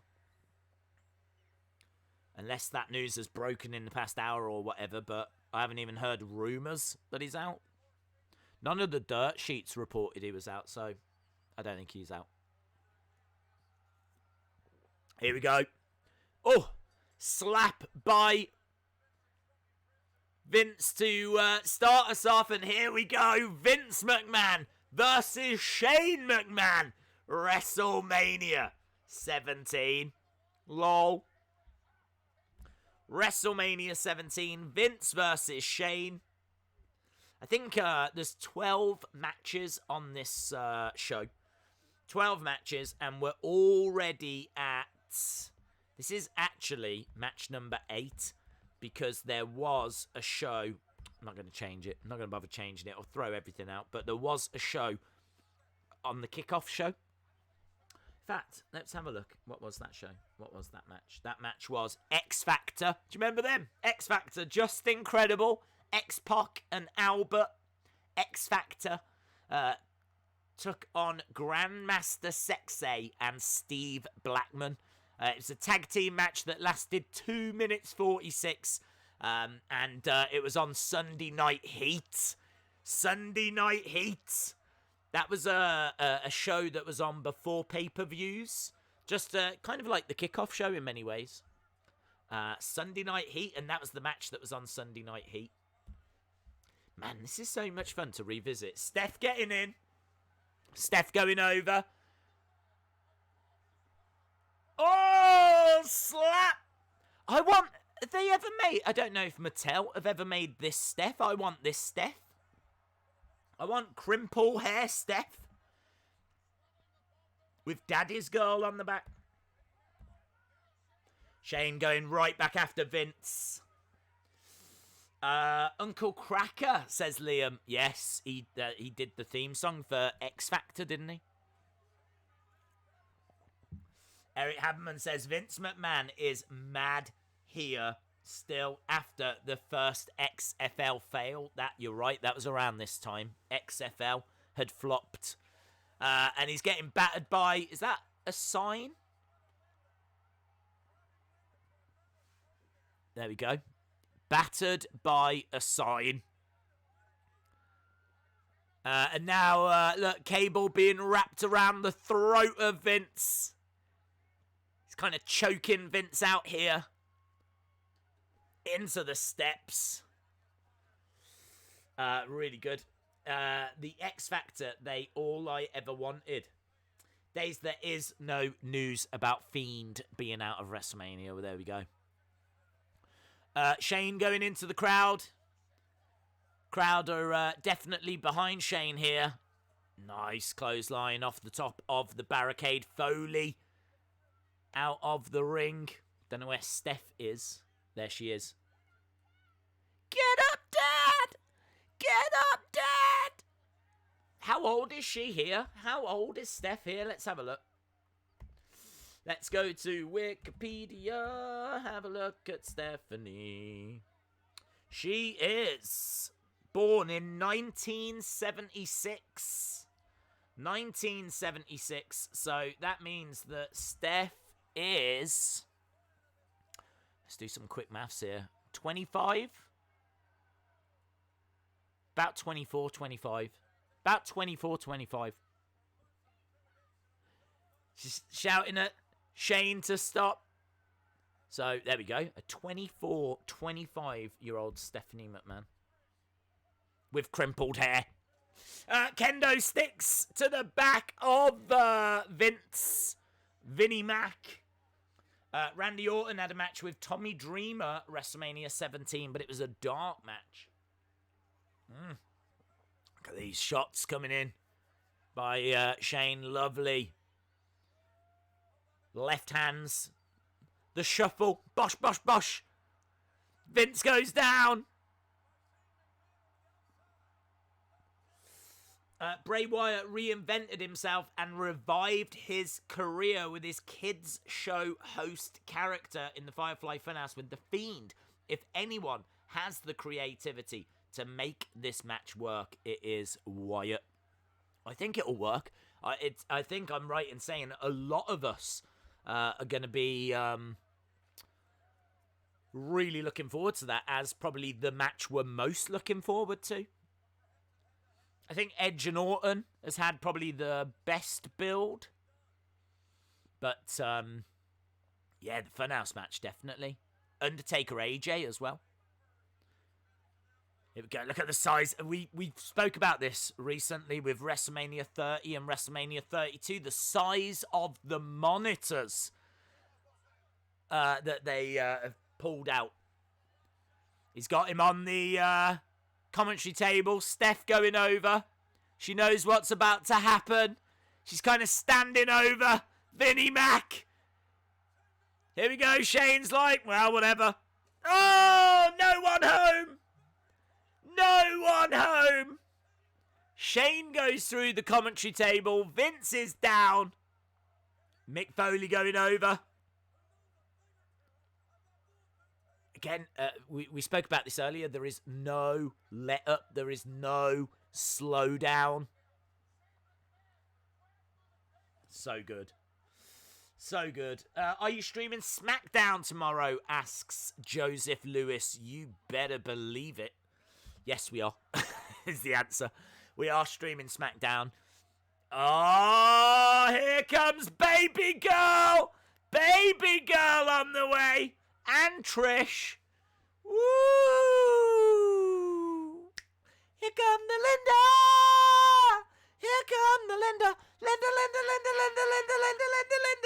Unless that news has broken in the past hour or whatever, but I haven't even heard rumours that he's out. None of the dirt sheets reported he was out, so I don't think he's out. Here we go. Oh! Slap by Vince to start us off, and here we go. Vince McMahon versus Shane McMahon. WrestleMania 17. Lol. WrestleMania 17. Vince versus Shane. I think there's 12 matches on this show. 12 matches, and we're already at... This is actually match number 8 because there was a show. I'm not going to change it. I'm not going to bother changing it or throw everything out. But there was a show on the kickoff show. In fact, let's have a look. What was that show? What was that match? That match was X Factor. Do you remember them? X Factor. Just Incredible. X-Pac and Albert. X Factor took on Grandmaster Sexay and Steve Blackman. It was a tag team match that lasted 2 minutes 46, and it was on Sunday Night Heat. Sunday Night Heat. That was a show that was on before pay-per-views, just kind of like the kickoff show in many ways. Sunday Night Heat, and that was the match that was on Sunday Night Heat. Man, this is so much fun to revisit. Steph getting in. Steph going over. Oh, slap! Have they ever made... I don't know if Mattel have ever made this Steph. I want this Steph. I want crimple hair Steph. With Daddy's girl on the back. Shane going right back after Vince. Uncle Cracker, says Liam. Yes, he did the theme song for X Factor, didn't he? Eric Haberman says Vince McMahon is mad here still after the first XFL fail. That, you're right, that was around this time. XFL had flopped. And he's getting battered by, is that a sign? There we go. Battered by a sign. And now, look, cable being wrapped around the throat of Vince. He's kind of choking Vince out here. Into the steps. Really good. The X Factor, they all I ever wanted. Days there is no news about Fiend being out of WrestleMania. Well, there we go. Shane going into the crowd. Crowd are definitely behind Shane here. Nice clothesline off the top of the barricade. Foley out of the ring. Don't know where Steph is. There she is. Get up, Dad! Get up, Dad! How old is she here? How old is Steph here? Let's have a look. Let's go to Wikipedia. Have a look at Stephanie. She is born in 1976. 1976. So that means that Steph is... Let's do some quick maths here. 25? About 24, 25. About 24, 25. She's shouting at Shane to stop. So, there we go. A 24, 25-year-old Stephanie McMahon. With crimpled hair. Kendo sticks to the back of Vinnie Mac. Randy Orton had a match with Tommy Dreamer, WrestleMania 17, but it was a dark match. Look at these shots coming in by Shane. Lovely. Left hands. The shuffle. Bosh, bosh, bosh. Vince goes down. Bray Wyatt reinvented himself and revived his career with his kids show host character in the Firefly Funhouse with The Fiend. If anyone has the creativity to make this match work, it is Wyatt. I think it'll work. I think I'm right in saying a lot of us are going to be really looking forward to that as probably the match we're most looking forward to. I think Edge and Orton has had probably the best build. But, yeah, the Funhouse match, definitely. Undertaker AJ as well. Here we go. Look at the size. We spoke about this recently with WrestleMania 30 and WrestleMania 32. The size of the monitors that they have pulled out. He's got him on the commentary table. Steph going over. She knows what's about to happen. She's kind of standing over Vinnie Mac. Here we go. Shane's like, well, whatever. Oh, no one home. No one home. Shane goes through the commentary table. Vince is down. Mick Foley going over. Again, we spoke about this earlier. There is no let up. There is no slow down. So good. So good. Are you streaming SmackDown tomorrow? Asks Joseph Lewis. You better believe it. Yes, we are, is the answer. We are streaming SmackDown. Oh, here comes Baby Girl. Baby Girl on the way. And Trish. Woo! Here come the Linda. Here come the Linda.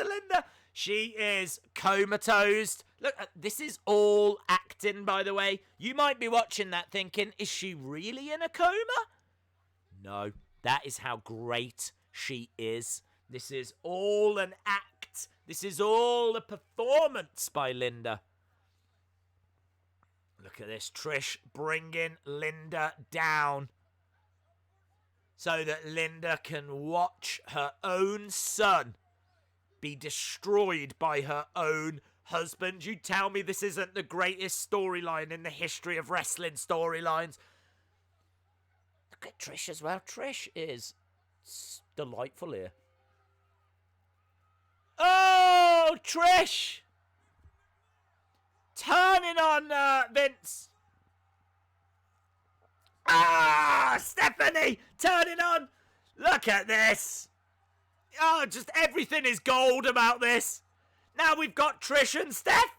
Linda. She is comatose. Look, this is all acting, by the way. You might be watching that thinking, is she really in a coma? No, that is how great she is. This is all an act. This is all a performance by Linda. Look Look at this. Trish bringing Linda down so that Linda can watch her own son be destroyed by her own husband. You tell me this isn't the greatest storyline in the history of wrestling storylines. Look at Trish as well. Trish is delightful here. Oh, Trish! Turning on Vince. Ah, Stephanie! Turning on. Look at this. Oh, just everything is gold about this. Now we've got Trish and Steph.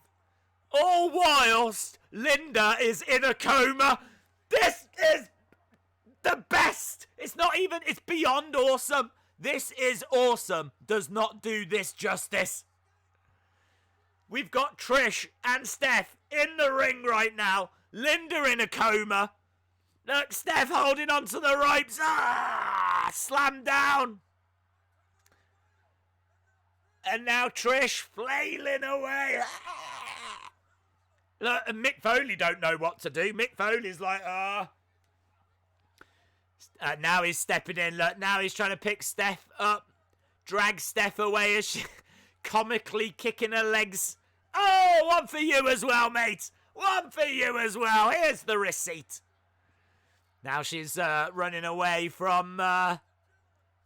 All whilst Linda is in a coma. This is the best. It's not even, it's beyond awesome. This is awesome. Does not do this justice. We've got Trish and Steph in the ring right now. Linda in a coma. Look, Steph holding onto the ropes. Ah, slammed down. And now Trish flailing away. Ah. Look, and Mick Foley don't know what to do. Mick Foley's like, now he's stepping in. Look, now he's trying to pick Steph up. Drag Steph away as she comically kicking her legs. Oh, one for you as well, mate. One for you as well. Here's the receipt. Now she's running away from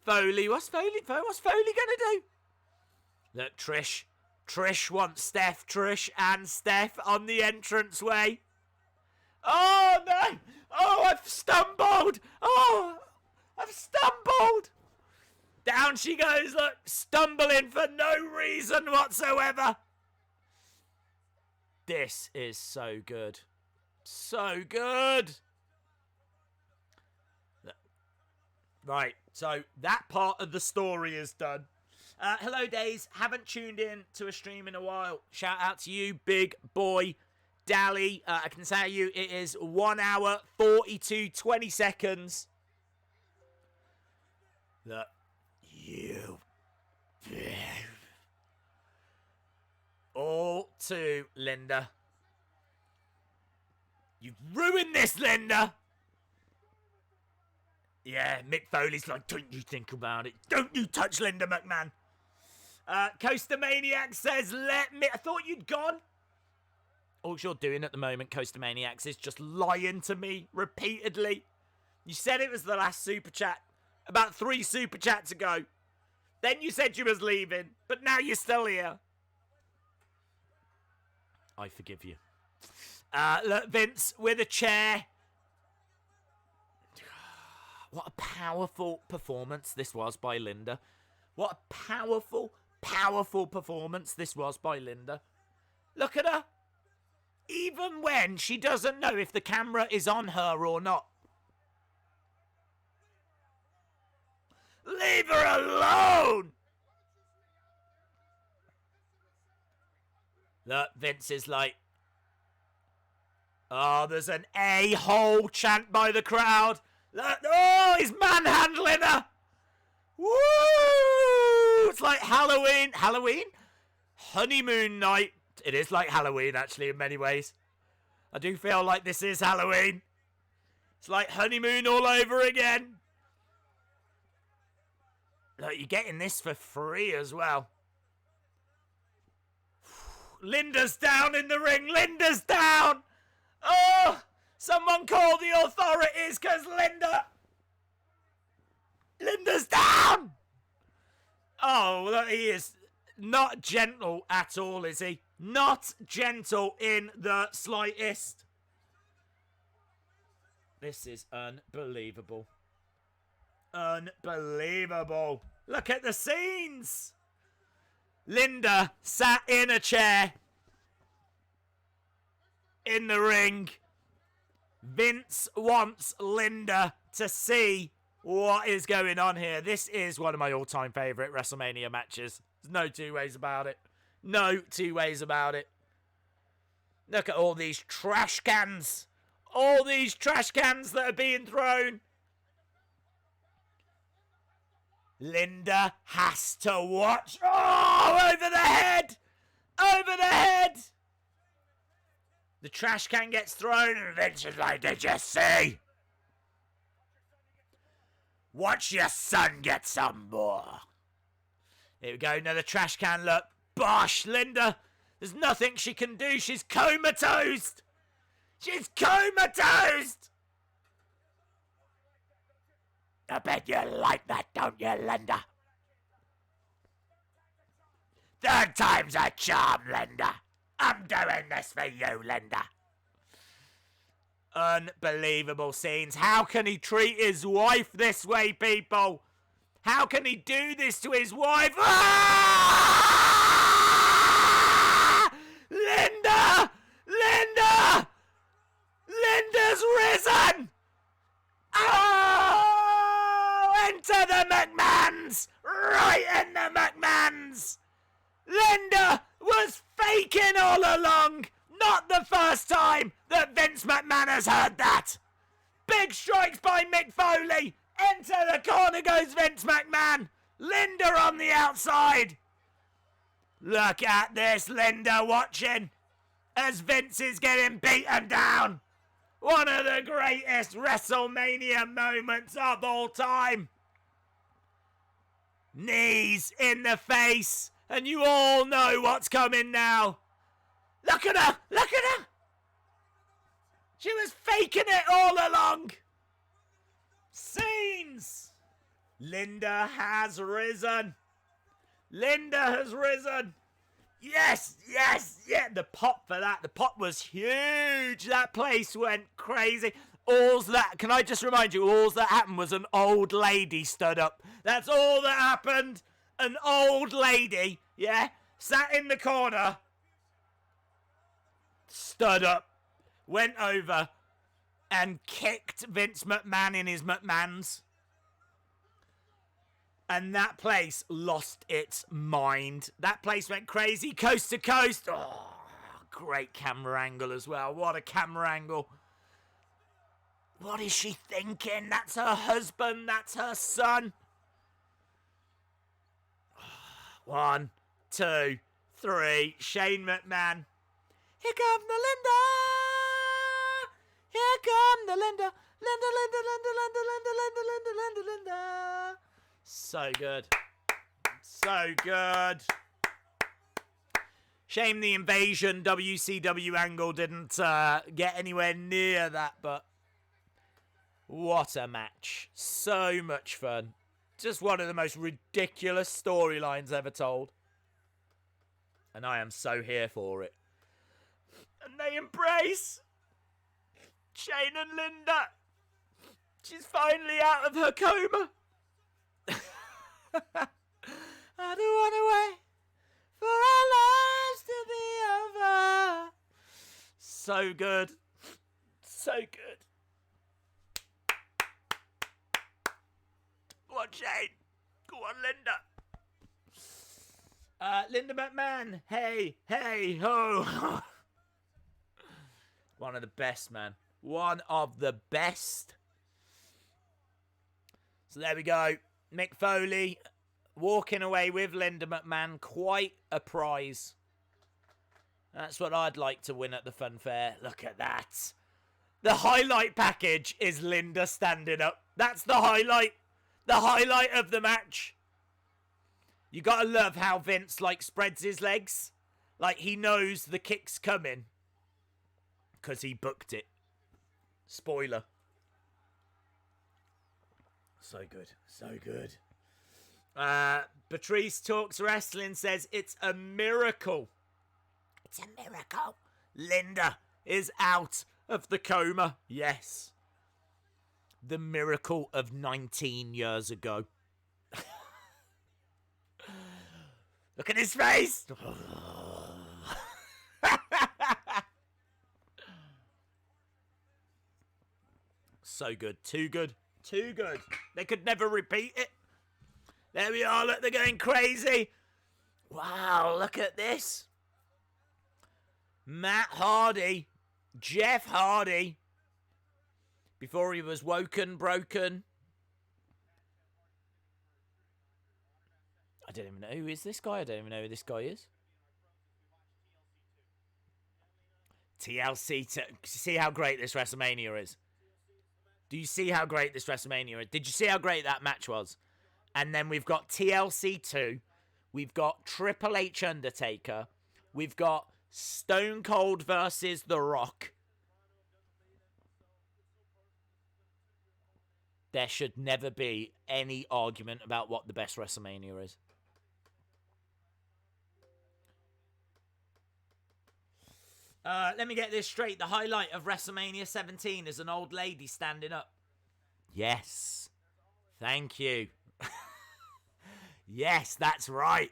Foley. What's Foley gonna do? Look, Trish. Trish wants Steph. Trish and Steph on the entranceway. Oh, no. Oh, I've stumbled. Oh, I've stumbled. Down she goes, look, stumbling for no reason whatsoever. This is so good. So good. Right, so that part of the story is done. Hello, Days. Haven't tuned in to a stream in a while. Shout out to you, big boy Dally. I can tell you it is 1 hour, 42, 20 seconds. Look. You. All to Linda. You've ruined this, Linda. Yeah, Mick Foley's like, don't you think about it. Don't you touch Linda McMahon. Coaster Maniac says, let me... I thought you'd gone. All you're doing at the moment, Coaster Maniacs, is just lying to me repeatedly. You said it was the last super chat. About 3 super chats ago. Then you said you was leaving. But now you're still here. I forgive you. Look, Vince with a chair. What a powerful performance this was by Linda. What a powerful, powerful performance this was by Linda. Look at her. Even when she doesn't know if the camera is on her or not. Leave her alone! Look, Vince is like, oh, there's an a-hole chant by the crowd. Look, oh, he's manhandling her. Woo! It's like Halloween. Halloween? Honeymoon night. It is like Halloween, actually, in many ways. I do feel like this is Halloween. It's like honeymoon all over again. Look, you're getting this for free as well. Linda's down in the ring. Linda's down. Oh, someone call the authorities because Linda's down. Oh, look, he is not gentle at all, is he? Not gentle in the slightest. This is unbelievable. Unbelievable. Look at the scenes. Linda sat in a chair in the ring. Vince wants Linda to see what is going on here. This is one of my all-time favourite WrestleMania matches. There's no two ways about it. No two ways about it. Look at all these trash cans. All these trash cans that are being thrown. Linda has to watch. Oh, over the head. Over the head. The trash can gets thrown and Vince is like, did you see? Watch your son get some more. Here we go, another trash can, look. Bosh, Linda. There's nothing she can do. She's comatose. She's comatose. I bet you like that, don't you, Linda? Third time's a charm, Linda. I'm doing this for you, Linda. Unbelievable scenes. How can he treat his wife this way, people? How can he do this to his wife? Ah! Linda! Linda! Linda's risen! Oh! Enter the McMahons! Right in the McMahons! Linda was faking all along! Not the first time that Vince McMahon has heard that! Big strikes by Mick Foley! Enter the corner goes Vince McMahon! Linda on the outside! Look at this, Linda watching as Vince is getting beaten down! One of the greatest WrestleMania moments of all time! Knees in the face, and you all know what's coming now! Look at her! Look at her! She was faking it all along! Scenes! Linda has risen! Linda has risen! Yes, yes, yeah! The pop for that, the pop was huge! That place went crazy! Can I just remind you, all that happened was an old lady stood up. That's all that happened! An old lady, yeah, sat in the corner, stood up, went over, and kicked Vince McMahon in his McMahons. And that place lost its mind. That place went crazy, coast to coast. Oh, great camera angle as well. What a camera angle. What is she thinking? That's her husband. That's her son. 1, 2, 3. Shane McMahon. Here come the Linda. Here come the Linda. Linda, Linda, Linda, Linda, Linda, Linda, Linda, Linda, Linda. So good. So good. Shame the Invasion WCW angle didn't get anywhere near that, but what a match. So much fun. Just one of the most ridiculous storylines ever told. And I am so here for it. And they embrace Shane and Linda. She's finally out of her coma. I don't want to wait for our lives to be over. So good. So good. Go on, Shane. Go on, Linda. Linda McMahon. Hey, hey, ho. One of the best, man. One of the best. So there we go. Mick Foley walking away with Linda McMahon. Quite a prize. That's what I'd like to win at the fun fair. Look at that. The highlight package is Linda standing up. That's the highlight. The highlight of the match. You gotta love how Vince, like, spreads his legs. Like, he knows the kick's coming. Because he booked it. Spoiler. So good. So good. Patrice Talks Wrestling says, it's a miracle. It's a miracle. Linda is out of the coma. Yes. The miracle of 19 years ago. Look at his face. So good. Too good. Too good. They could never repeat it. There we are. Look, they're going crazy. Wow, look at this. Matt Hardy. Jeff Hardy. Before he was woken, broken. I don't even know who is this guy. I don't even know who this guy is. TLC. See how great this WrestleMania is. Do you see how great this WrestleMania is? Did you see how great that match was? And then we've got TLC 2. We've got Triple H Undertaker. We've got Stone Cold versus The Rock. There should never be any argument about what the best WrestleMania is. Let me get this straight. The highlight of WrestleMania 17 is an old lady standing up. Yes. Thank you. Yes, that's right.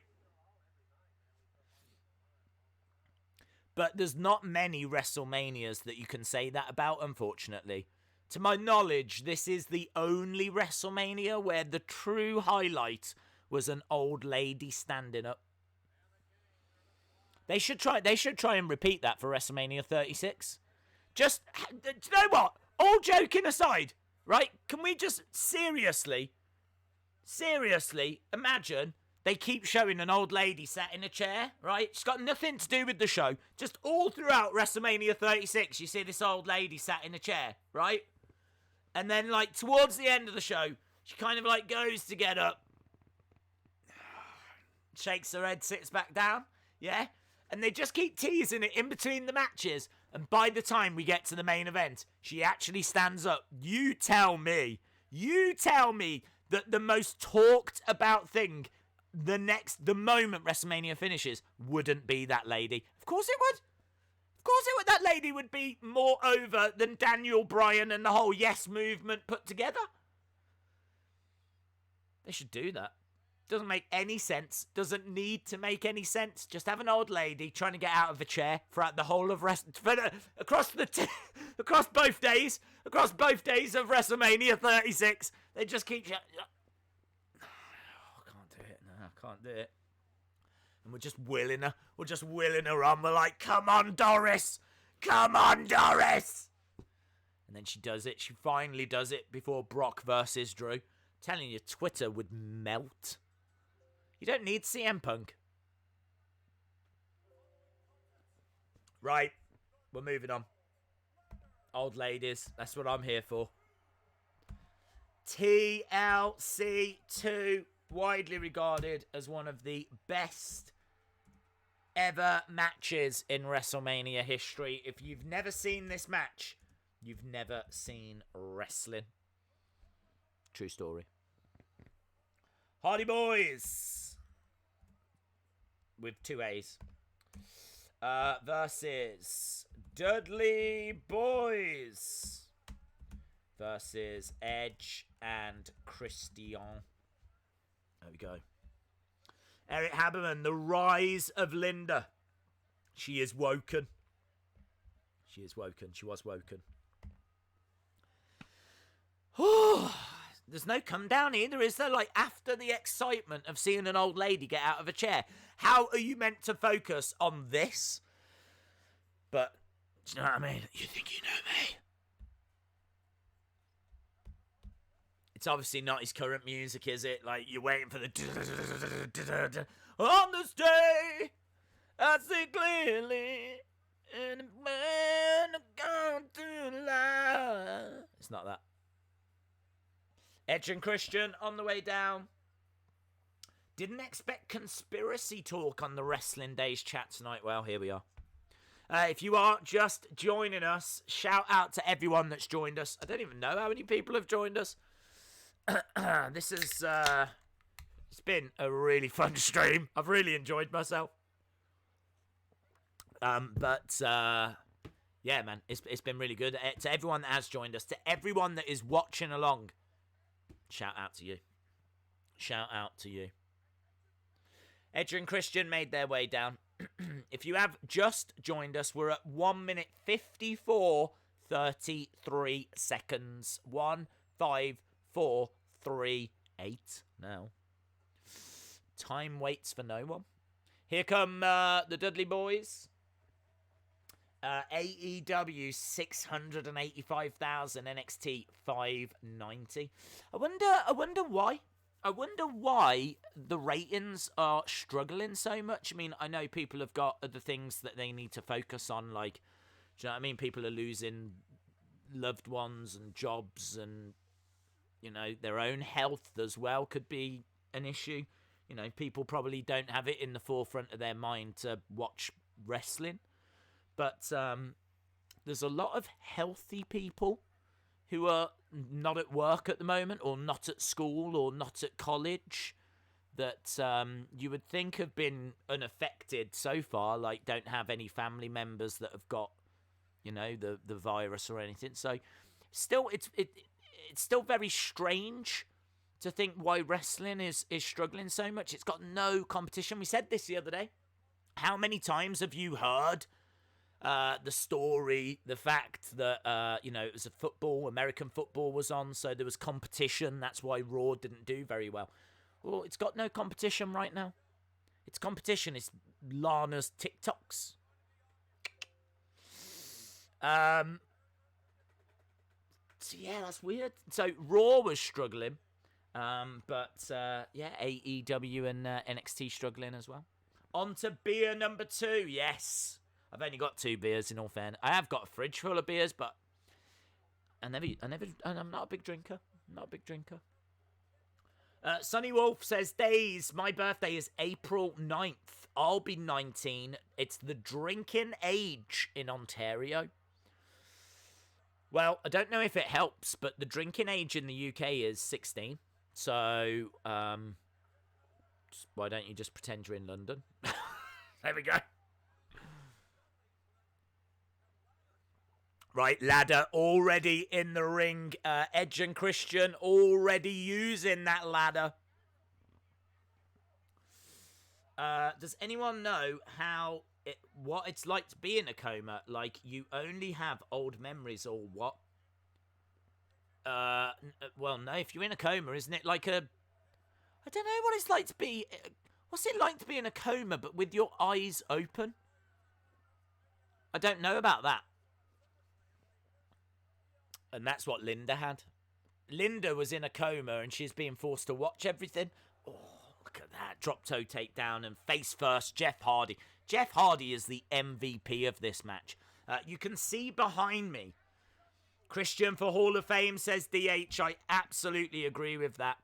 But there's not many WrestleManias that you can say that about, unfortunately. To my knowledge, this is the only WrestleMania where the true highlight was an old lady standing up. They should try and repeat that for WrestleMania 36. Just, do you know what? All joking aside, right? Can we just seriously imagine they keep showing an old lady sat in a chair, right? She's got nothing to do with the show. Just all throughout WrestleMania 36, you see this old lady sat in a chair, right? And then, like, towards the end of the show, she kind of, like, goes to get up. Shakes her head, sits back down. Yeah? And they just keep teasing it in between the matches. And by the time we get to the main event, she actually stands up. You tell me that the most talked about thing the moment WrestleMania finishes wouldn't be that lady. Of course it would. Of course it would. That lady would be more over than Daniel Bryan and the whole Yes movement put together. They should do that. Doesn't make any sense. Doesn't need to make any sense. Just have an old lady trying to get out of a chair throughout the whole of across both days of WrestleMania 36. They just keep. I can't do it. No, I can't do it. And we're just willing her. We're just willing her on. We're like, come on, Doris. Come on, Doris. And then she does it. She finally does it before Brock versus Drew. I'm telling you, Twitter would melt. You don't need CM Punk. Right. We're moving on. Old ladies. That's what I'm here for. TLC 2. Widely regarded as one of the best ever matches in WrestleMania history. If you've never seen this match, you've never seen wrestling. True story. Hardy Boys. With 2 A's. Versus Dudley Boys. Versus Edge and Christian. There we go. Eric Haberman, the rise of Linda. She is woken. She is woken. She was woken. There's no come down either, is there? Like, after the excitement of seeing an old lady get out of a chair, how are you meant to focus on this? But, do you know what I mean? You think you know me? It's obviously not his current music, is it? Like, you're waiting for the... On this day, I see clearly, and man, I'm going to lie. It's not that. Edge and Christian on the way down. Didn't expect conspiracy talk on the Wrestling Days chat tonight. Well, here we are. If you are just joining us, shout out to everyone that's joined us. I don't even know how many people have joined us. This is it's been a really fun stream. I've really enjoyed myself. Yeah, man, it's been really good. To everyone that has joined us, to everyone that is watching along, shout out to you. Shout out to you. Edge and Christian made their way down. If you have just joined us, we're at 1 minute 54:33 seconds. 1:54:38 now. Time waits for no one. Here come the Dudley Boys. AEW 685,000, NXT 590. I wonder why. I wonder why the ratings are struggling so much. I mean, I know people have got other things that they need to focus on, like Do you know what I mean? People are losing loved ones and jobs and, you know, their own health as well could be an issue. You know, people probably don't have it in the forefront of their mind to watch wrestling. But there's a lot of healthy people who are not at work at the moment, or not at school, or not at college, that you would think have been unaffected so far, like don't have any family members that have got, you know, the virus or anything. So still, it's still very strange to think why wrestling is struggling so much. It's got no competition. We said this the other day. How many times have you heard the story, the fact that, you know, it was a football, American football was on, so there was competition. That's why Raw didn't do very well. Well, it's got no competition right now. Its competition is Lana's TikToks. So yeah, that's weird. So Raw was struggling, but yeah, AEW and NXT struggling as well. On to beer number 2. Yes, I've only got 2 beers in all fairness. I have got a fridge full of beers, but I'm not a big drinker. Sunny Wolf says, Days, my birthday is April 9th. I'll be 19. It's the drinking age in Ontario. Well, I don't know if it helps, but the drinking age in the UK is 16. So, why don't you just pretend you're in London? There we go. Right, ladder already in the ring. Edge and Christian already using that ladder. Does anyone know what it's like to be in a coma? Like, you only have old memories or what? Well, no, if you're in a coma, isn't it like a... I don't know what it's like to be... What's it like to be in a coma, but with your eyes open? I don't know about that. And that's what Linda had. Linda was in a coma and she's being forced to watch everything. Oh, look at that. Drop toe takedown and face first, Jeff Hardy. Jeff Hardy is the MVP of this match. You can see behind me. Christian for Hall of Fame, says DH. I absolutely agree with that.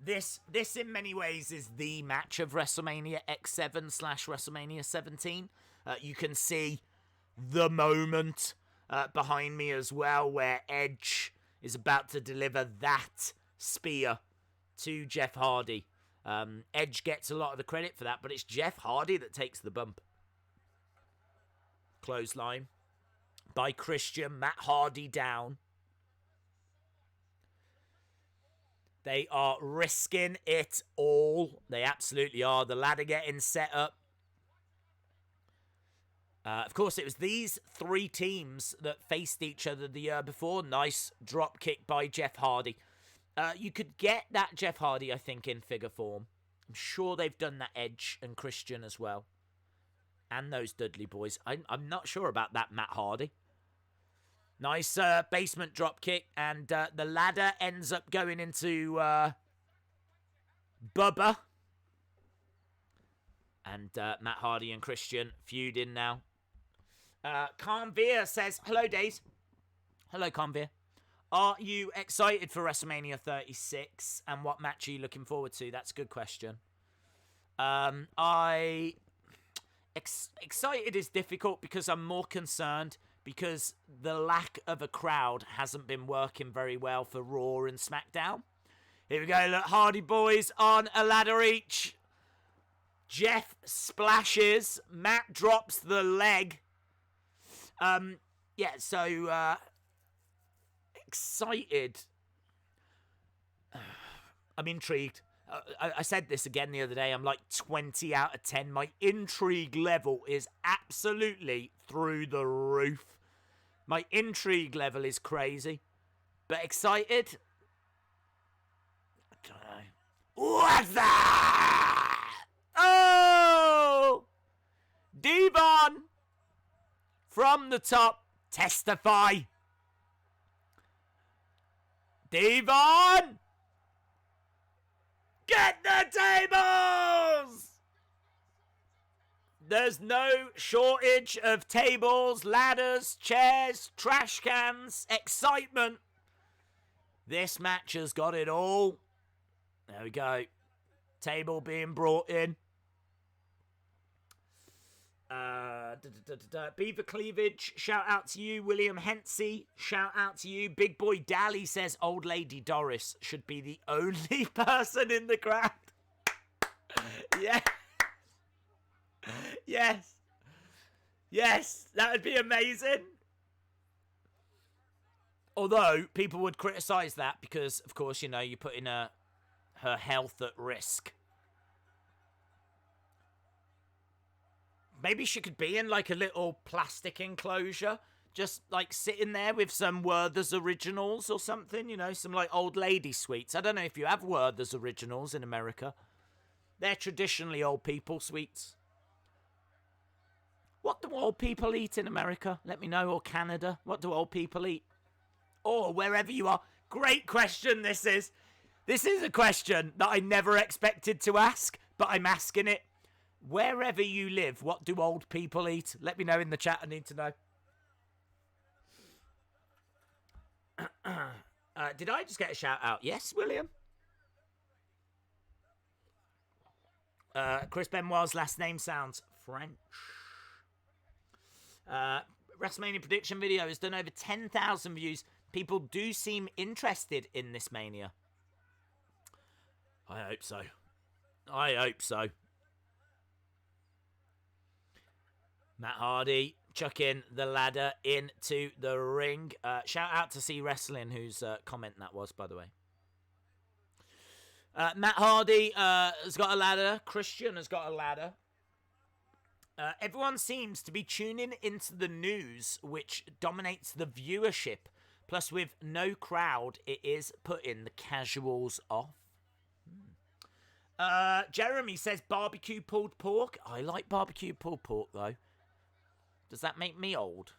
This in many ways is the match of WrestleMania X7 / WrestleMania 17. You can see the moment behind me as well, where Edge is about to deliver that spear to Jeff Hardy. Edge gets a lot of the credit for that, but it's Jeff Hardy that takes the bump. Clothesline by Christian. Matt Hardy down. They are risking it all. They absolutely are. The ladder getting set up. Of course, it was these 3 teams that faced each other the year before. Nice drop kick by Jeff Hardy. You could get that Jeff Hardy, I think, in figure form. I'm sure they've done that Edge and Christian as well. And those Dudley boys. I'm not sure about that Matt Hardy. Nice basement drop kick. And the ladder ends up going into Bubba. And Matt Hardy and Christian feuding now. Conveer says, hello, Days. Hello, Conveer. Are you excited for WrestleMania 36? And what match are you looking forward to? That's a good question. Excited is difficult because I'm more concerned because the lack of a crowd hasn't been working very well for Raw and SmackDown. Here we go. Look, Hardy boys on a ladder each. Jeff splashes. Matt drops the leg. Yeah, so excited. I'm intrigued. I said this again the other day. I'm like 20 out of 10. My intrigue level is absolutely through the roof. My intrigue level is crazy. But excited? I don't know. What's that? Oh! Devon! From the top, testify. Devon! Get the tables! There's no shortage of tables, ladders, chairs, trash cans, excitement. This match has got it all. There we go. Table being brought in. Beaver Cleavage, shout out to you. William Hensey, shout out to you. Big Boy Dally says Old Lady Doris should be the only person in the crowd. Yeah. Yes. Yes, that would be amazing. Although, people would criticise that because, of course, you know, you're putting her health at risk. Maybe she could be in, like, a little plastic enclosure. Just, like, sitting there with some Werther's Originals or something, you know, some, like, old lady sweets. I don't know if you have Werther's Originals in America. They're traditionally old people sweets. What do old people eat in America? Let me know. Or Canada. What do old people eat? Or wherever you are. Great question this is. This is a question that I never expected to ask, but I'm asking it. Wherever you live, what do old people eat? Let me know in the chat. I need to know. Did I just get a shout out? Yes, William? Chris Benoit's last name sounds French. WrestleMania prediction video has done over 10,000 views. People do seem interested in this Mania. I hope so. I hope so. Matt Hardy chucking the ladder into the ring. Shout out to C Wrestling, whose comment that was, by the way. Matt Hardy has got a ladder. Christian has got a ladder. Everyone seems to be tuning into the news, which dominates the viewership. Plus, with no crowd, it is putting the casuals off. Jeremy says barbecue pulled pork. I like barbecue pulled pork, though. Does that make me old?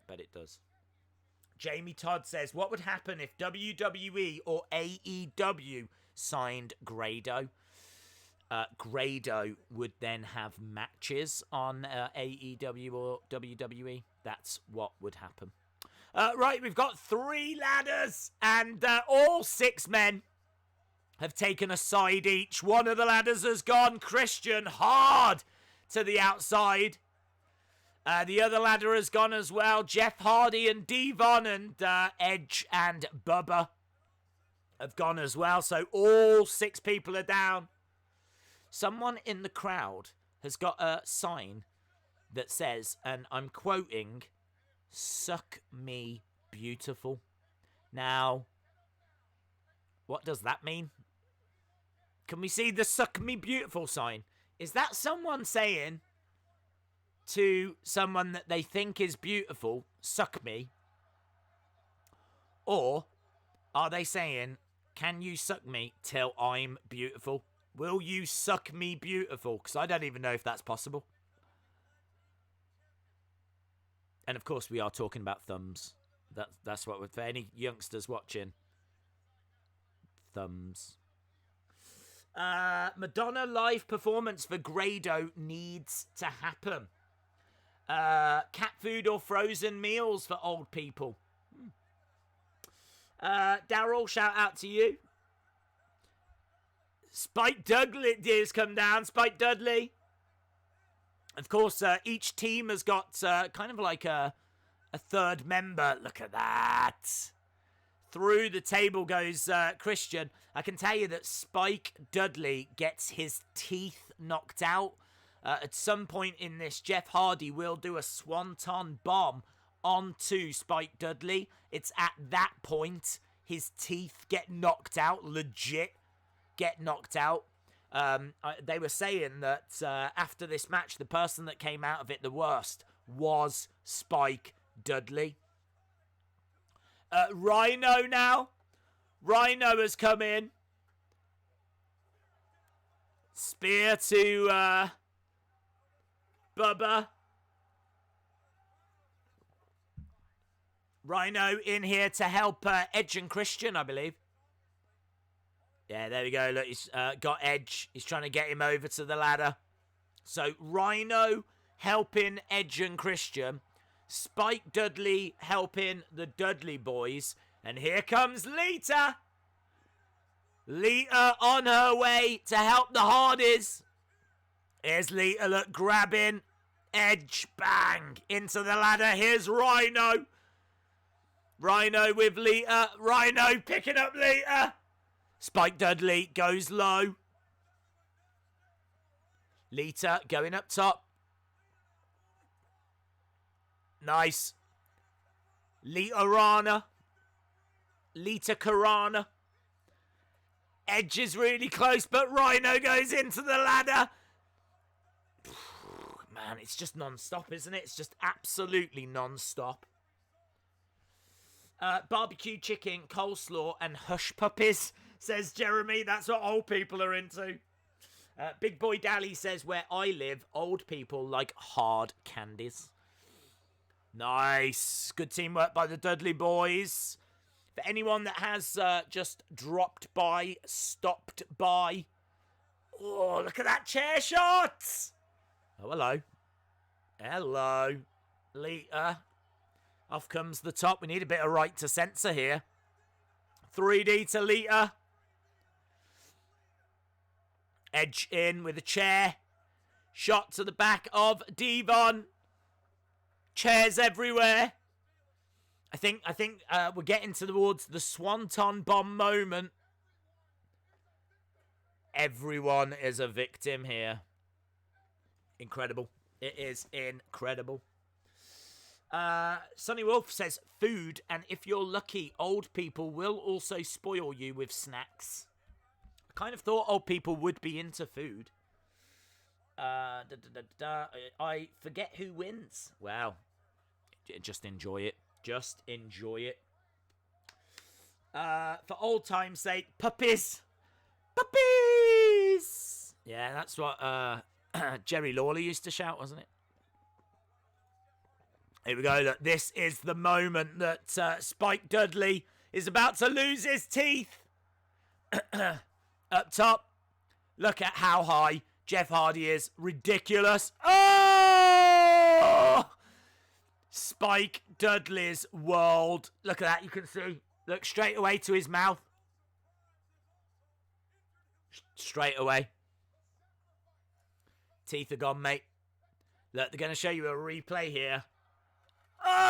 I bet it does. Jamie Todd says, what would happen if WWE or AEW signed Grado? Grado would then have matches on AEW or WWE. That's what would happen. Right, we've got 3 ladders, and all 6 men have taken a side each. One of the ladders has gone Christian hard to the outside. The other ladder has gone as well. Jeff Hardy and Devon and Edge and Bubba have gone as well. So all 6 people are down. Someone in the crowd has got a sign that says, and I'm quoting, "Suck me beautiful." Now, what does that mean? Can we see the "Suck me beautiful" sign? Is that someone saying to someone that they think is beautiful, "Suck me"? Or are they saying, "Can you suck me till I'm beautiful? Will you suck me beautiful?" Because I don't even know if that's possible. And of course, we are talking about thumbs. That's what, for any youngsters watching. Thumbs. Madonna live performance for Grado needs to happen. Cat food or frozen meals for old people. Daryl, shout out to you. Spike Dudley has come down. Spike Dudley. Of course, each team has got kind of like a third member. Look at that. Through the table goes Christian. I can tell you that Spike Dudley gets his teeth knocked out. At some point in this, Jeff Hardy will do a swanton bomb onto Spike Dudley. It's at that point his teeth get knocked out, legit get knocked out. They were saying that after this match, the person that came out of it the worst was Spike Dudley. Rhino now. Rhino has come in. Spear to Bubba. Rhino in here to help Edge and Christian, I believe. Yeah, there we go. Look, he's got Edge. He's trying to get him over to the ladder. So Rhino helping Edge and Christian. Spike Dudley helping the Dudley boys. And here comes Lita. Lita on her way to help the Hardys. Here's Lita, look, grabbing Edge. Bang. Into the ladder. Here's Rhino. Rhino with Lita. Rhino picking up Lita. Spike Dudley goes low. Lita going up top. Nice. Lita Rana. Lita Karana. Edge is really close, but Rhino goes into the ladder. Man, it's just non-stop, isn't it? It's just absolutely non-stop. Barbecue chicken, coleslaw, and hush puppies, says Jeremy. That's what old people are into. Big Boy Dally says, where I live, old people like hard candies. Nice. Good teamwork by the Dudley boys. For anyone that has just dropped by, stopped by. Oh, look at that chair shot. Oh, hello. Hello. Lita. Off comes the top. We need a bit of right to censor here. 3D to Lita. Edge in with a chair. Shot to the back of Devon. Chairs everywhere. I think we're getting towards the Swanton Bomb moment. Everyone is a victim here. Incredible. It is incredible. Sonny Wolf says food, and if you're lucky, old people will also spoil you with snacks. I kind of thought old people would be into food. I forget who wins. Wow. Just enjoy it. Just enjoy it. For old time's sake, puppies. Puppies! Yeah, that's what Jerry Lawler used to shout, wasn't it? Here we go. Look, this is the moment that Spike Dudley is about to lose his teeth. Up top, look at how high Jeff Hardy is. Ridiculous. Oh! Spike Dudley's world. Look at that. You can see. Look straight away to his mouth. Straight away. Teeth are gone, mate. Look, they're going to show you a replay here. Oh!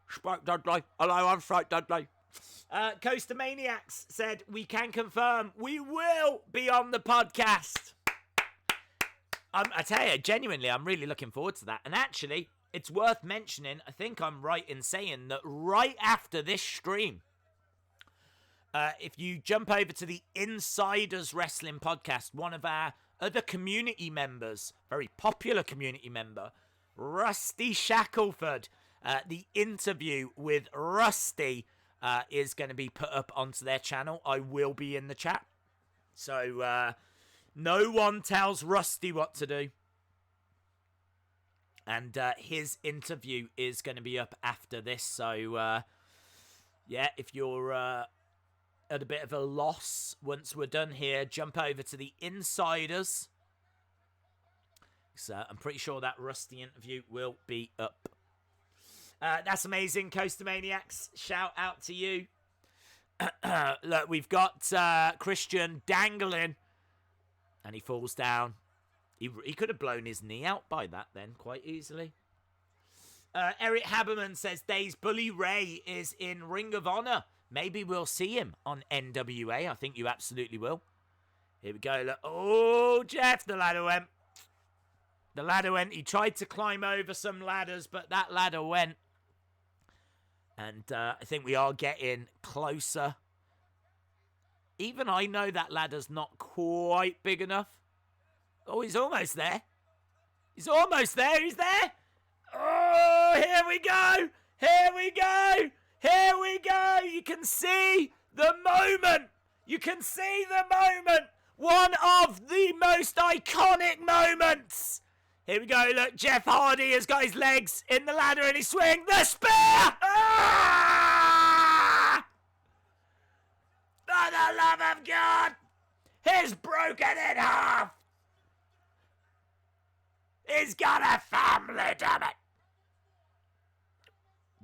Spike Dudley. Hello, I'm Spike Dudley. Coaster Maniacs said, we can confirm we will be on the podcast. I tell you, genuinely, I'm really looking forward to that. And actually, it's worth mentioning, I think I'm right in saying that right after this stream, if you jump over to the Insiders Wrestling podcast, one of our other community members, very popular community member, Rusty Shackelford, the interview with Rusty is going to be put up onto their channel. I will be in the chat. So, no one tells Rusty what to do. And his interview is going to be up after this. So, yeah, if you're at a bit of a loss once we're done here, jump over to the Insiders. So I'm pretty sure that Rusty interview will be up. That's amazing, Coaster Maniacs. Shout out to you. Look, we've got Christian dangling. And he falls down. He could have blown his knee out by that then, quite easily. Eric Haberman says, Days Bully Ray is in Ring of Honor. Maybe we'll see him on NWA. I think you absolutely will. Here we go. Look. Oh, Jeff, the ladder went. The ladder went. He tried to climb over some ladders, but that ladder went. And I think we are getting closer. Even I know that ladder's not quite big enough. Oh, he's almost there. He's almost there. He's there. Oh, here we go. Here we go. Here we go. You can see the moment. You can see the moment. One of the most iconic moments. Here we go. Look, Jeff Hardy has got his legs in the ladder and he swings the spear. Ah! the love of God! He's broken in half! He's got a family, damn it!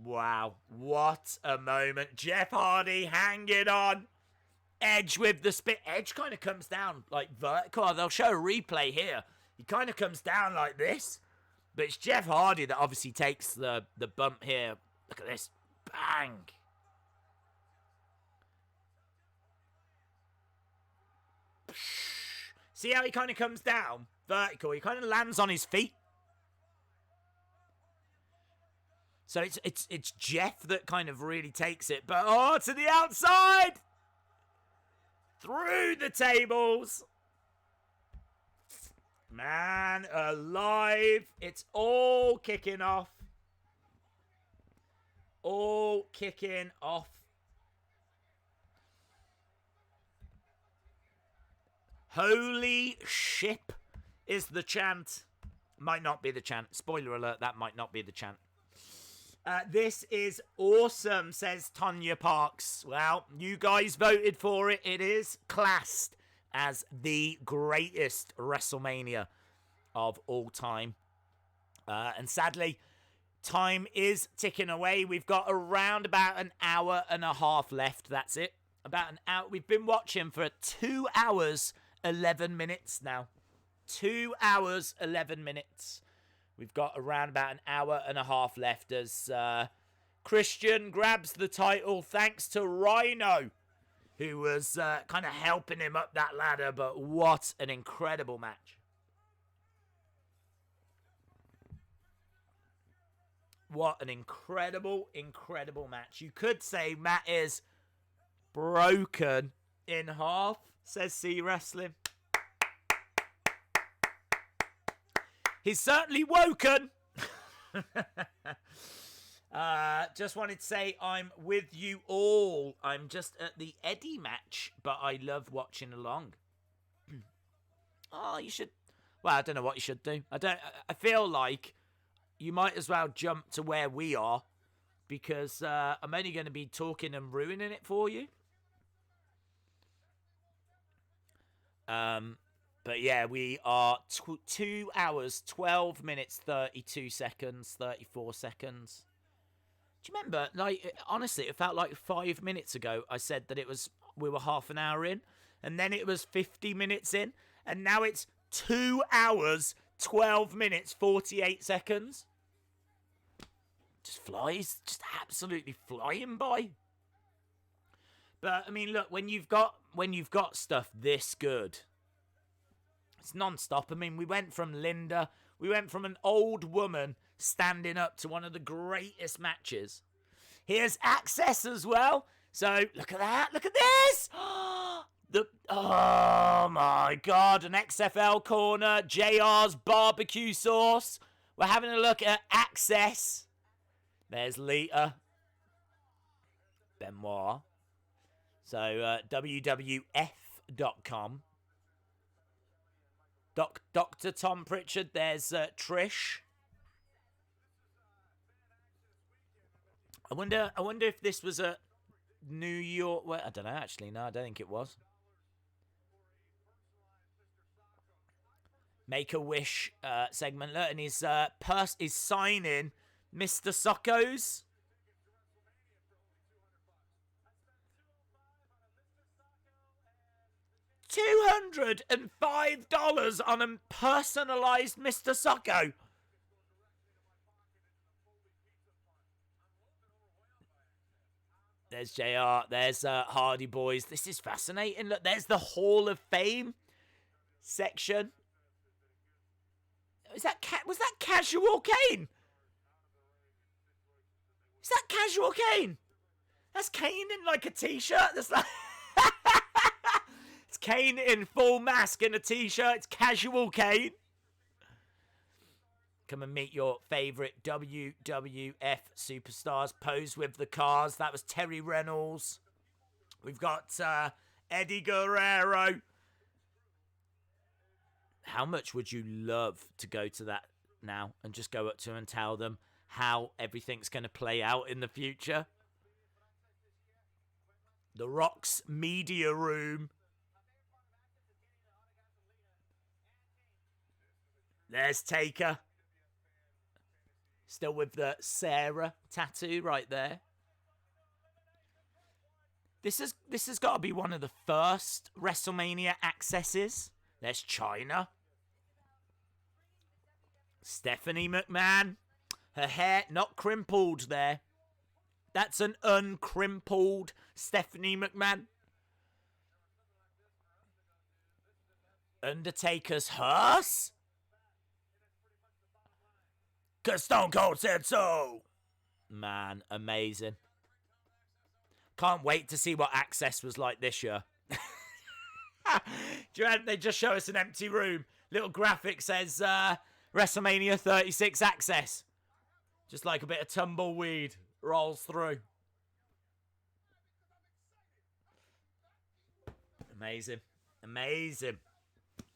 Wow, what a moment. Jeff Hardy hanging on. Edge with the spit. Edge kind of comes down like vertical. They'll show a replay here. He kind of comes down like this. But it's Jeff Hardy that obviously takes the bump here. Look at this. Bang. See how he kind of comes down? Vertical. He kind of lands on his feet. So it's Jeff that kind of really takes it. But, oh, to the outside! Through the tables! Man alive! It's all kicking off. All kicking off. Holy ship is the chant. Might not be the chant. Spoiler alert, that might not be the chant. This is awesome, says Tonya Parks. Well, you guys voted for it. It is classed as the greatest WrestleMania of all time. And sadly, time is ticking away. We've got around about an hour and a half left. That's it. About an hour. We've been watching for 2 hours, 11 minutes now. 2 hours, 11 minutes. We've got around about an hour and a half left as Christian grabs the title thanks to Rhino, who was kind of helping him up that ladder. But what an incredible match. What an incredible, incredible match. You could say Matt is broken in half, says C Wrestling. He's certainly woken. Just wanted to say I'm with you all. I'm just at the Eddie match, but I love watching along. Oh, you should... Well, I don't know what you should do. I feel like you might as well jump to where we are, because I'm only going to be talking and ruining it for you. But yeah, we are 2 hours, 12 minutes, 32 seconds, 34 seconds. Do you remember, like, honestly, it felt like 5 minutes ago I said that we were half an hour in, and then it was 50 minutes in, and now it's 2 hours, 12 minutes, 48 seconds. Just flies, just absolutely flying by. But, I mean, look, when you've got stuff this good... It's non-stop. I mean, we went from Linda. We went from an old woman standing up to one of the greatest matches. Here's Access as well. So, look at that. Look at this. Oh, my God. An XFL corner. JR's barbecue sauce. We're having a look at Access. There's Lita. Benoit. So, WWF.com. Dr. Tom Pritchard, there's Trish. I wonder if this was a New York... Well, I don't know, actually. No, I don't think it was. Make-A-Wish segment. Look, and his purse is signing Mr. Socko's. $205 on a personalised Mr. Socko. There's JR. There's Hardy Boys. This is fascinating. Look, there's the Hall of Fame section. Was that Casual Kane? Is that Casual Kane? That's Kane in like a t-shirt. That's like... It's Kane in full mask and a t-shirt. It's Casual Kane. Come and meet your favourite WWF superstars. Pose with the cars. That was Terry Reynolds. We've got Eddie Guerrero. How much would you love to go to that now and just go up to them and tell them how everything's going to play out in the future? The Rock's media room. There's Taker. Still with the Sarah tattoo right there. This has got to be one of the first WrestleMania accesses. There's Chyna. Stephanie McMahon. Her hair not crimpled there. That's an uncrimpled Stephanie McMahon. Undertaker's hearse? 'Cause Stone Cold said so. Man, amazing. Can't wait to see what Access was like this year. Do you know, they just show us an empty room. Little graphic says WrestleMania 36 Access. Just like a bit of tumbleweed rolls through. Amazing. Amazing.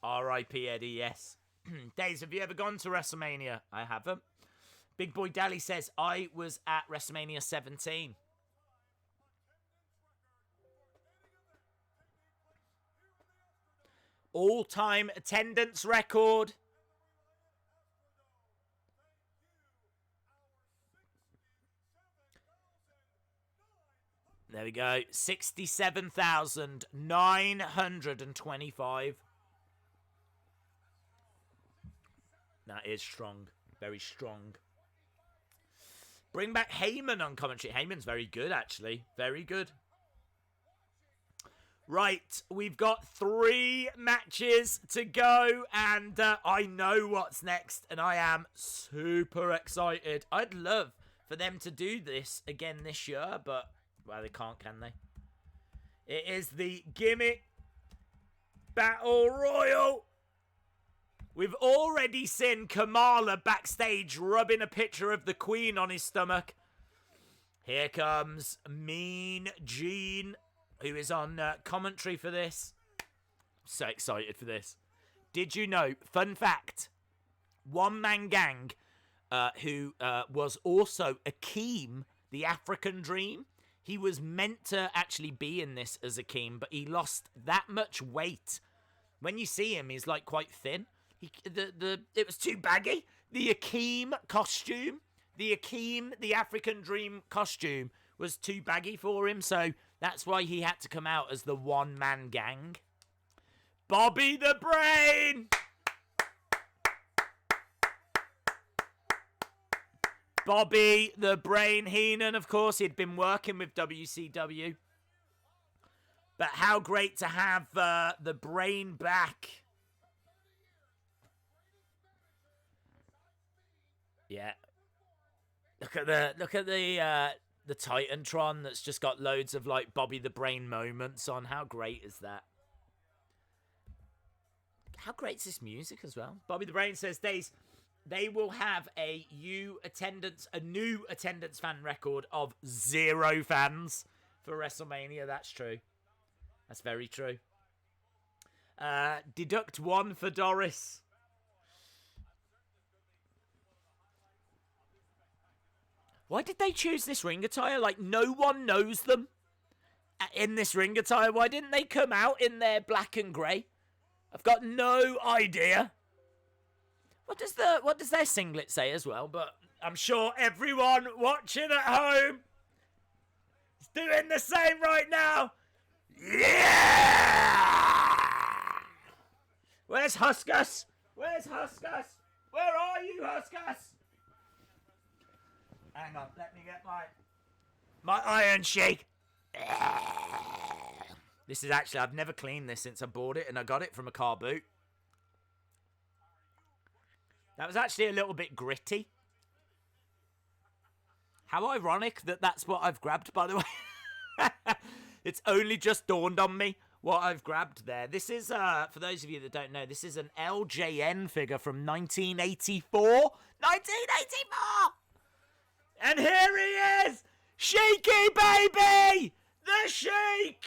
R.I.P. Eddie, yes. Days, have you ever gone to WrestleMania? I haven't. Big Boy Dally says, I was at WrestleMania 17. All-time attendance record. There we go. 67,925. That is strong. Very strong. Bring back Heyman on commentary. Heyman's very good, actually. Very good. Right, we've got 3 matches to go, and I know what's next, and I am super excited. I'd love for them to do this again this year, but, well, they can't, can they? It is the Gimmick Battle Royal. We've already seen Kamala backstage rubbing a picture of the Queen on his stomach. Here comes Mean Gene, who is on commentary for this. So excited for this. Did you know, fun fact, One Man Gang, who was also Akeem, the African Dream, he was meant to actually be in this as Akeem, but he lost that much weight. When you see him, he's like quite thin. It was too baggy. The Akeem costume, the African Dream costume was too baggy for him, so that's why he had to come out as the One Man Gang. Bobby the Brain! Bobby the Brain Heenan, of course, he'd been working with WCW. But how great to have the Brain back. Yeah. Look at the Titantron that's just got loads of like Bobby the Brain moments on. How great is that? How great is this music as well? Bobby the Brain says they will have a new attendance fan record of 0 fans for WrestleMania. That's true. That's very true. Deduct 1 for Doris. Why did they choose this ring attire? Like, no one knows them in this ring attire. Why didn't they come out in their black and grey? I've got no idea. What does their singlet say as well? But I'm sure everyone watching at home is doing the same right now. Yeah! Where's Huskus? Where's Huskus? Where are you, Huskus? Hang on, let me get my Iron Shake. This is actually, I've never cleaned this since I bought it, and I got it from a car boot. That was actually a little bit gritty. How ironic that that's what I've grabbed, by the way. It's only just dawned on me what I've grabbed there. This is, for those of you that don't know, this is an LJN figure from 1984. 1984! And here he is! Shaky baby! The Sheik!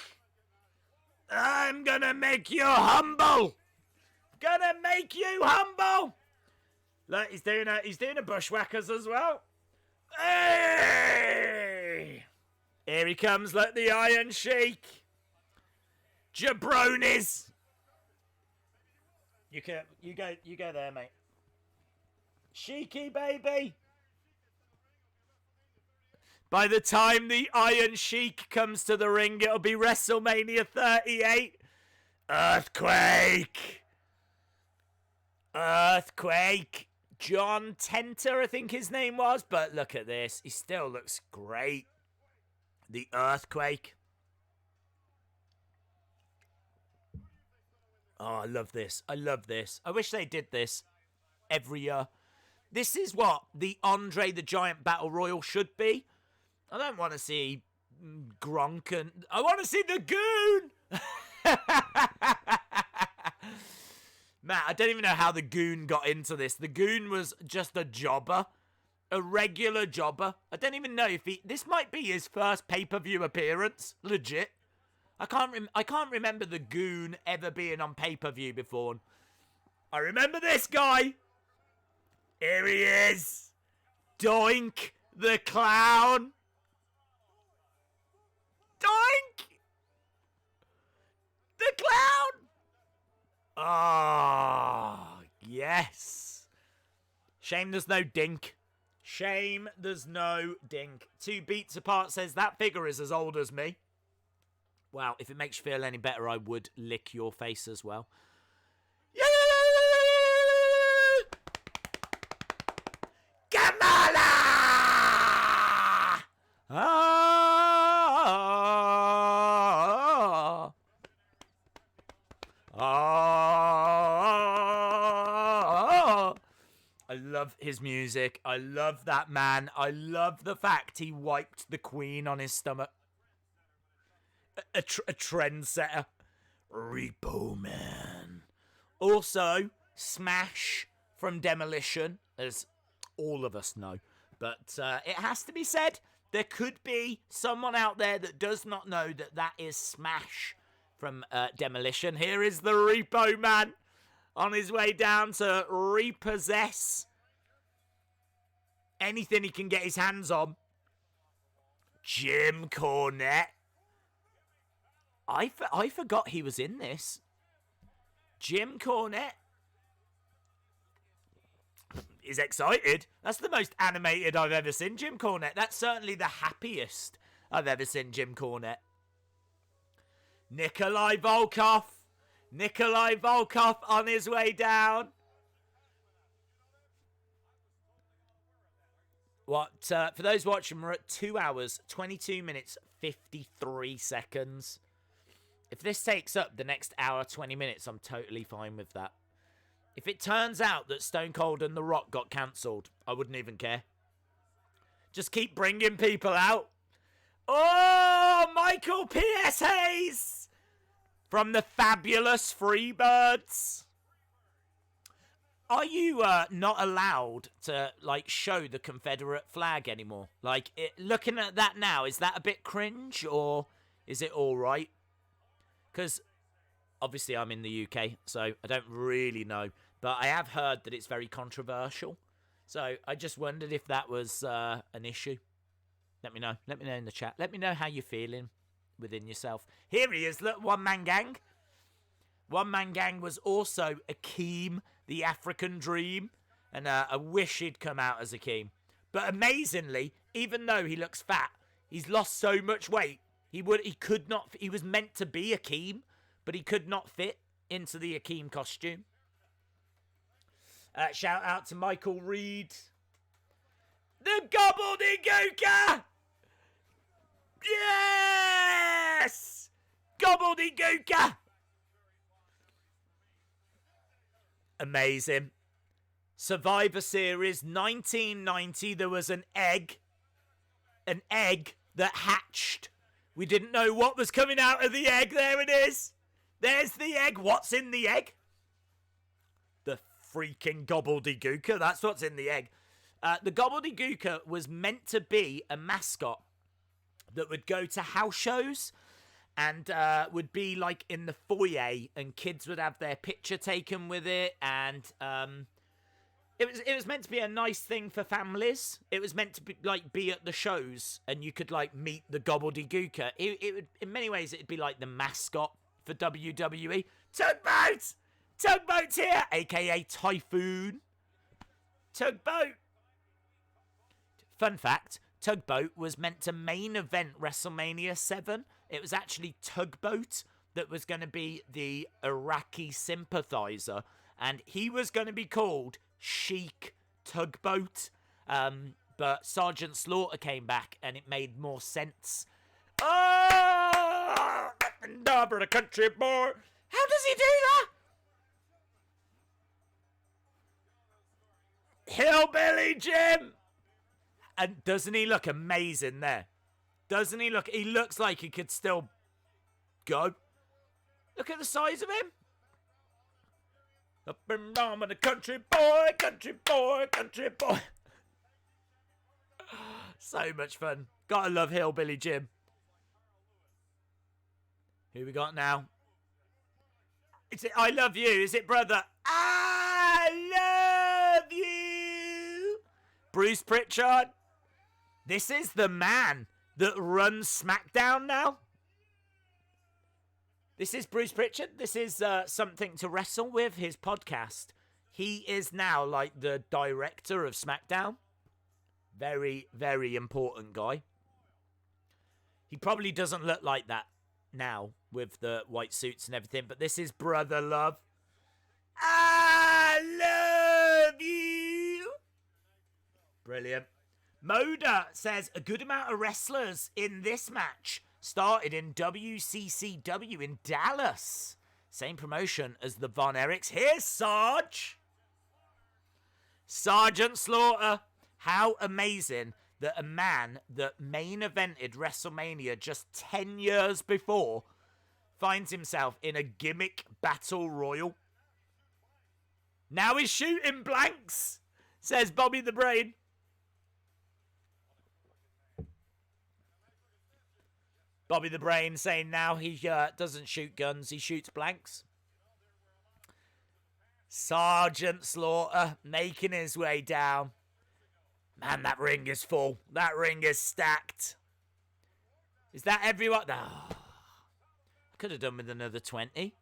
I'm gonna make you humble! Gonna make you humble! Look, he's doing a bushwhackers as well. Hey! Here he comes, look, the Iron Sheik. Jabronis. You go there, mate. Sheiky, baby. By the time the Iron Sheik comes to the ring, it'll be WrestleMania 38. Earthquake. John Tenter, I think his name was. But look at this. He still looks great. The Earthquake. Oh, I love this. I wish they did this every year. This is what the Andre the Giant Battle Royal should be. I don't want to see Gronk and... I want to see the Goon! Matt, I don't even know how the Goon got into this. The Goon was just a jobber. A regular jobber. I don't even know if he... This might be his first pay-per-view appearance. Legit. I can't remember the Goon ever being on pay-per-view before. I remember this guy. Here he is. Doink the Clown. Doink the Clown. Ah, yes. Shame there's no Dink. Shame there's no Dink. 2 Beats Apart says that figure is as old as me. Wow, if it makes you feel any better, I would lick your face as well. Yeah! Kamala! I love his music. I love that man. I love the fact he wiped the Queen on his stomach. A trendsetter. Repo Man. Also, Smash from Demolition, as all of us know. But it has to be said, there could be someone out there that does not know that that is Smash from Demolition. Here is the Repo Man on his way down to repossess anything he can get his hands on. Jim Cornette. I forgot he was in this. Jim Cornette is excited. That's the most animated I've ever seen Jim Cornette. That's certainly the happiest I've ever seen Jim Cornette. Nikolai Volkov. Nikolai Volkov on his way down. For those watching, we're at 2 hours, 22 minutes, 53 seconds. If this takes up the next hour, 20 minutes, I'm totally fine with that. If it turns out that Stone Cold and The Rock got cancelled, I wouldn't even care. Just keep bringing people out. Oh, Michael P.S. Hayes from the fabulous Freebirds. Are you not allowed to, like, show the Confederate flag anymore? Like, looking at that now, is that a bit cringe, or is it all right? Because, obviously, I'm in the UK, so I don't really know. But I have heard that it's very controversial. So I just wondered if that was an issue. Let me know. Let me know in the chat. Let me know how you're feeling within yourself. Here he is. Look, One Man Gang. One Man Gang was also Akeem, the African Dream. And I wish he'd come out as Akeem. But amazingly, even though he looks fat, he's lost so much weight. He was meant to be Akeem, but he could not fit into the Akeem costume. Shout out to Michael Reed. The Gobbledygooker! Yes! Gobbledygooker! Amazing. Survivor Series 1990, there was an egg that hatched. We didn't know what was coming out of the egg. There it is. There's the egg. What's in the egg? The freaking Gobbledygooker. That's what's in the egg. The Gobbledygooker was meant to be a mascot that would go to house shows and would be like in the foyer, and kids would have their picture taken with it, and It was meant to be a nice thing for families. It was meant to be at the shows, and you could meet the gobbledygooker. It would, in many ways, it'd be like the mascot for WWE. Tugboat's here, aka Typhoon. Tugboat. Fun fact: Tugboat was meant to main event WrestleMania 7. It was actually Tugboat that was going to be the Iraqi sympathizer, and he was going to be called Sheik Tugboat, but Sergeant Slaughter came back and it made more sense. Oh, the country boy. How does he do that? Hillbilly Jim. And doesn't he look amazing there? Doesn't he look? He looks like he could still go. Look at the size of him. Up and down with the country boy, country boy, country boy. So much fun. Gotta love Hillbilly Jim. Who we got now? Is it I love you? Is it brother? I love you. Bruce Pritchard. This is the man that runs SmackDown now. This is Bruce Pritchard. This is Something to Wrestle With, his podcast. He is now like the director of SmackDown. Very, very important guy. He probably doesn't look like that now with the white suits and everything, but this is Brother Love. I love you. Brilliant. Moda says a good amount of wrestlers in this match started in WCCW in Dallas. Same promotion as the Von Erichs. Here's Sarge. Sergeant Slaughter. How amazing that a man that main evented WrestleMania just 10 years before finds himself in a Gimmick Battle Royal. Now he's shooting blanks, says Bobby the Brain. Bobby the Brain saying now he doesn't shoot guns, he shoots blanks. Sergeant Slaughter making his way down. Man, that ring is full. That ring is stacked. Is that everyone? Oh, I could have done with another 20.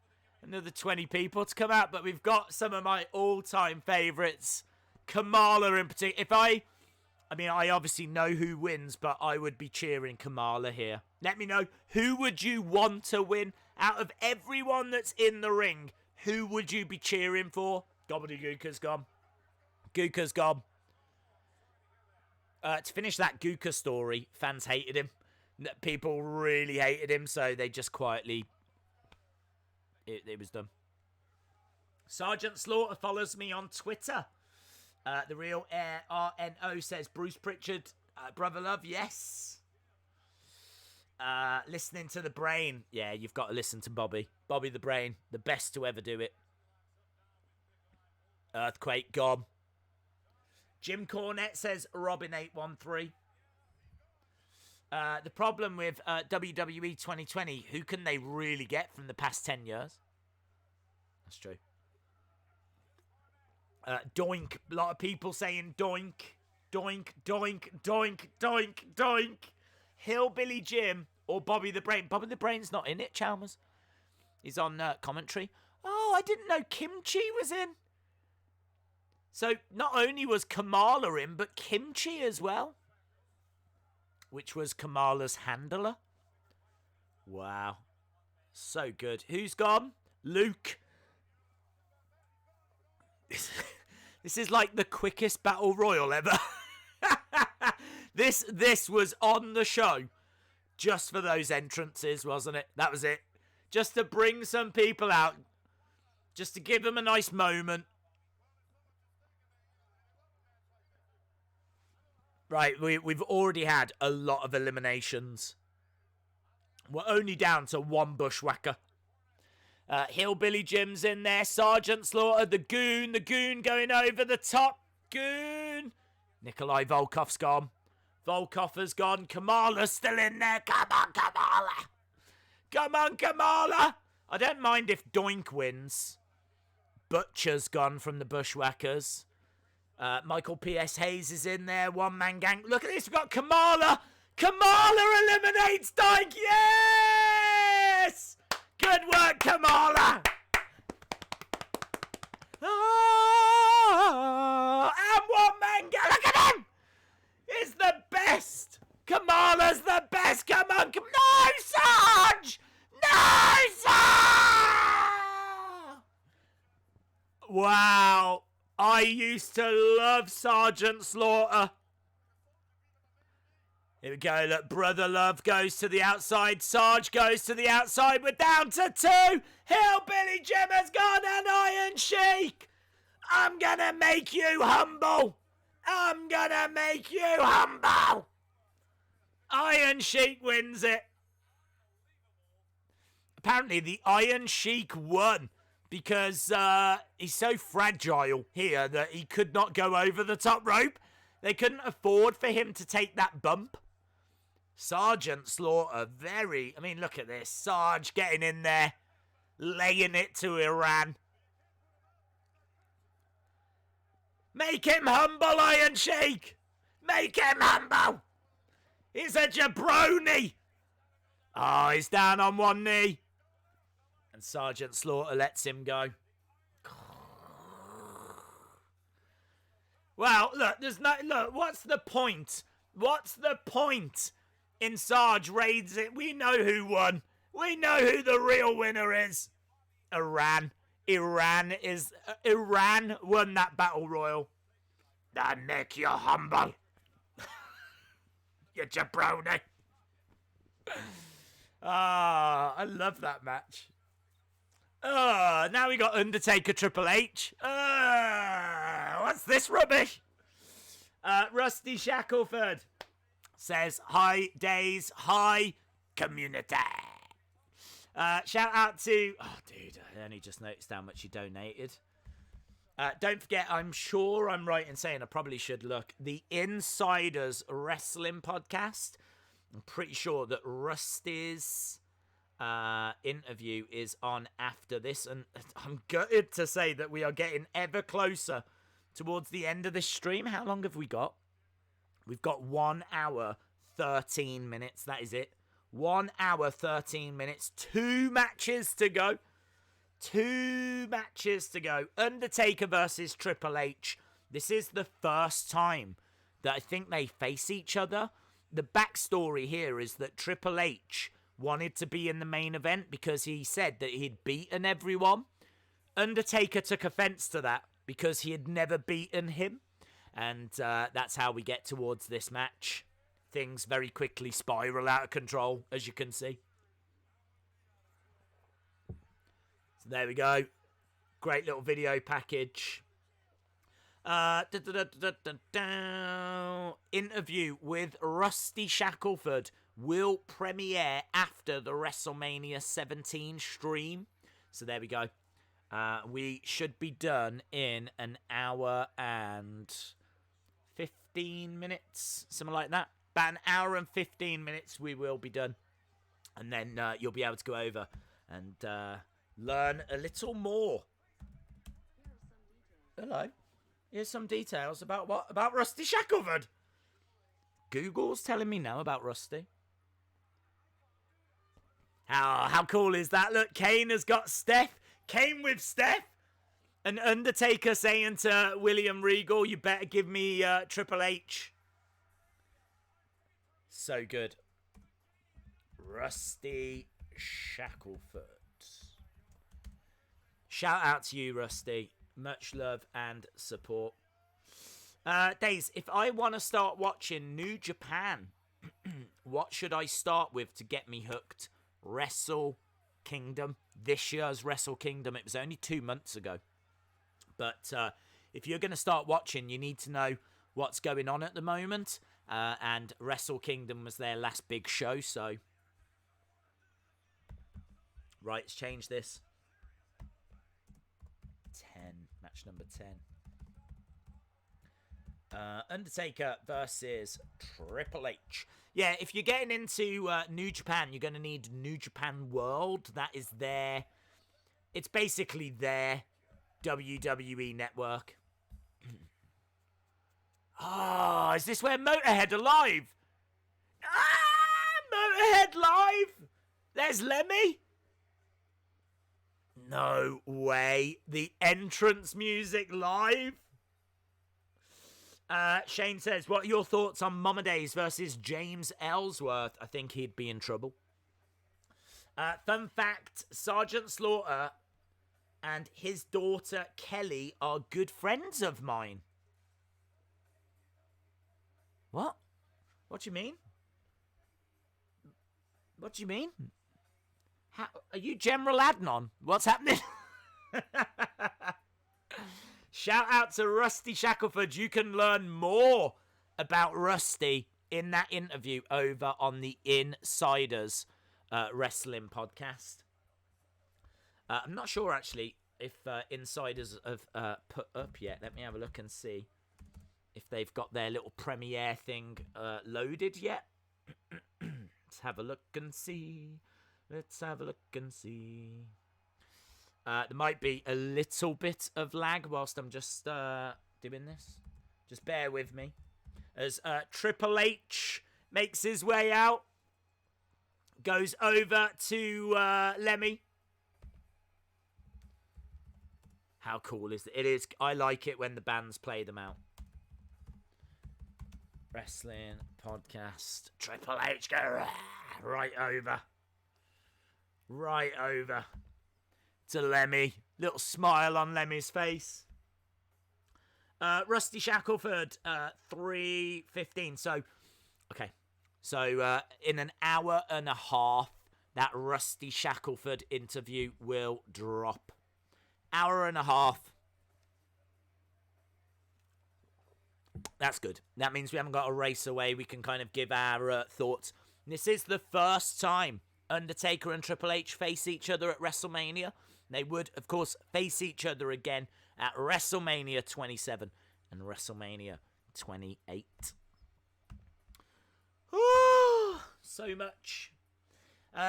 Another 20 people to come out, but we've got some of my all-time favourites. Kamala in particular. I obviously know who wins, but I would be cheering Kamala here. Let me know, who would you want to win? Out of everyone that's in the ring, who would you be cheering for? Gobbledygooker's gone. Gooker's gone. To finish that Gooker story, fans hated him. People really hated him, so they just quietly... It was done. Sergeant Slaughter follows me on Twitter. The Real Air RNO says, Bruce Pritchard, Brother Love, yes. Listening to the Brain. Yeah, you've got to listen to Bobby. Bobby the Brain, the best to ever do it. Earthquake, gone. Jim Cornette says Robin813. The problem with WWE 2020, who can they really get from the past 10 years? That's true. Doink. A lot of people saying doink. Doink, doink, doink, doink, doink. Hillbilly Jim or Bobby the Brain. Bobby the Brain's not in it, Chalmers. He's on commentary. Oh, I didn't know Kimchi was in. So, not only was Kamala in, but Kimchi as well. Which was Kamala's handler. Wow. So good. Who's gone? Luke. This is like the quickest battle royal ever. This was on the show just for those entrances, wasn't it? That was it. Just to bring some people out. Just to give them a nice moment. Right, we've already had a lot of eliminations. We're only down to one bushwhacker. Hillbilly Jim's in there. Sergeant Slaughter, the goon going over the top. Goon. Nikolai Volkov's gone. Volkov has gone. Kamala's still in there. Come on, Kamala. Come on, Kamala. I don't mind if Doink wins. Butcher's gone from the Bushwhackers. Michael P.S. Hayes is in there. One-man gang. Look at this. We've got Kamala. Kamala eliminates Dyke. Yes! Good work, Kamala. Oh, and one-man gang. Look at him. He's the best. Kamala's the best. Come on. No, Sarge. No, Sarge. Wow. I used to love Sergeant Slaughter. Here we go. Look, Brother Love goes to the outside. Sarge goes to the outside. We're down to 2. Hillbilly Jim has gone an Iron Sheik. I'm going to make you humble. I'm going to make you humble. Iron Sheik wins it. Apparently, the Iron Sheik won because he's so fragile here that he could not go over the top rope. They couldn't afford for him to take that bump. Sergeant Slaughter, I mean, look at this. Sarge getting in there, laying it to Iran. Make him humble, Iron Sheik. Make him humble. He's a jabroni. Oh, he's down on one knee. And Sergeant Slaughter lets him go. Well, look, what's the point? What's the point in Sarge raids it? We know who won. We know who the real winner is. Iran won that battle royal. That make you humble. You jabroni. Ah, I love that match. Now we got Undertaker Triple H. What's this rubbish? Rusty Shackelford says, hi, Days. Hi, community. Shout out to... Oh, dude, I only just noticed how much you donated. Don't forget, I'm sure I'm right in saying I probably should look. The Insiders Wrestling Podcast. I'm pretty sure that Rusty's interview is on after this. And I'm gutted to say that we are getting ever closer towards the end of this stream. How long have we got? We've got 1 hour, 13 minutes. That is it. 1 hour, 13 minutes. 2 matches to go. 2 matches to go. Undertaker versus Triple H. This is the first time that I think they face each other. The backstory here is that Triple H wanted to be in the main event because he said that he'd beaten everyone. Undertaker took offense to that because he had never beaten him. And that's how we get towards this match. Things very quickly spiral out of control, as you can see. So there we go. Great little video package. Interview with Rusty Shackelford will premiere after the WrestleMania 17 stream. So there we go. We should be done in an hour and 15 minutes, something like that. About an hour and 15 minutes we will be done. And then you'll be able to go over and learn a little more. Hello. Here's some details about what? About Rusty Shackelford. Google's telling me now about Rusty. How cool is that? Look, Kane has got Steph. Kane with Steph. And Undertaker saying to William Regal, you better give me Triple H. So good. Rusty Shackelford. Shout out to you, Rusty. Much love and support. Days, if I want to start watching New Japan, what should I start with to get me hooked? Wrestle Kingdom. This year's Wrestle Kingdom. It was only 2 months ago. But if you're going to start watching, you need to know what's going on at the moment. And Wrestle Kingdom was their last big show, so... Right, let's change this. 10. Match number 10. Undertaker versus Triple H. Yeah, if you're getting into New Japan, you're going to need New Japan World. That is their... It's basically their WWE network. Oh, is this where Motorhead are live? Motorhead live? There's Lemmy? No way. The entrance music live? Shane says, what are your thoughts on Mama Days versus James Ellsworth? I think he'd be in trouble. Fun fact, Sergeant Slaughter and his daughter Kelly are good friends of mine. What? What do you mean? What do you mean? How, are you General Adnan? What's happening? Shout out to Rusty Shackelford. You can learn more about Rusty in that interview over on the Insiders Wrestling podcast. I'm not sure, actually, if Insiders have put up yet. Let me have a look and see if they've got their little premiere thing loaded yet. Let's have a look and see. Let's have a look and see. There might be a little bit of lag whilst I'm just doing this. Just bear with me. As Triple H makes his way out. Goes over to Lemmy. How cool is it? It is. I like it when the bands play them out. Wrestling podcast. Triple H go right over. Right over to Lemmy. Little smile on Lemmy's face. Rusty Shackelford, 3:15. So, okay. So, in an hour and a half, that Rusty Shackelford interview will drop. Hour and a half. That's good. That means we haven't got to race away. We can kind of give our thoughts. This is the first time Undertaker and Triple H face each other at WrestleMania. They would, of course, face each other again at WrestleMania 27 and WrestleMania 28. Oh, so much.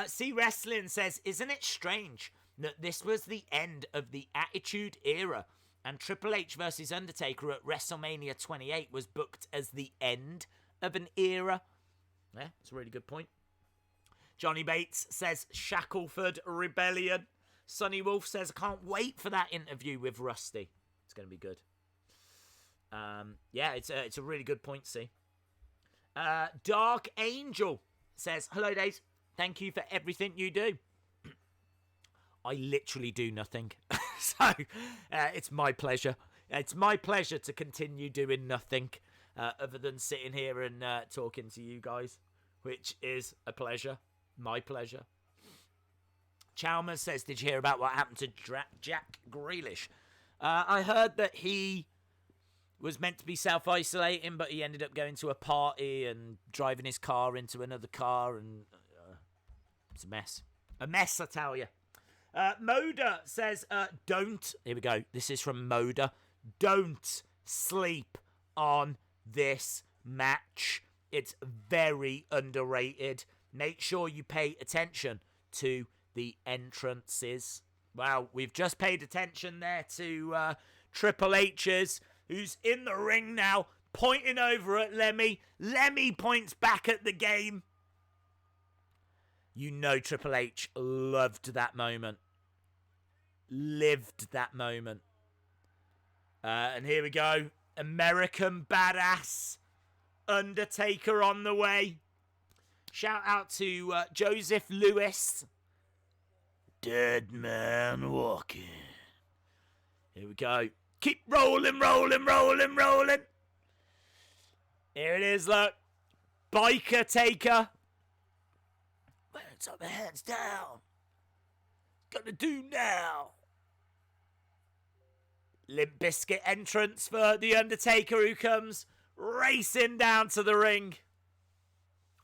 See Wrestling says, isn't it strange that this was the end of the Attitude Era and Triple H versus Undertaker at WrestleMania 28 was booked as the end of an era? Yeah, that's a really good point. Johnny Bates says, Shackelford Rebellion. Sonny Wolf says, I can't wait for that interview with Rusty. It's going to be good. Yeah, it's a really good point, see. Dark Angel says, hello, Days. Thank you for everything you do. I literally do nothing. So, it's my pleasure. It's my pleasure to continue doing nothing other than sitting here and talking to you guys, which is a pleasure. My pleasure. Chalmers says, did you hear about what happened to Jack Grealish? I heard that he was meant to be self-isolating, but he ended up going to a party and driving his car into another car, and it's a mess. A mess, I tell you. Moda says, don't, here we go, this is from Moda, don't sleep on this match. It's very underrated. Make sure you pay attention to the entrances. Wow, we've just paid attention there to Triple H's, who's in the ring now, pointing over at Lemmy. Lemmy points back at the game. You know Triple H loved that moment. Lived that moment. And here we go. American Badass. Undertaker on the way. Shout out to Joseph Lewis. Dead man walking. Here we go. Keep rolling, rolling, rolling, rolling. Here it is, look. Biker Taker. Hands up, hands down. Gonna do now. Limp Bizkit entrance for The Undertaker, who comes racing down to the ring.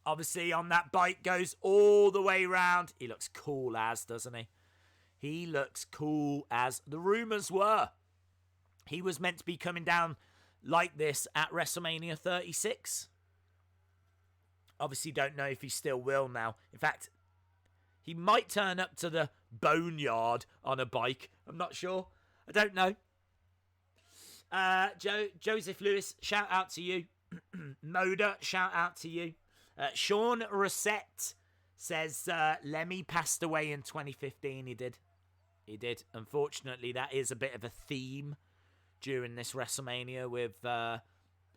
Obviously, on that bike, goes all the way round. He looks cool as, doesn't he? He looks cool as. The rumours were he was meant to be coming down like this at WrestleMania 36. Obviously, don't know if he still will now. In fact, he might turn up to the Boneyard on a bike. I'm not sure. I don't know. Joseph Lewis, shout out to you. Moda, shout out to you. Sean Reset says Lemmy passed away in 2015. He did. Unfortunately, that is a bit of a theme during this WrestleMania with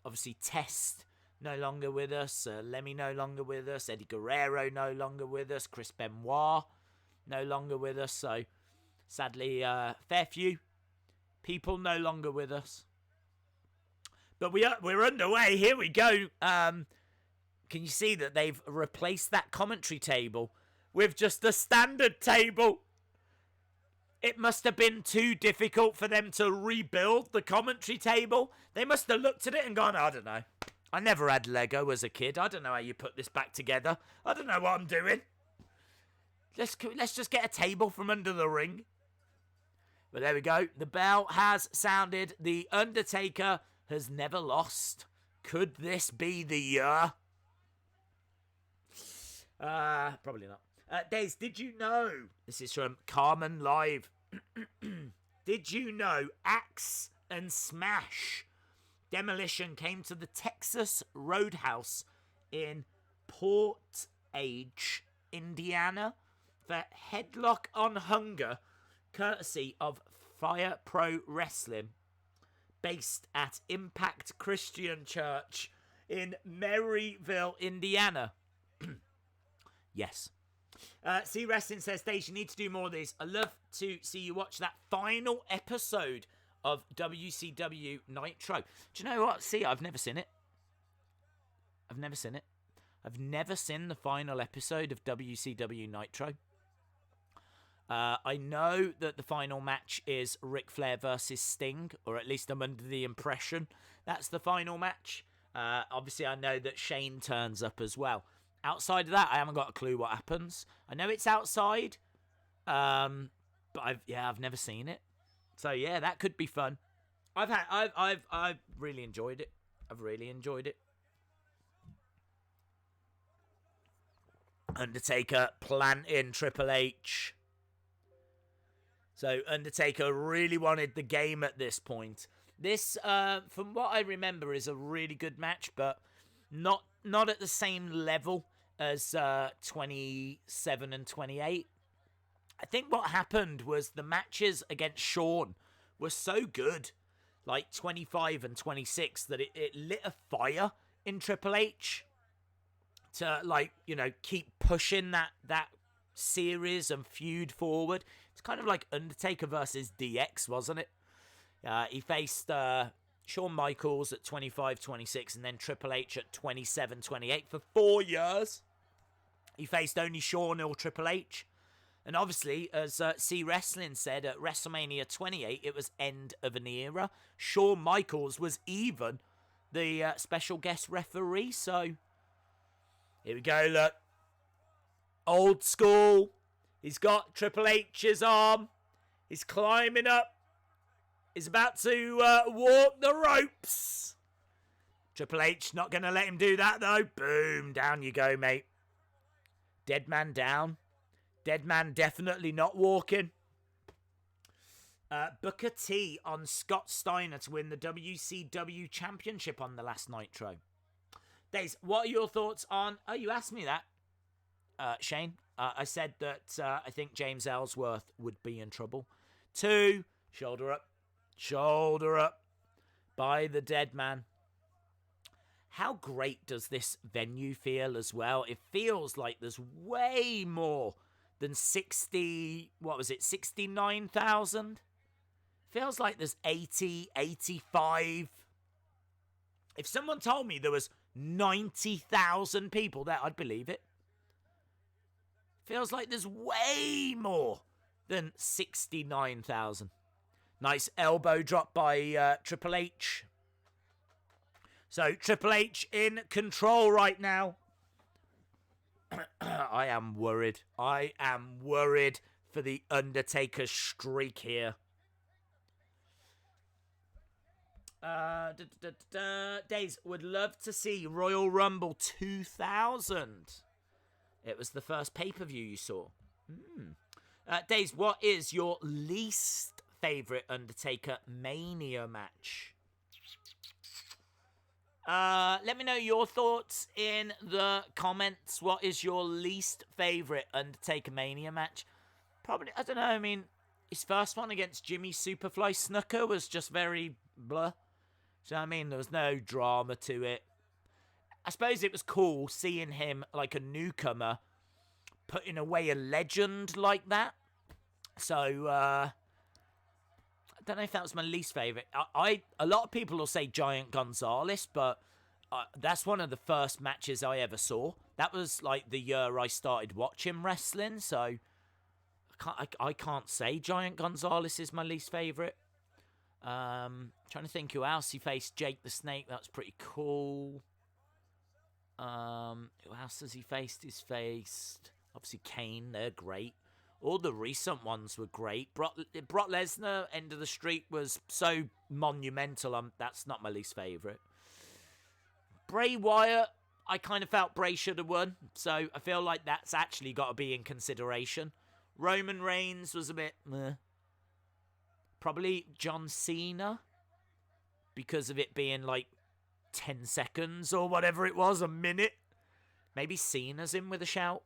obviously Test no longer with us, Lemmy no longer with us, Eddie Guerrero no longer with us, Chris Benoit no longer with us. So sadly, fair few people no longer with us. But we're underway. Here we go. Can you see that they've replaced that commentary table with just a standard table? It must have been too difficult for them to rebuild the commentary table. They must have looked at it and gone, I don't know. I never had Lego as a kid. I don't know how you put this back together. I don't know what I'm doing. Let's just get a table from under the ring. But there we go. The bell has sounded. The Undertaker has never lost. Could this be the year? Probably not. Des, did you know? This is from Carmen Live. Did you know Axe and Smash Demolition came to the Texas Roadhouse in Portage, Indiana for Headlock on Hunger, courtesy of Fire Pro Wrestling, based at Impact Christian Church in Maryville, Indiana. Yes. C Wrestling says, Dave, you need to do more of these. I'd love to see you watch that final episode of WCW Nitro. Do you know what? See, I've never seen it. I've never seen the final episode of WCW Nitro. I know that the final match is Ric Flair versus Sting, or at least I'm under the impression that's the final match. Obviously, I know that Shane turns up as well. Outside of that, I haven't got a clue what happens. I know it's outside, but I've never seen it. So yeah, that could be fun. I've really enjoyed it. I've really enjoyed it. Undertaker planting Triple H. So Undertaker really wanted the game at this point. This, from what I remember, is a really good match, but not at the same level as 27 and 28. I think what happened was the matches against Shawn were so good, like 25 and 26, that it lit a fire in Triple H to, like, you know, keep pushing that series and feud forward. It's kind of like Undertaker versus DX, wasn't it? He faced Shawn Michaels at 25-26 and then Triple H at 27-28 for 4 years. He faced only Shawn or Triple H. And obviously, as C Wrestling said, at WrestleMania 28, it was end of an era. Shawn Michaels was even the special guest referee. So, here we go, look. Old school. He's got Triple H's arm. He's climbing up. He's about to walk the ropes. Triple H not going to let him do that, though. Boom. Down you go, mate. Dead man down. Dead man definitely not walking. Booker T on Scott Steiner to win the WCW Championship on the last Nitro. Daze, what are your thoughts on... Oh, you asked me that, Shane. I said that I think James Ellsworth would be in trouble. 2, shoulder up. Shoulder up by the dead man. How great does this venue feel as well? It feels like there's way more than 69,000? Feels like there's 80, 85. If someone told me there was 90,000 people there, I'd believe it. Feels like there's way more than 69,000. Nice elbow drop by Triple H. So, Triple H in control right now. I am worried. I am worried for the Undertaker's streak here. Days, would love to see Royal Rumble 2000. It was the first pay-per-view you saw. Days, what is your least favourite Undertaker Mania match? Let me know your thoughts in the comments. What is your least favourite Undertaker Mania match? Probably, I don't know, I mean, his first one against Jimmy Superfly Snuka was just very blah. So, I mean, there was no drama to it. I suppose it was cool seeing him, like a newcomer, putting away a legend like that. So, I don't know if that was my least favourite. A lot of people will say Giant Gonzalez, but that's one of the first matches I ever saw. That was like the year I started watching wrestling, so I can't say Giant Gonzalez is my least favourite. Trying to think who else he faced. Jake the Snake, that's pretty cool. Who else has he faced? He's faced, obviously, Kane, they're great. All the recent ones were great. Brock Lesnar, End of the Street, was so monumental. That's not my least favourite. Bray Wyatt, I kind of felt Bray should have won, so I feel like that's actually got to be in consideration. Roman Reigns was a bit meh. Probably John Cena, because of it being like 10 seconds or whatever it was, a minute. Maybe Cena's in with a shout.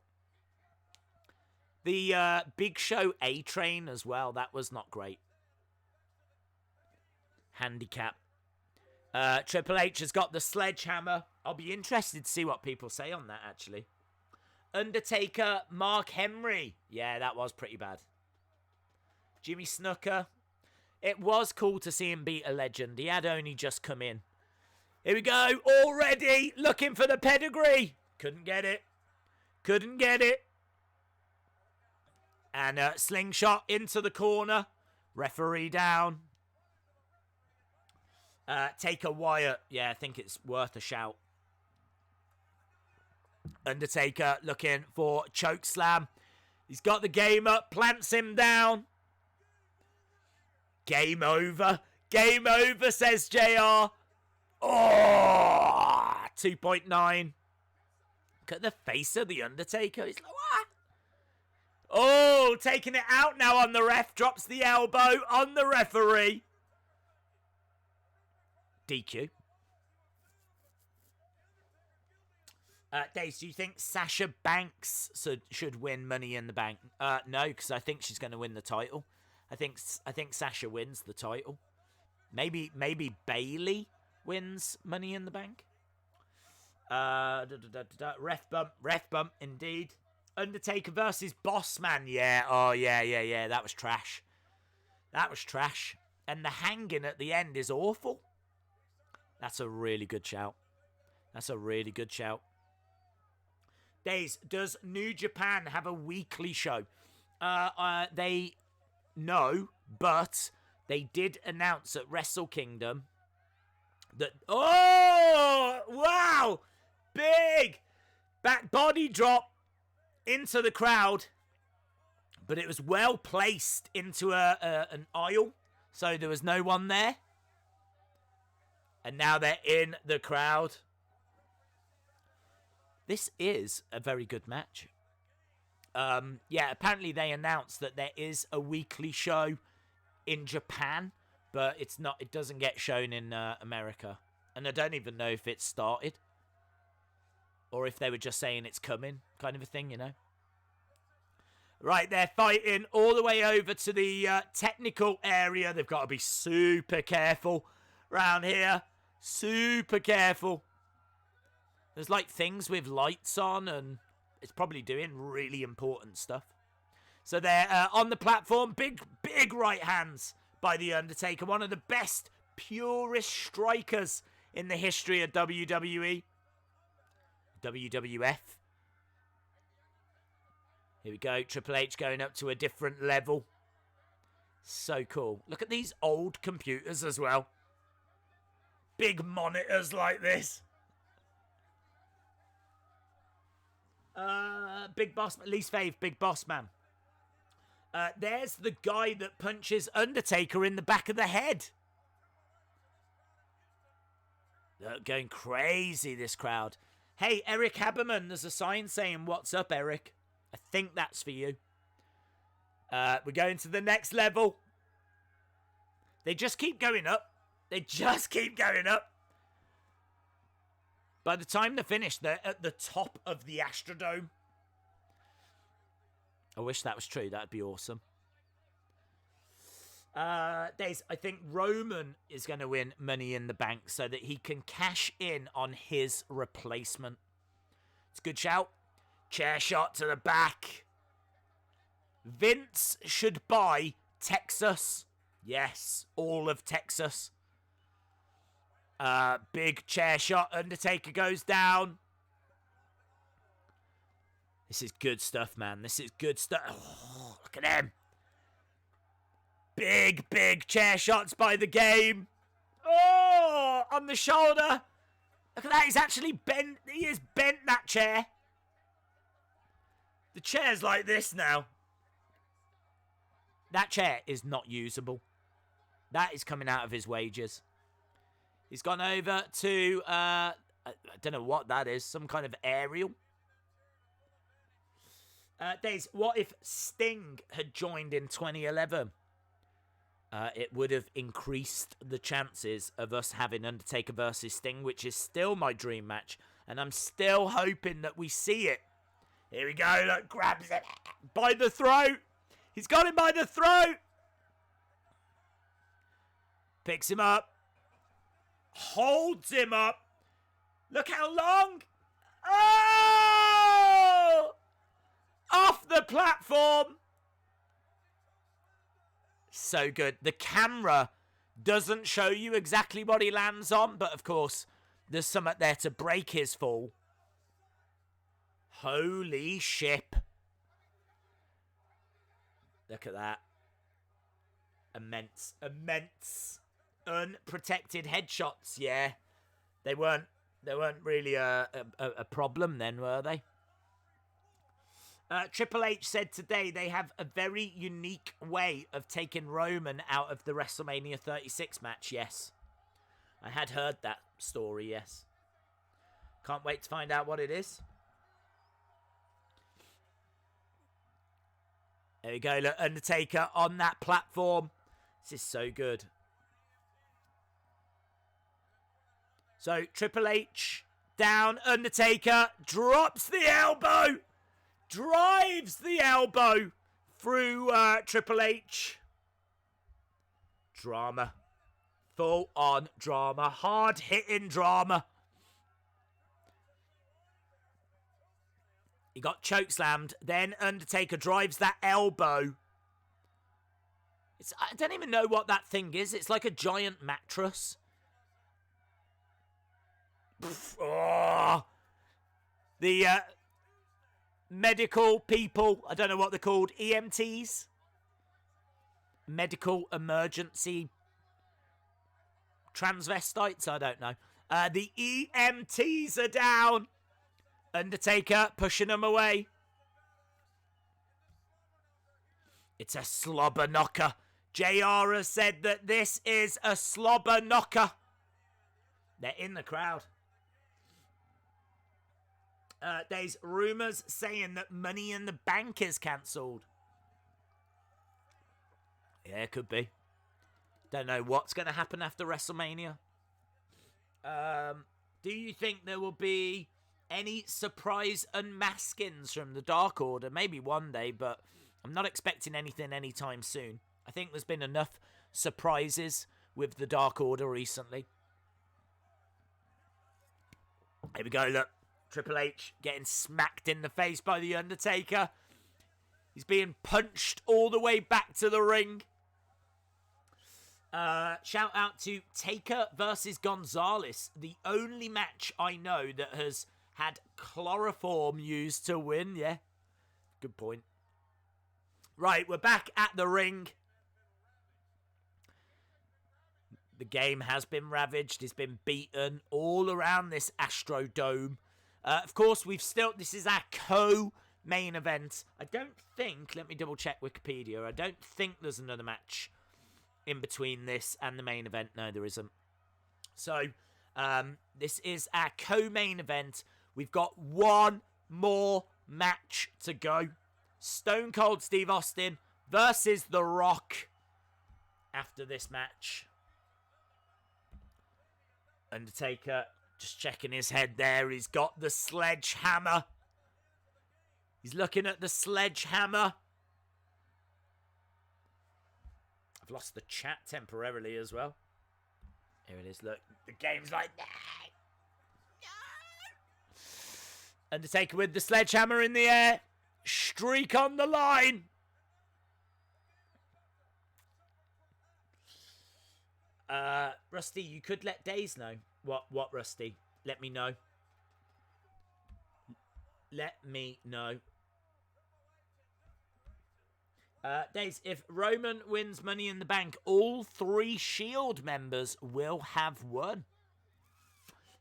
The Big Show A-Train as well, that was not great. Handicap. Triple H has got the sledgehammer. I'll be interested to see what people say on that, actually. Undertaker, Mark Henry. Yeah, that was pretty bad. Jimmy Snuka. It was cool to see him beat a legend. He had only just come in. Here we go. Already looking for the pedigree. Couldn't get it. Couldn't get it. And slingshot into the corner. Referee down. Taker Wyatt. Yeah, I think it's worth a shout. Undertaker looking for choke slam. He's got the game up. Plants him down. Game over. Game over, says JR. Oh, 2.9. Look at the face of the Undertaker. He's like, what? Oh, taking it out now on the ref. Drops the elbow on the referee. DQ. Dave, do you think Sasha Banks should win Money in the Bank? No, because I think she's going to win the title. I think Sasha wins the title. Maybe Bayley wins Money in the Bank. Ref bump, indeed. Undertaker versus Bossman. Yeah, oh yeah. That was trash. That was trash. And the hanging at the end is awful. That's a really good shout. That's a really good shout. Days, does New Japan have a weekly show? They no, but they did announce at Wrestle Kingdom that, oh wow, big back body drop into the crowd, but it was well placed into an aisle, so there was no one there. And now they're in the crowd. This is a very good match. Yeah, apparently they announced that there is a weekly show in Japan, but it's not. It doesn't get shown in America, and I don't even know if it started or if they were just saying it's coming, kind of a thing, you know. Right, they're fighting all the way over to the technical area. They've got to be super careful around here. Super careful. There's like things with lights on, and it's probably doing really important stuff. So they're on the platform. Big right hands by The Undertaker. One of the best, purest strikers in the history of WWE. WWF. Here we go. Triple H going up to a different level. So cool. Look at these old computers as well. Big monitors like this. Big Boss, least fave, Big Boss Man. There's the guy that punches Undertaker in the back of the head. They're going crazy, this crowd. Hey, Eric Haberman, there's a sign saying, "What's up, Eric?" I think that's for you. We're going to the next level. They just keep going up. They just keep going up. By the time they're finished, they're at the top of the Astrodome. I wish that was true. That'd be awesome. Days, I think Roman is going to win Money in the Bank so that he can cash in on his replacement. It's a good shout. Chair shot to the back. Vince should buy Texas. Yes, all of Texas. Big chair shot. Undertaker goes down. This is good stuff, man. This is good stuff. Oh, look at him. Big chair shots by the Game. Oh, on the shoulder. Look at that. He's actually bent. He has bent that chair. The chair's like this now. That chair is not usable. That is coming out of his wages. He's gone over to, I don't know what that is. Some kind of aerial. Days, what if Sting had joined in 2011? It would have increased the chances of us having Undertaker versus Sting, which is still my dream match. And I'm still hoping that we see it. Here we go. Look, grabs it by the throat. He's got him by the throat. Picks him up. Holds him up. Look how long. Oh! Off the platform. So good. The camera doesn't show you exactly what he lands on, but of course, there's something there to break his fall. Holy ship. Look at that. Immense. Unprotected headshots, yeah. They weren't really a problem then, were they? Triple H said today they have a very unique way of taking Roman out of the WrestleMania 36 match, yes. I had heard that story, yes. Can't wait to find out what it is. There we go, look, Undertaker on that platform. This is so good. So, Triple H down, Undertaker drops the elbow. Drives the elbow through Triple H. Drama. Full on drama. Hard hitting drama. He got chokeslammed. Then Undertaker drives that elbow. I don't even know what that thing is. It's like a giant mattress. Oh. The medical people, I don't know what they're called, EMTs? Medical emergency transvestites? I don't know. The EMTs are down. Undertaker pushing them away. It's a slobber knocker. JR has said that this is a slobber knocker. They're in the crowd. There's rumours saying that Money in the Bank is cancelled. Yeah, it could be. Don't know what's going to happen after WrestleMania. Do you think there will be any surprise unmaskings from the Dark Order? Maybe one day, but I'm not expecting anything anytime soon. I think there's been enough surprises with the Dark Order recently. Here we go, look. Triple H getting smacked in the face by The Undertaker. He's being punched all the way back to the ring. Shout out to Taker versus Gonzalez. The only match I know that has had chloroform used to win. Yeah, good point. Right, we're back at the ring. The Game has been ravaged. He's been beaten all around this Astrodome. Of course, this is our co-main event. I don't think, let me double check Wikipedia, I don't think there's another match in between this and the main event. No, there isn't. So, this is our co-main event. We've got one more match to go. Stone Cold Steve Austin versus The Rock after this match. Undertaker Just checking his head there. He's got the sledgehammer. He's looking at the sledgehammer. I've lost the chat temporarily as well. Here it is. Look, the game's like that. Undertaker with the sledgehammer in the air. Streak on the line. Rusty, you could let Daze know. What, Rusty? Let me know. Let me know. Daze, if Roman wins Money in the Bank, all 3 Shield members will have won.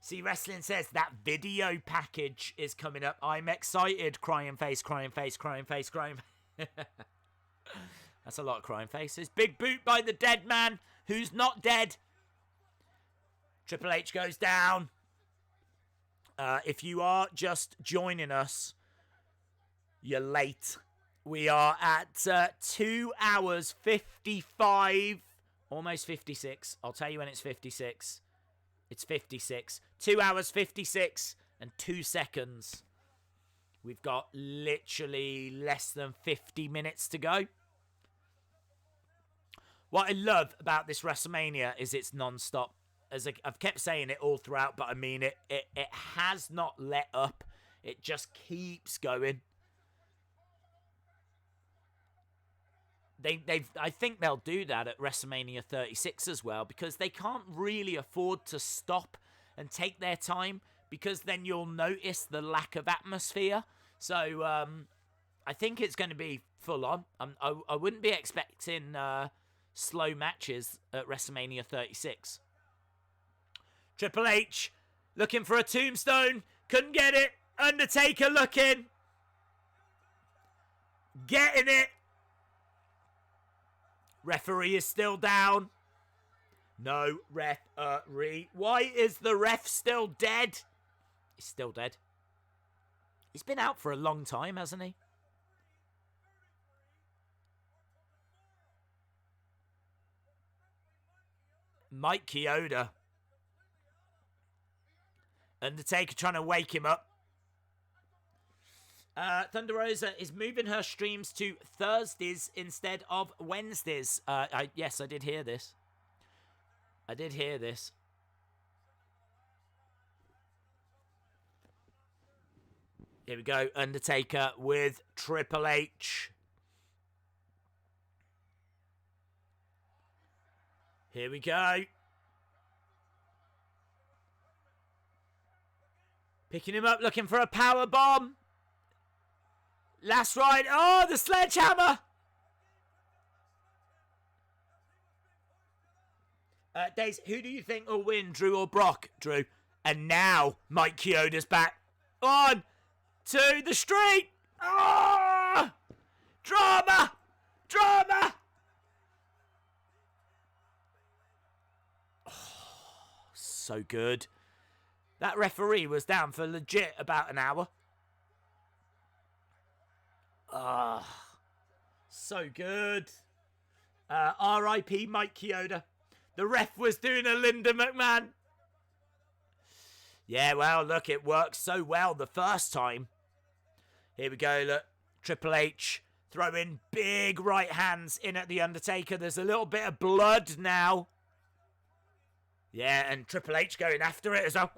See, Wrestling says that video package is coming up. I'm excited. Crying face, crying face, crying face, crying face. That's a lot of crying faces. Big boot by the dead man who's not dead. Triple H goes down. If you are just joining us, you're late. We are at 2 hours 55, almost 56. I'll tell you when it's 56. It's 56. 2 hours 56 and 2 seconds. We've got literally less than 50 minutes to go. What I love about this WrestleMania is it's non-stop. As I've kept saying it all throughout, but I mean it. It has not let up. It just keeps going. I think they'll do that at WrestleMania 36 as well, because they can't really afford to stop and take their time, because then you'll notice the lack of atmosphere. So I think it's going to be full on. I wouldn't be expecting slow matches at WrestleMania 36. Triple H looking for a tombstone. Couldn't get it. Undertaker looking. Getting it. Referee is still down. No referee. Why is the ref still dead? He's still dead. He's been out for a long time, hasn't he? Mike Chioda. Undertaker trying to wake him up. Thunder Rosa is moving her streams to Thursdays instead of Wednesdays. Yes, I did hear this. I did hear this. Here we go. Undertaker with Triple H. Here we go. Picking him up, looking for a power bomb. Last ride. Oh, the sledgehammer. Daze, who do you think will win, Drew or Brock? Drew. And now, Mike Chioda's back. On to the street. Oh! Drama. Drama. Oh, so good. That referee was down for legit about an hour. So good. R.I.P. Mike Chioda. The ref was doing a Linda McMahon. Yeah, well, look, it worked so well the first time. Here we go, look. Triple H throwing big right hands in at the Undertaker. There's a little bit of blood now. Yeah, and Triple H going after it as well.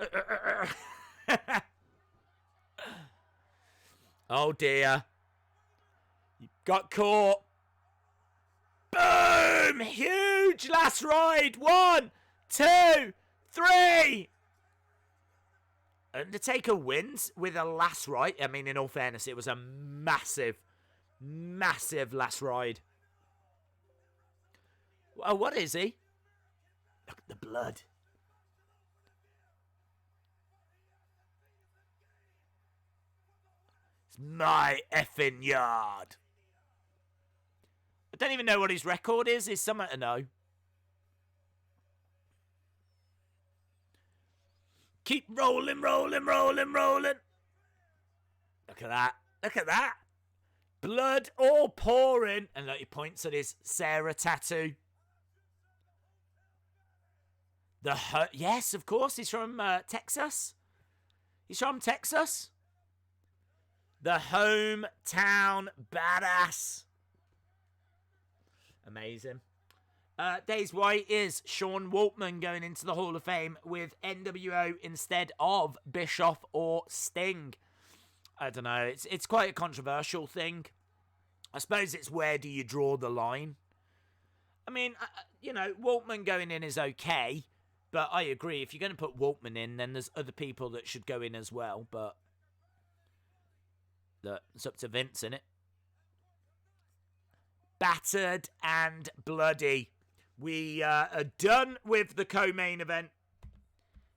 Oh, dear. Got caught. Boom! Huge last ride. 1, 2, 3. Undertaker wins with a last ride. I mean, in all fairness, it was a massive, massive last ride. Oh, what is he? Look at the blood. It's my effing yard. I don't even know what his record is. Is someone to know? Keep rolling, rolling, rolling, rolling. Look at that. Look at that. Blood all pouring. And look, he points at his Sarah tattoo. Yes, of course, he's from Texas. He's from Texas. The hometown badass. Amazing. Days White is Sean Waltman going into the Hall of Fame with NWO instead of Bischoff or Sting. I don't know. It's quite a controversial thing. I suppose it's where do you draw the line? I mean, Waltman going in is okay, but I agree. If you're going to put Waltman in, then there's other people that should go in as well, but it's up to Vince, innit? Battered and bloody. We are done with the co-main event.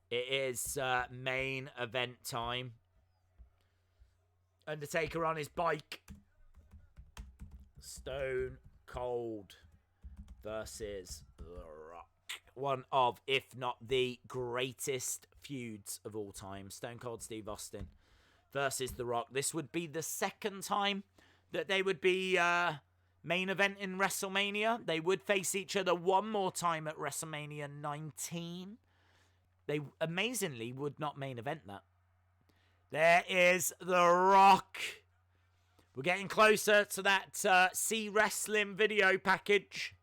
It is main event time. Undertaker on his bike. Stone Cold versus The Rock. One of, if not the greatest feuds of all time. Stone Cold Steve Austin versus The Rock. This would be the second time that they would be main event in WrestleMania. They would face each other one more time at WrestleMania 19. They amazingly would not main event that. There is The Rock. We're getting closer to that C Wrestling video package.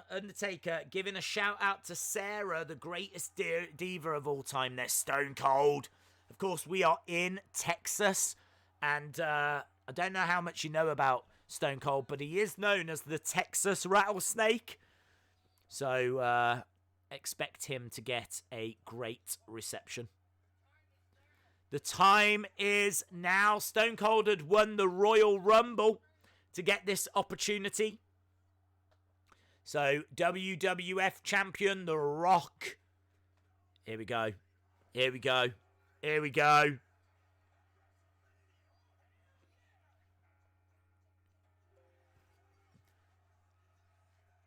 Undertaker giving a shout out to Sarah, the greatest diva of all time. They're Stone Cold. Of course, we are in Texas. And I don't know how much you know about Stone Cold, but he is known as the Texas Rattlesnake. So expect him to get a great reception. The time is now. Stone Cold had won the Royal Rumble to get this opportunity. So WWF champion, The Rock. Here we go. Here we go. Here we go.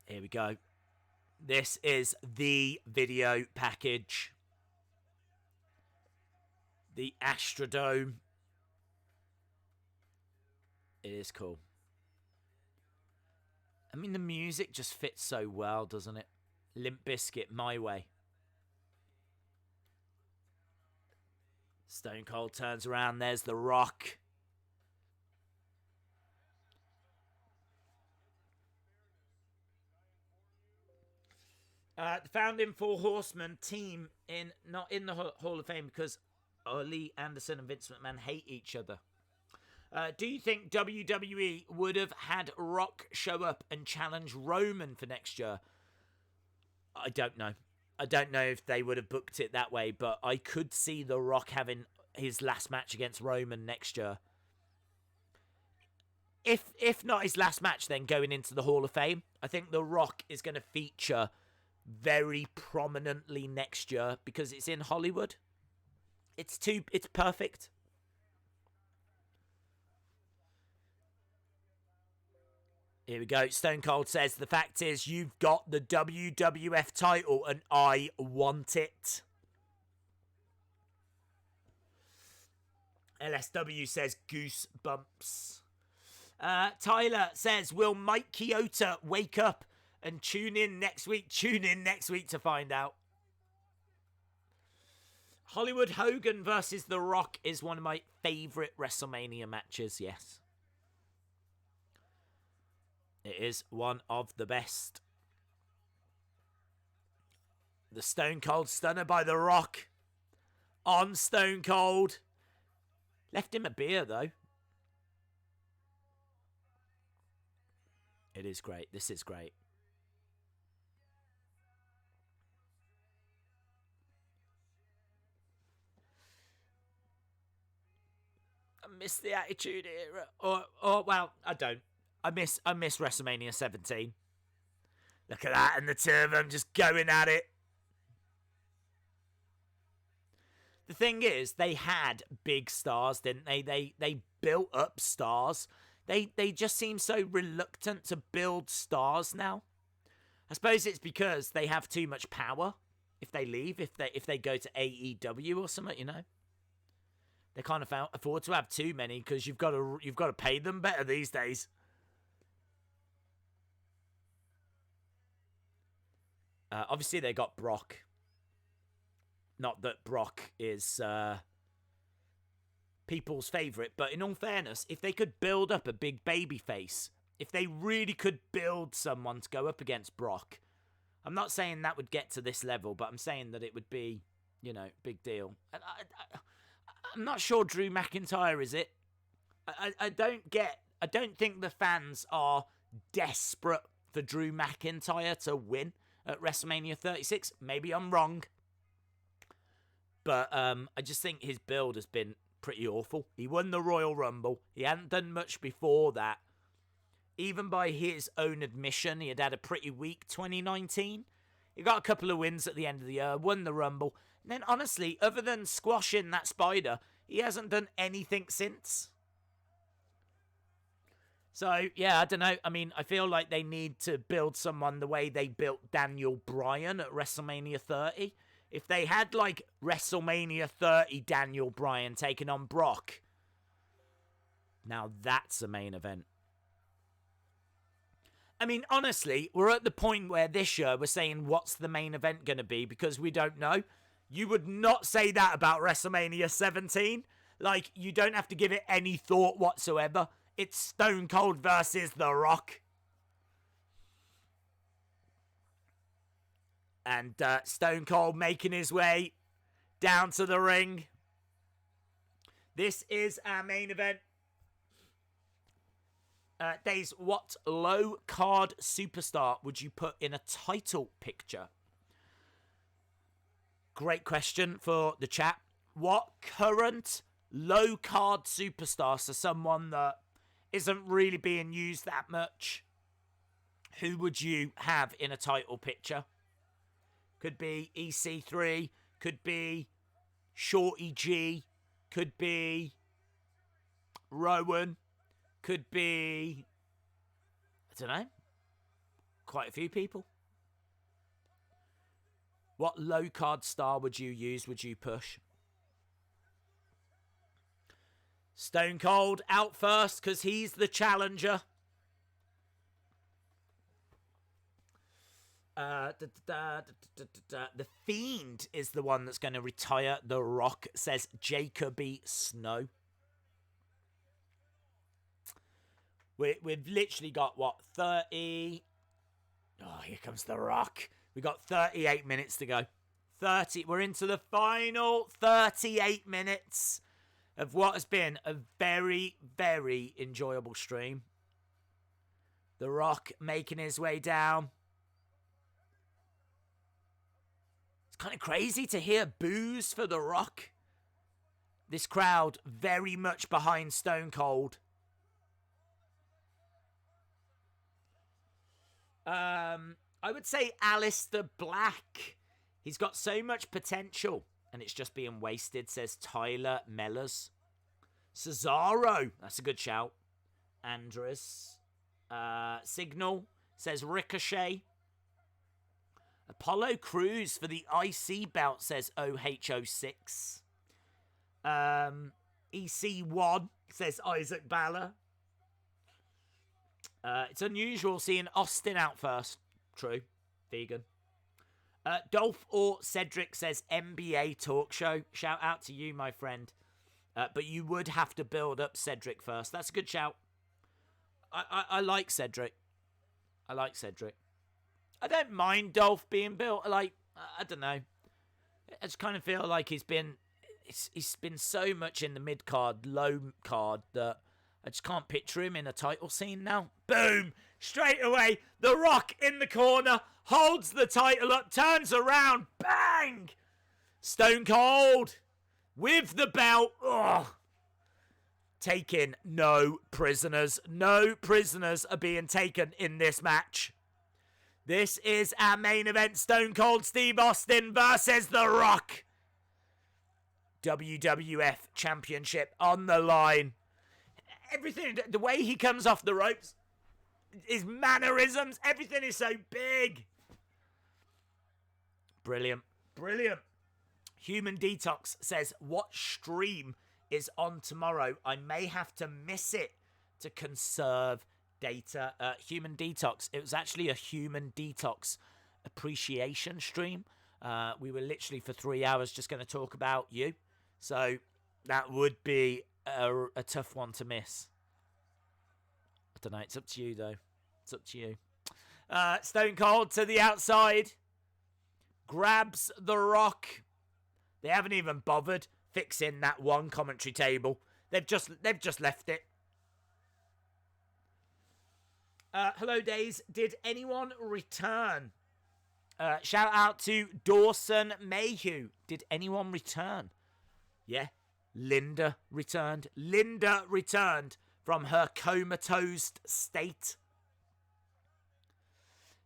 Here we go. This is the video package. The Astrodome. It is cool. I mean, the music just fits so well, doesn't it? Limp Bizkit, My Way. Stone Cold turns around. There's The Rock. The founding Four Horsemen team not in the Hall of Fame because Lee Anderson and Vince McMahon hate each other. Do you think WWE would have had Rock show up and challenge Roman for next year? I don't know. I don't know if they would have booked it that way, but I could see The Rock having his last match against Roman next year. If not his last match, then going into the Hall of Fame, I think The Rock is going to feature very prominently next year because it's in Hollywood. It's perfect. Here we go. Stone Cold says, the fact is you've got the WWF title and I want it. LSW says goosebumps. Tyler says, will Mike Chioda wake up and tune in next week? Tune in next week to find out. Hollywood Hogan versus The Rock is one of my favourite WrestleMania matches, yes. It is one of the best. The Stone Cold Stunner by The Rock on Stone Cold. Left him a beer, though. It is great. This is great. I miss the Attitude Era. Or well, I don't. I miss WrestleMania 17. Look at that, and the two of them just going at it. The thing is, they had big stars, didn't they? They built up stars. They just seem so reluctant to build stars now. I suppose it's because they have too much power. If they leave, if they go to AEW or something, you know, they can't afford to have too many because you've got to pay them better these days. Obviously, they got Brock. Not that Brock is people's favourite, but in all fairness, if they could build up a big baby face, if they really could build someone to go up against Brock, I'm not saying that would get to this level, but I'm saying that it would be, big deal. I'm not sure Drew McIntyre is it. I don't think the fans are desperate for Drew McIntyre to win at WrestleMania 36. Maybe I'm wrong. But I just think his build has been pretty awful. He won the Royal Rumble. He hadn't done much before that. Even by his own admission, he had a pretty weak 2019. He got a couple of wins at the end of the year, won the Rumble. And then, honestly, other than squashing that spider, he hasn't done anything since. So, yeah, I don't know. I mean, I feel like they need to build someone the way they built Daniel Bryan at WrestleMania 30. If they had, like, WrestleMania 30 Daniel Bryan taking on Brock, now that's a main event. I mean, honestly, we're at the point where this year we're saying what's the main event going to be because we don't know. You would not say that about WrestleMania 17. Like, you don't have to give it any thought whatsoever. It's Stone Cold versus The Rock. And Stone Cold making his way down to the ring. This is our main event. Days, what low card superstar would you put in a title picture? Great question for the chat. What current low card superstar, so someone that isn't really being used that much, who would you have in a title picture? Could be EC3, could be Shorty G, could be Rowan, could be, I don't know, quite a few people. What low card star would you use, would you push? Stone Cold out first because he's the challenger. The Fiend is the one that's going to retire The Rock, says Jacoby Snow. We've literally got, 30... Oh, here comes The Rock. We've got 38 minutes to go. We're into the final 38 minutes of what has been a very, very enjoyable stream. The Rock making his way down. It's kind of crazy to hear boos for The Rock. This crowd very much behind Stone Cold. I would say Aleister Black. He's got so much potential, and it's just being wasted, says Tyler Mellors. Cesaro, that's a good shout. Andres. Signal, says Ricochet. Apollo Crews for the IC belt, says OH06. EC1, says Isaac Balor. It's unusual seeing Austin out first. True. Vegan. Dolph or Cedric, says NBA Talk Show. Shout out to you, my friend. But you would have to build up Cedric first. That's a good shout. I like Cedric. I don't mind Dolph being built. I don't know. I just kind of feel like he's been so much in the mid-card, low card that I just can't picture him in a title scene now. Boom! Straight away, The Rock in the corner, holds the title up, turns around, bang! Stone Cold with the belt. Ugh. Taking no prisoners. No prisoners are being taken in this match. This is our main event. Stone Cold Steve Austin versus The Rock. WWF Championship on the line. Everything, the way he comes off the ropes, his mannerisms, everything is so big. Brilliant. Human Detox says, what stream is on tomorrow? I may have to miss it to conserve data. Human Detox, it was actually a Human Detox appreciation stream. We were literally for 3 hours just going to talk about you. So that would be a tough one to miss. I don't know. It's up to you, though. It's up to you. Stone Cold to the outside. Grabs the Rock. They haven't even bothered fixing that one commentary table. They've just left it. Hello, Days. Did anyone return? Shout out to Dawson Mayhew. Did anyone return? Yeah. Linda returned. Linda returned from her comatose state.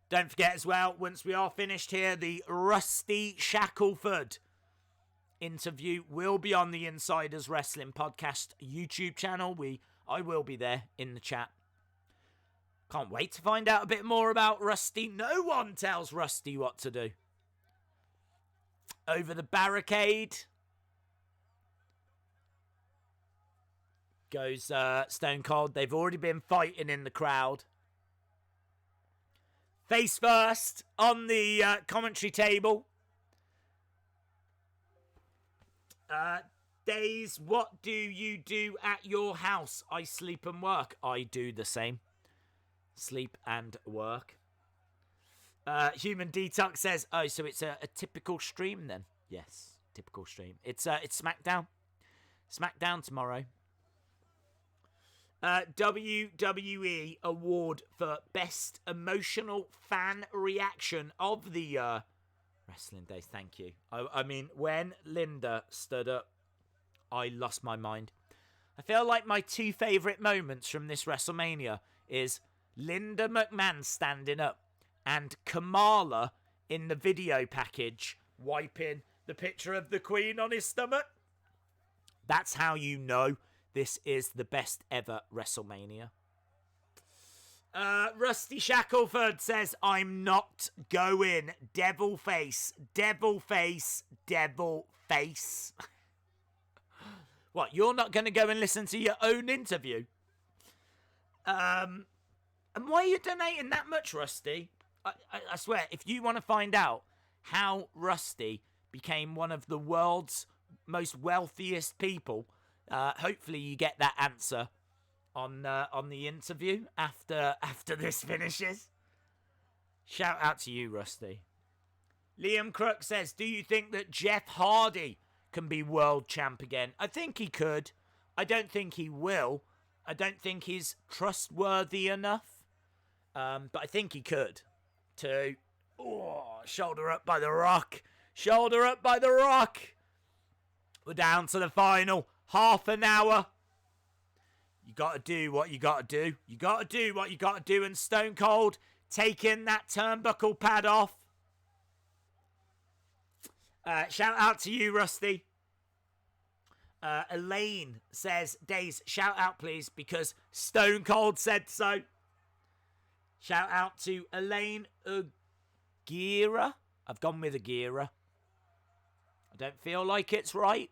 Don't forget as well, once we are finished here, the Rusty Shackelford interview will be on the Insiders Wrestling Podcast YouTube channel. I will be there in the chat. Can't wait to find out a bit more about Rusty. No one tells Rusty what to do. Over the barricade goes Stone Cold. They've already been fighting in the crowd. Face first on the commentary table. Days, what do you do at your house? I sleep and work. I do the same. Sleep and work. Human Detox says, oh, so it's a typical stream then? Yes, typical stream. It's Smackdown. Smackdown tomorrow. WWE Award for Best Emotional Fan Reaction of the year. Wrestling Days, thank you. I mean, when Linda stood up, I lost my mind. I feel like my two favourite moments from this WrestleMania is Linda McMahon standing up and Kamala in the video package wiping the picture of the Queen on his stomach. That's how you know this is the best ever WrestleMania. Rusty Shackelford says, I'm not going. Devil face, devil face, devil face. What, you're not going to go and listen to your own interview? And why are you donating that much, Rusty? I swear, if you want to find out how Rusty became one of the world's most wealthiest people, hopefully you get that answer on the interview after this finishes. Shout out to you, Rusty. Liam Crook says, do you think that Jeff Hardy can be world champ again? I think he could. I don't think he will. I don't think he's trustworthy enough. But I think he could. Too. Oh, shoulder up by the Rock. Shoulder up by the Rock. We're down to the final. Half an hour. You got to do what you got to do. You got to do what you got to do. And Stone Cold taking that turnbuckle pad off. Shout out to you, Rusty. Elaine says, Days, shout out please because Stone Cold said so. Shout out to Elaine Aguirre. I've gone with Aguirre. I don't feel like it's right,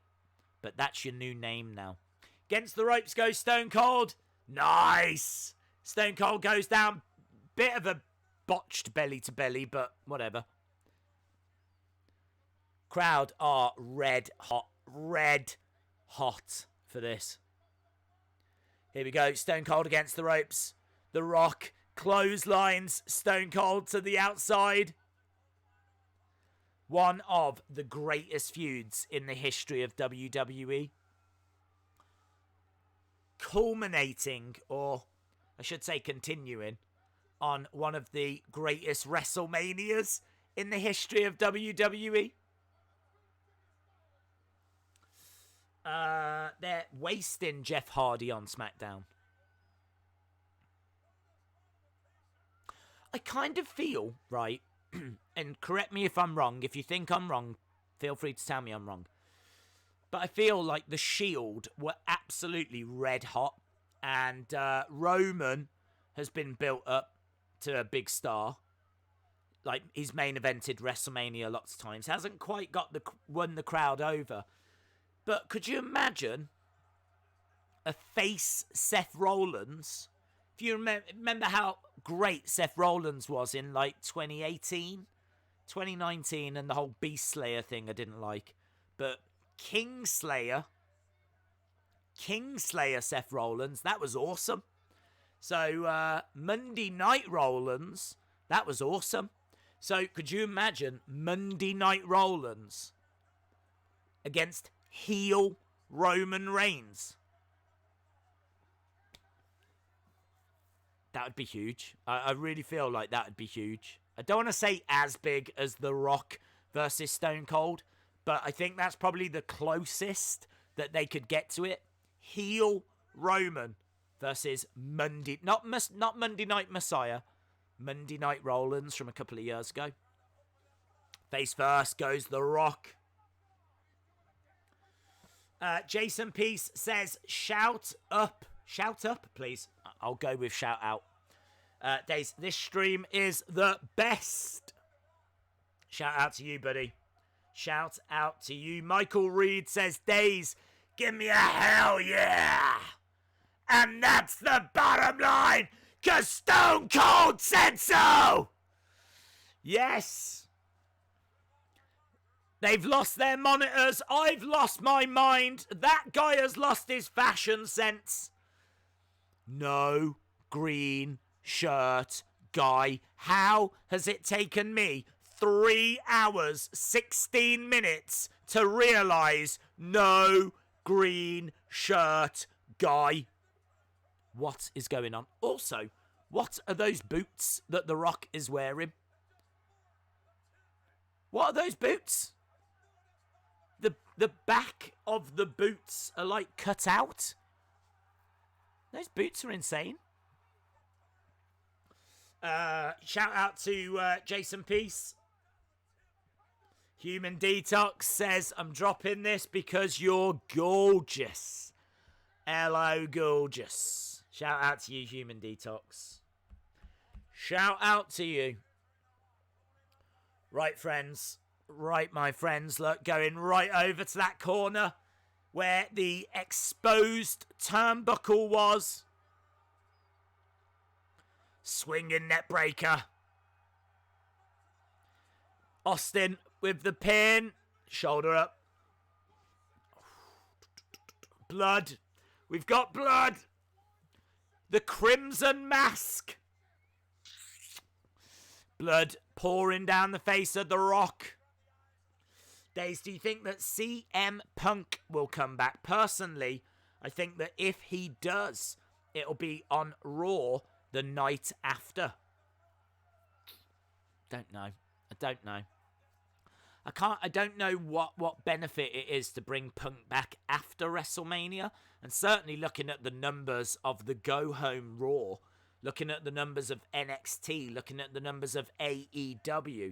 but that's your new name now. Against the ropes goes Stone Cold. Nice. Stone Cold goes down. Bit of a botched belly to belly, but whatever. Crowd are red hot for this. Here we go. Stone Cold against the ropes. The Rock clotheslines Stone Cold to the outside. One of the greatest feuds in the history of WWE. Culminating, or I should say continuing, on one of the greatest WrestleManias in the history of WWE. They're wasting Jeff Hardy on SmackDown. I kind of feel, right, and correct me if I'm wrong, if you think I'm wrong, feel free to tell me I'm wrong. But I feel like the Shield were absolutely red hot. And Roman has been built up to a big star. Like, he's main evented WrestleMania lots of times. Hasn't quite won the crowd over. But could you imagine a face Seth Rollins? If you remember how great Seth Rollins was in, like, 2018. 2019 and the whole Beast Slayer thing I didn't like. But Kingslayer Seth Rollins, that was awesome. So Monday Night Rollins, that was awesome. So could you imagine Monday Night Rollins against heel Roman Reigns? That would be huge. I really feel like that would be huge. I don't want to say as big as The Rock versus Stone Cold, but I think that's probably the closest that they could get to it. Heel Roman versus Monday... Not Monday Night Messiah. Monday Night Rollins from a couple of years ago. Face first goes The Rock. Jason Peace says, shout up. Shout up, please. I'll go with shout out. Days, this stream is the best. Shout out to you, buddy. Shout out to you. Michael Reed says, Days, give me a hell yeah. And that's the bottom line, because Stone Cold said so. Yes. They've lost their monitors. I've lost my mind. That guy has lost his fashion sense. No green shirt guy. How has it taken me 3 hours, 16 minutes to realise no green shirt guy? What is going on? Also, what are those boots that The Rock is wearing? What are those boots? The back of the boots are like cut out. Those boots are insane. Shout out to Jason Peace. Human Detox says, I'm dropping this because you're gorgeous. Hello, gorgeous. Shout out to you, Human Detox. Shout out to you. Right, friends. Right, my friends. Look, going right over to that corner where the exposed turnbuckle was. Swinging net breaker. Austin with the pin. Shoulder up. Blood. We've got blood. The Crimson Mask. Blood pouring down the face of The Rock. Days, do you think that CM Punk will come back? Personally, I think that if he does, it'll be on Raw the night after. Don't know. I don't know. I don't know what benefit it is to bring Punk back after WrestleMania. And certainly looking at the numbers of the Go Home Raw, looking at the numbers of NXT, looking at the numbers of AEW,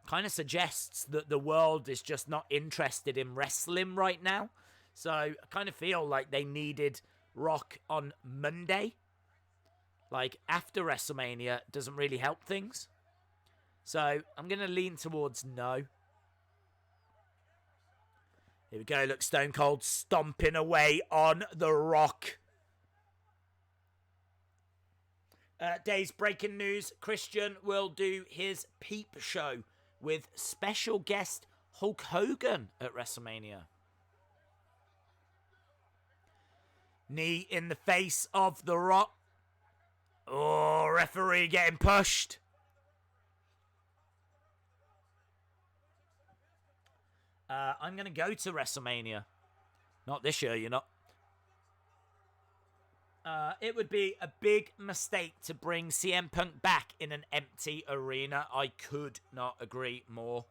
kind of suggests that the world is just not interested in wrestling right now. So I kind of feel like they needed Rock on Monday. Like, after WrestleMania doesn't really help things. So I'm going to lean towards no. Here we go. Look, Stone Cold stomping away on The Rock. Days, breaking news. Christian will do his peep show with special guest Hulk Hogan at WrestleMania. Knee in the face of The Rock. Oh, referee getting pushed. I'm going to go to WrestleMania. Not this year, you're not. It would be a big mistake to bring CM Punk back in an empty arena. I could not agree more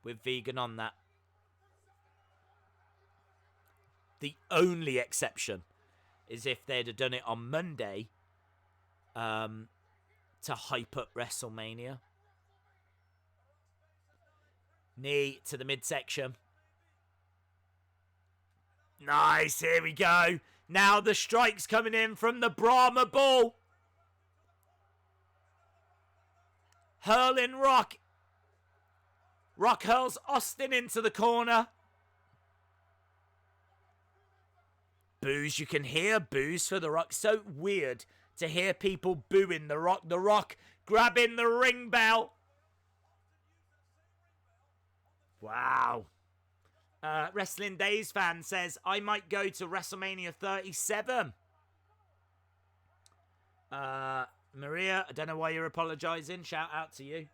with Vegan on that. The only exception is if they'd have done it on Monday to hype up WrestleMania. Knee to the midsection. Nice, here we go. Now the strike's coming in from the Brahma Bull. Hurling Rock. Rock hurls Austin into the corner. Boos, you can hear boos for The Rock. So weird to hear people booing The Rock. The Rock grabbing the ring bell. Wow. Wrestling Days fan says, I might go to WrestleMania 37. Maria, I don't know why you're apologising. Shout out to you.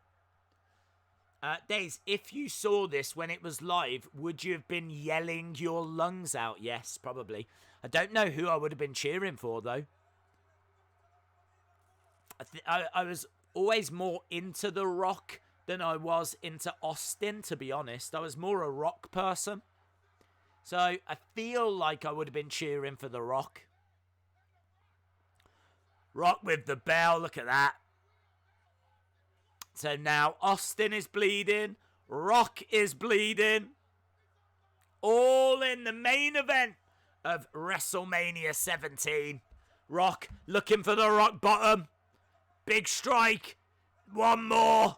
Days, if you saw this when it was live, would you have been yelling your lungs out? Yes, probably. I don't know who I would have been cheering for, though. I was always more into The Rock than I was into Austin, to be honest. I was more a Rock person. So I feel like I would have been cheering for The Rock. Rock with the bell, look at that. So now Austin is bleeding, Rock is bleeding. All in the main event of WrestleMania 17. Rock looking for the rock bottom. Big strike. One more.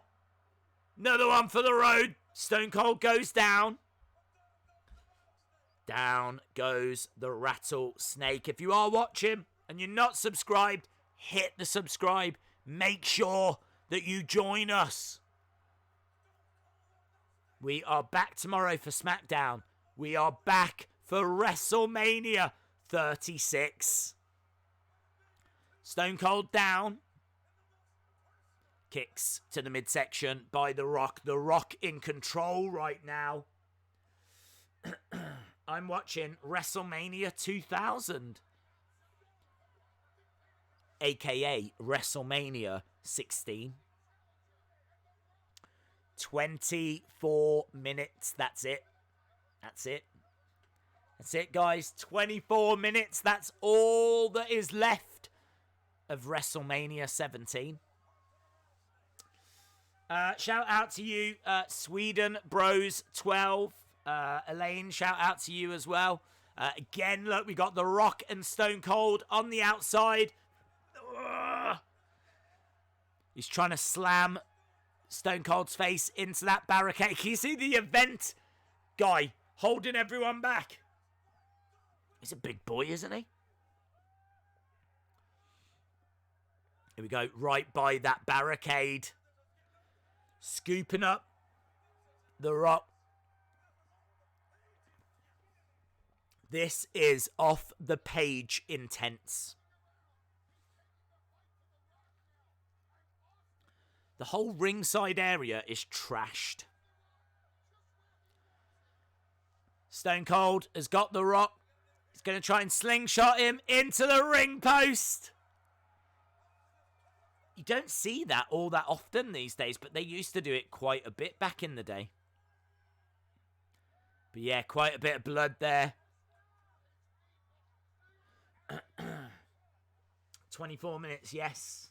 Another one for the road. Stone Cold goes down. Down goes the rattlesnake. If you are watching and you're not subscribed, hit the subscribe. Make sure that you join us. We are back tomorrow for SmackDown. We are back for WrestleMania 36. Stone Cold down. Kicks to the midsection by The Rock. The Rock in control right now. I'm watching WrestleMania 2000. AKA WrestleMania 16. 24 minutes. That's it. That's it. That's it, guys. 24 minutes. That's all that is left of WrestleMania 17. Shout out to you, Sweden Bros 12. Elaine, shout out to you as well. Again, look, we got The Rock and Stone Cold on the outside. He's trying to slam Stone Cold's face into that barricade. Can you see the event guy holding everyone back? He's a big boy, isn't he? Here we go, right by that barricade. Scooping up The Rock. This is off the page intense. The whole ringside area is trashed. Stone Cold has got The Rock. He's going to try and slingshot him into the ring post. You don't see that all that often these days, but they used to do it quite a bit back in the day. But yeah, quite a bit of blood there. 24 minutes, yes.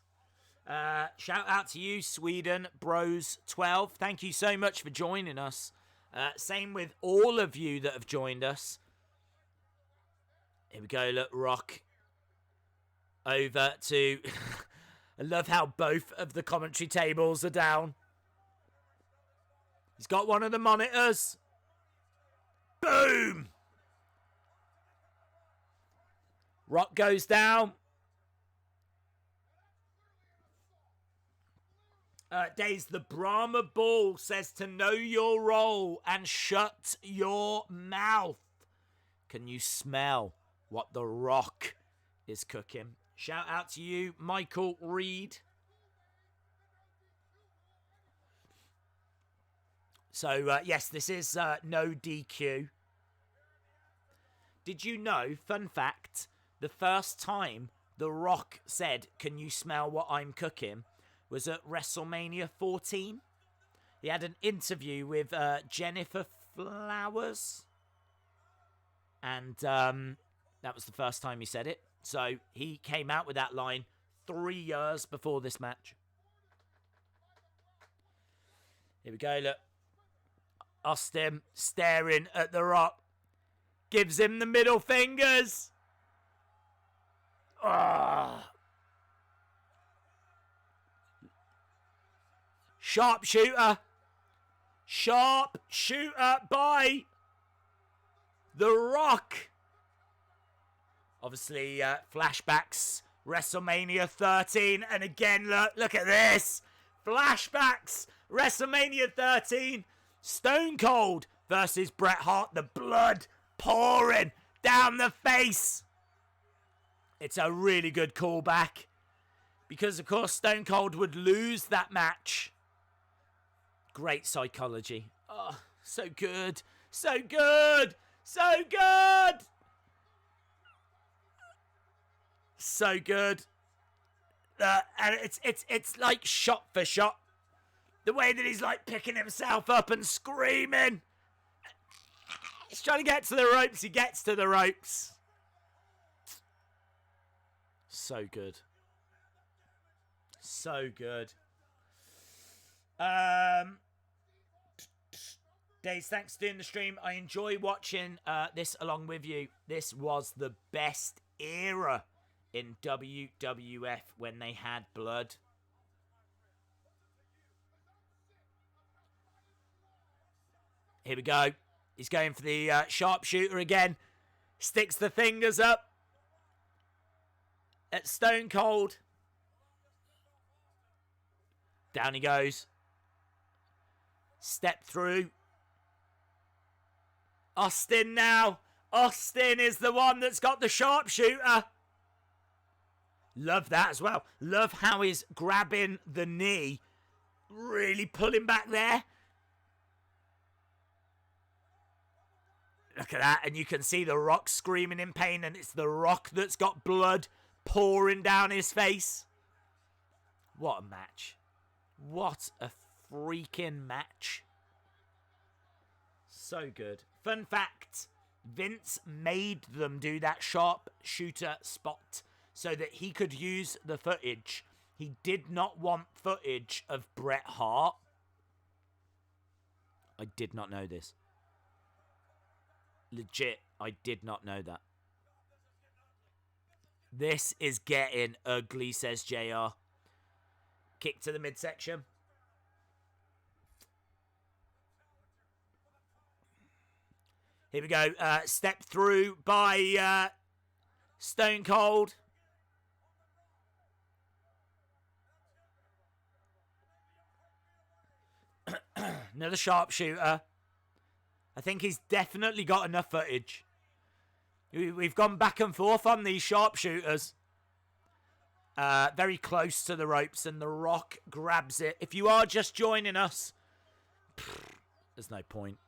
Shout out to you, Sweden Bros 12. Thank you so much for joining us. Same with all of you that have joined us. Here we go, look, Rock. Over to... I love how both of the commentary tables are down. He's got one of the monitors. Boom! Rock goes down. Days, the Brahma Bull says to know your role and shut your mouth. Can you smell what The Rock is cooking? Shout out to you, Michael Reed. So, yes, this is no DQ. Did you know, fun fact, the first time The Rock said, can you smell what I'm cooking, was at WrestleMania 14. He had an interview with Jennifer Flowers. And that was the first time he said it. So he came out with that line 3 years before this match. Here we go, look. Austin staring at The Rock. Gives him the middle fingers. Oh. Sharpshooter. Sharpshooter by The Rock. Obviously, flashbacks, WrestleMania 13. And again, look at this. Flashbacks, WrestleMania 13. Stone Cold versus Bret Hart. The blood pouring down the face. It's a really good callback. Because, of course, Stone Cold would lose that match. Great psychology. Oh, so good. So good. So good. So good. And it's like shot for shot. The way that he's like picking himself up and screaming. He's trying to get to the ropes. He gets to the ropes. So good. So good. Days, thanks for doing the stream. I enjoy watching this along with you. This was the best era in WWF when they had blood. Here we go. He's going for the sharpshooter again. Sticks the fingers up at Stone Cold. Down he goes. Step through. Austin now. Austin is the one that's got the sharpshooter. Love that as well. Love how he's grabbing the knee. Really pulling back there. Look at that. And you can see The Rock screaming in pain. And it's The Rock that's got blood pouring down his face. What a match. What a freaking match. So good. Fun fact. Vince made them do that sharpshooter spot so that he could use the footage. He did not want footage of Bret Hart. I did not know this. Legit, I did not know that. This is getting ugly, says JR. Kick to the midsection. Here we go. Step through by Stone Cold. Another sharpshooter. I think he's definitely got enough footage. We've gone back and forth on these sharpshooters. Very close to the ropes, and The Rock grabs it. If you are just joining us, there's no point.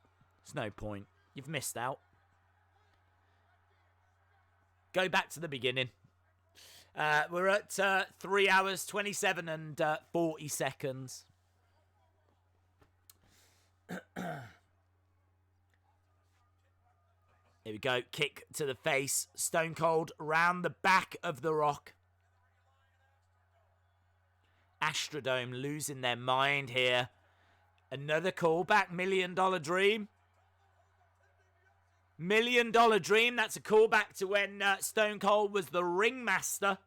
There's no point. You've missed out. Go back to the beginning. We're at 3 hours, 27 and 40 seconds. Here we go. Kick to the face. Stone Cold round the back of The Rock. Astrodome losing their mind here. Another callback. $1 Million Dream. $1 Million Dream. That's a callback to when Stone Cold was the ringmaster.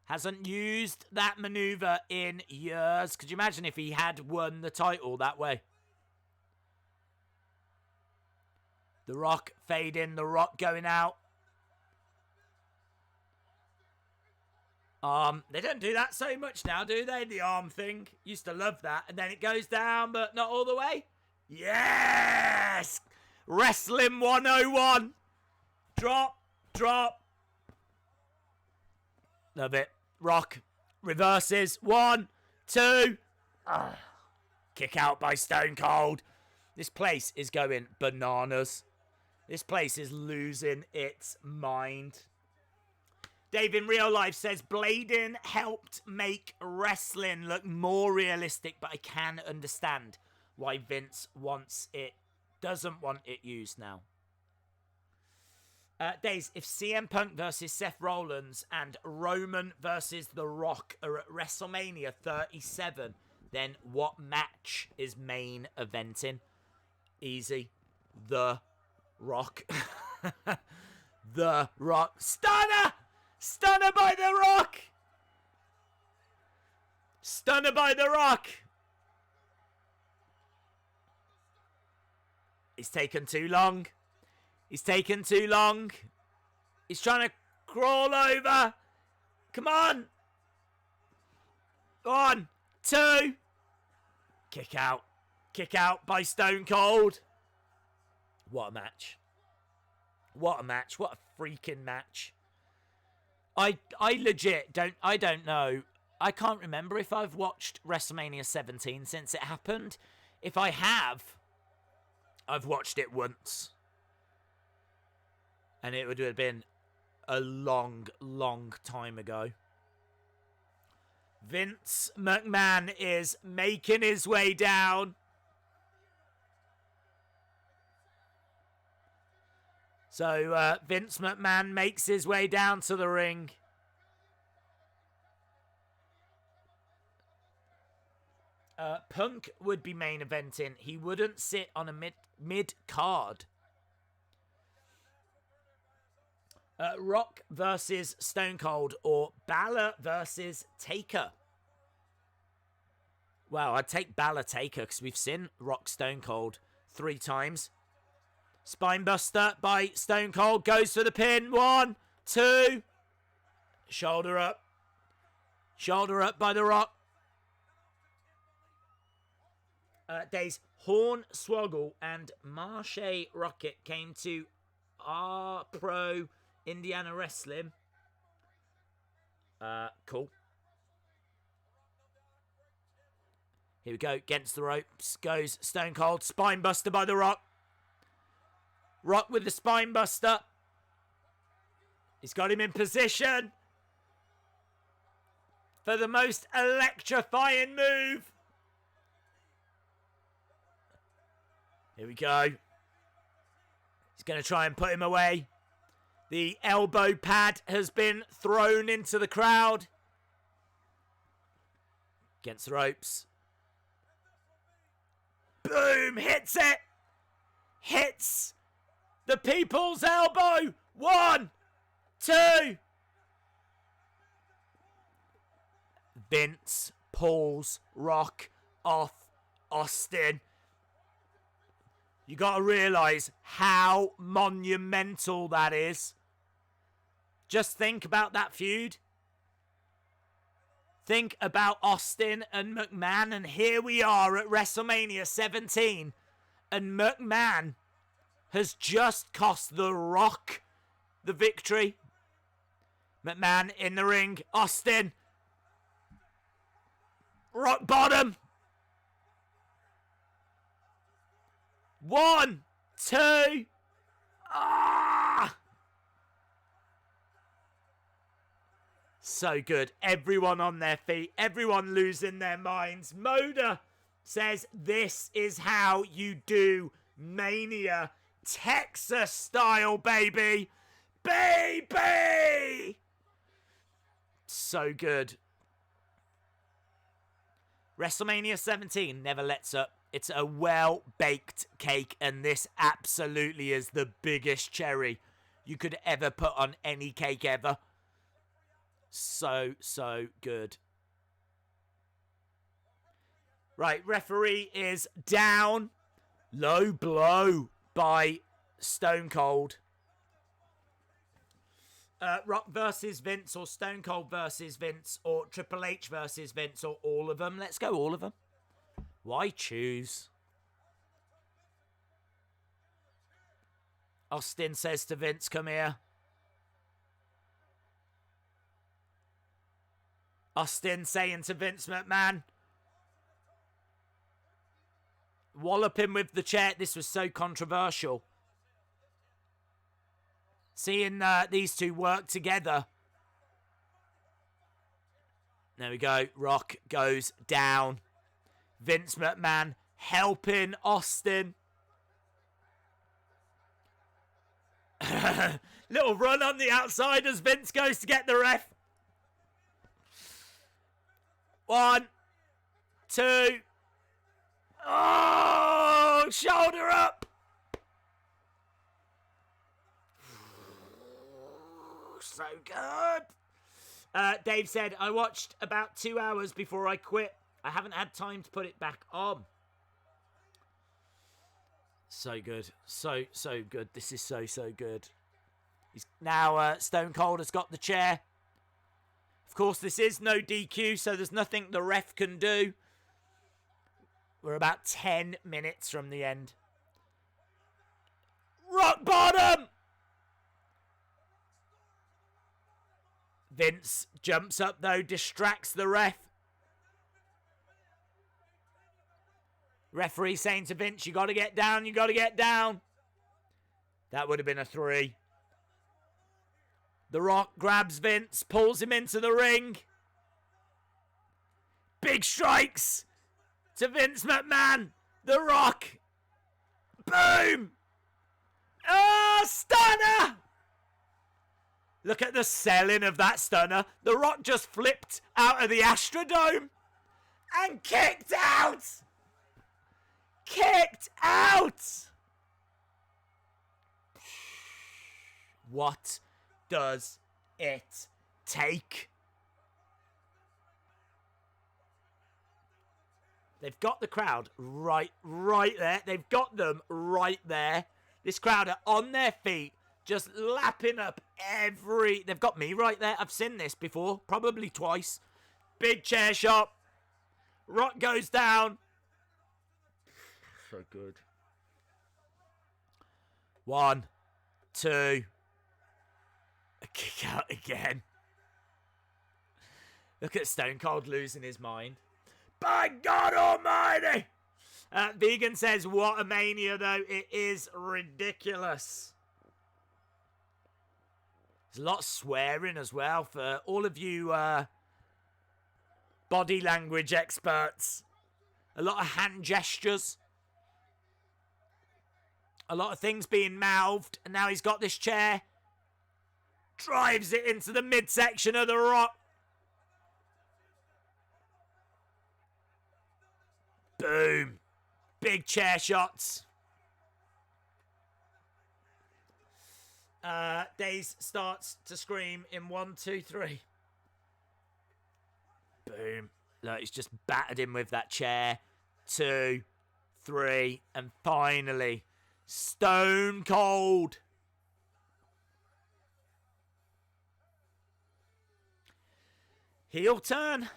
Hasn't used that maneuver in years. Could you imagine if he had won the title that way? The Rock fade in. The Rock going out. They don't do that so much now, do they? The arm thing. Used to love that. And then it goes down, but not all the way. Yes! Wrestling 101. Drop, drop. Love it. Rock reverses. 1, 2. Kick out by Stone Cold. This place is going bananas. This place is losing its mind. Dave in real life says, blading helped make wrestling look more realistic, but I can understand why Vince doesn't want it used now. Days, if CM Punk versus Seth Rollins and Roman versus The Rock are at WrestleMania 37, then what match is main eventing? Easy. The Rock. The Rock. Stunner! Stunner by The Rock! Stunner by The Rock! He's taken too long. He's taken too long. He's trying to crawl over. Come on. Go on. 2. Kick out. Kick out by Stone Cold. What a match. What a match. What a freaking match. I legit don't know. I can't remember if I've watched WrestleMania 17 since it happened. If I have, I've watched it once. And it would have been a long, long time ago. Vince McMahon is making his way down. So Vince McMahon makes his way down to the ring. Punk would be main eventing. He wouldn't sit on a mid card. Rock versus Stone Cold or Balor versus Taker. Wow, I'd take Balor Taker because we've seen Rock Stone Cold 3 times. Spinebuster by Stone Cold goes for the pin. 1, 2. Shoulder up. Shoulder up by the Rock. Days Hornswoggle and Marshay Rocket came to our Pro Indiana Wrestling. Cool. Here we go. Against the ropes goes Stone Cold. Spinebuster by the Rock. Rock with the Spinebuster. He's got him in position for the most electrifying move. Here we go. He's going to try and put him away. The elbow pad has been thrown into the crowd. Against the ropes. Boom! Hits it! Hits the people's elbow! 1, 2. Vince pulls Rock off Austin. You got to realise how monumental that is. Just think about that feud. Think about Austin and McMahon, and here we are at WrestleMania 17, and McMahon has just cost The Rock the victory. McMahon in the ring. Austin. Rock bottom. 1, 2. Ah! So good. Everyone on their feet. Everyone losing their minds. Moda says this is how you do Mania. Texas style, baby. Baby! So good. WrestleMania 17 never lets up. It's a well-baked cake, and this absolutely is the biggest cherry you could ever put on any cake ever. So, so good. Right, referee is down. Low blow by Stone Cold. Rock versus Vince, or Stone Cold versus Vince, or Triple H versus Vince, or all of them. Let's go all of them. Why choose? Austin says to Vince, come here. Austin saying to Vince McMahon, wallop him with the chair. This was so controversial. Seeing these two work together. There we go. Rock goes down. Vince McMahon helping Austin. Little run on the outside as Vince goes to get the ref. 1, 2. Oh, shoulder up. So good. Dave said, I watched about 2 hours before I quit. I haven't had time to put it back on. So good. So good. This is so good. He's now Stone Cold has got the chair. Of course, this is no DQ, so there's nothing the ref can do. We're about 10 minutes from the end. Rock bottom! Vince jumps up, though, distracts the ref. Referee saying to Vince, you got to get down, you got to get down. That would have been a 3. The Rock grabs Vince, pulls him into the ring. Big strikes to Vince McMahon. The Rock. Boom! Oh, stunner! Look at the selling of that stunner. The Rock just flipped out of the Astrodome and kicked out. Kicked out. What does it take? They've got the crowd right there. They've got them right there. This crowd are on their feet, just lapping up every... They've got me right there. I've seen this before, probably twice. Big chair shot. Rock goes down. So good. 1, 2. A kick out again. Look at Stone Cold losing his mind. By God Almighty! Vegan says, what a mania, though. It is ridiculous. There's a lot of swearing as well for all of you body language experts. A lot of hand gestures. A lot of things being mouthed. And now he's got this chair. Drives it into the midsection of the Rock. Boom. Big chair shots. Daze starts to scream in 1, 2, 3. Boom. Look, he's just battered him with that chair. 2, 3. And finally, Stone Cold. Heel turn.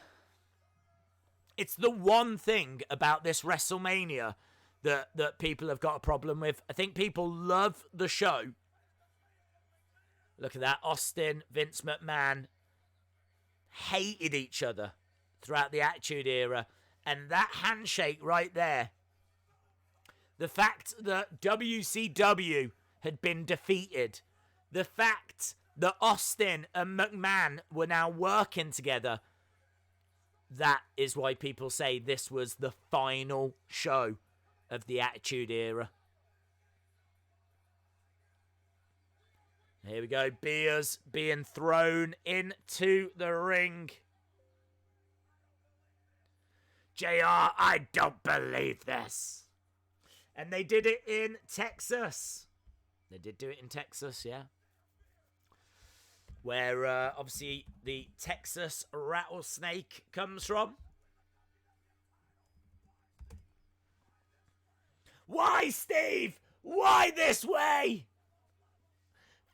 It's the one thing about this WrestleMania that people have got a problem with. I think people love the show. Look at that. Austin, Vince McMahon hated each other throughout the Attitude Era. And that handshake right there. The fact that WCW had been defeated. The fact that Austin and McMahon were now working together. That is why people say this was the final show of the Attitude Era. Here we go. Beers being thrown into the ring. JR, I don't believe this. And they did it in Texas. They did do it in Texas, yeah. Where, obviously, the Texas rattlesnake comes from. Why, Steve? Why this way?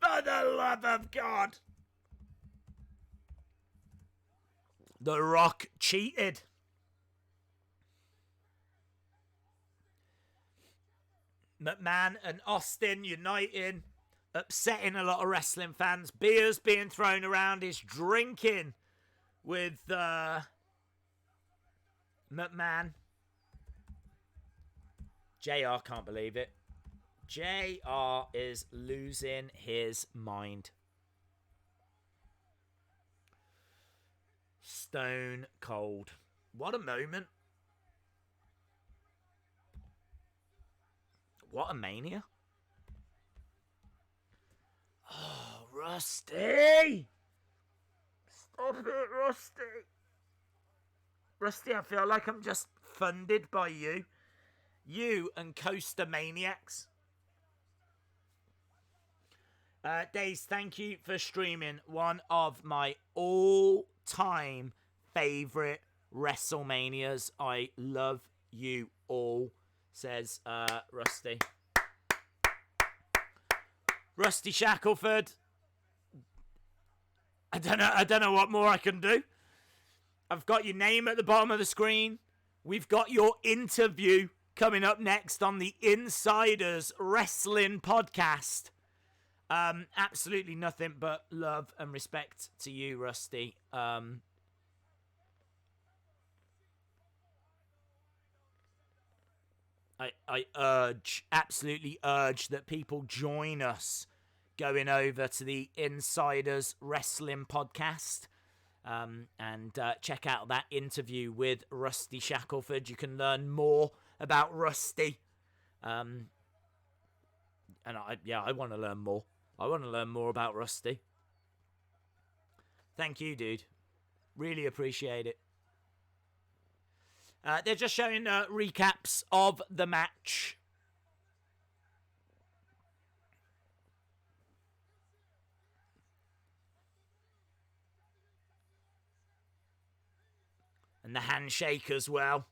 For the love of God. The Rock cheated. McMahon and Austin uniting. Upsetting a lot of wrestling fans. Beers being thrown around. He's drinking with McMahon. JR can't believe it. JR is losing his mind. Stone Cold. What a moment. What a mania. Oh, Rusty! Stop it, Rusty! Rusty, I feel like I'm just funded by you. You and Coaster Maniacs. Daze, thank you for streaming one of my all-time favourite WrestleManias. I love you all, says Rusty. Rusty Shackelford. I don't know what more I can do. I've got your name at the bottom of the screen. We've got your interview coming up next on the Insiders Wrestling Podcast. Absolutely nothing but love and respect to you, Rusty. I absolutely urge that people join us going over to the Insiders Wrestling Podcast and check out that interview with Rusty Shackelford. You can learn more about Rusty. And I want to learn more. I want to learn more about Rusty. Thank you, dude. Really appreciate it. They're just showing recaps of the match. And the handshake as well.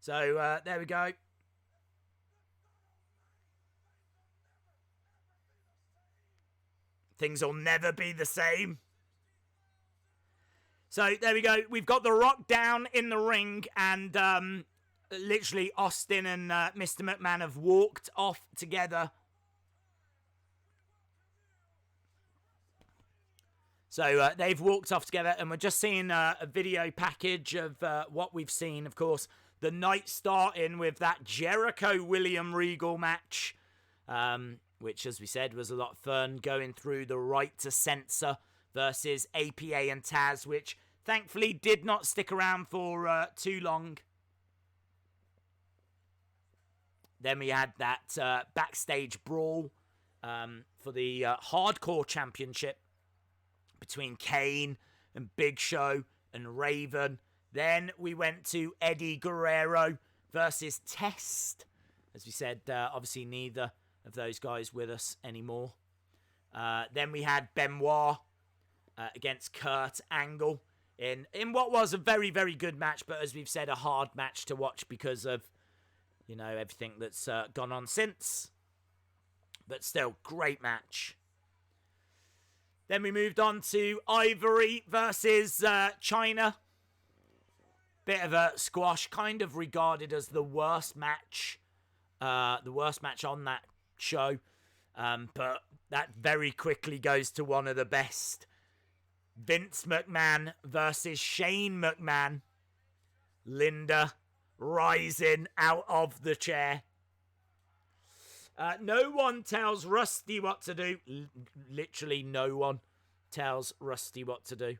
So, there we go. Things will never be the same. So, there we go. We've got The Rock down in the ring, and literally Austin and Mr. McMahon have walked off together. So, they've walked off together, and we're just seeing a video package of what we've seen, of course. The night starting with that Jericho-William Regal match, which, as we said, was a lot of fun, going through the right to censor versus APA and Tazz, which thankfully did not stick around for too long. Then we had that backstage brawl for the Hardcore Championship between Kane and Big Show and Raven. Then we went to Eddie Guerrero versus Test. As we said, obviously neither of those guys with us anymore. Then we had Benoit against Kurt Angle in what was a very, very good match, but as we've said, a hard match to watch because of, you know, everything that's gone on since. But still, great match. Then we moved on to Ivory versus China. Bit of a squash, kind of regarded as the worst match on that show. But that very quickly goes to one of the best. Vince McMahon versus Shane McMahon. Linda rising out of the chair. No one tells Rusty what to do. Literally no one tells Rusty what to do.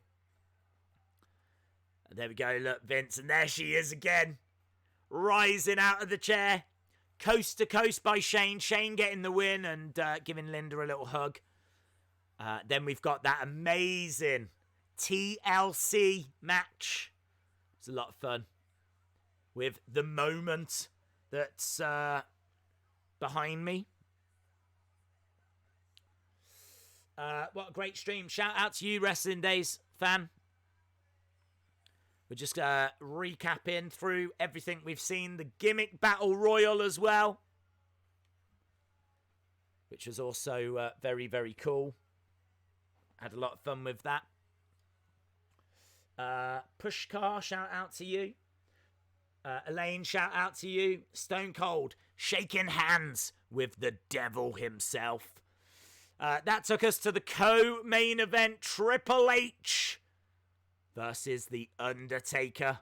There we go, look, Vince, and there she is again. Rising out of the chair. Coast to coast by Shane. Shane getting the win and giving Linda a little hug. Then we've got that amazing TLC match. It's a lot of fun. With the moment that's behind me. What a great stream. Shout out to you, Wrestling Days fan. We're just recapping through everything we've seen. The Gimmick Battle Royal as well. Which was also very, very cool. Had a lot of fun with that. Pushkar, shout out to you. Elaine, shout out to you. Stone Cold, shaking hands with the devil himself. That took us to the co-main event, Triple H versus the Undertaker.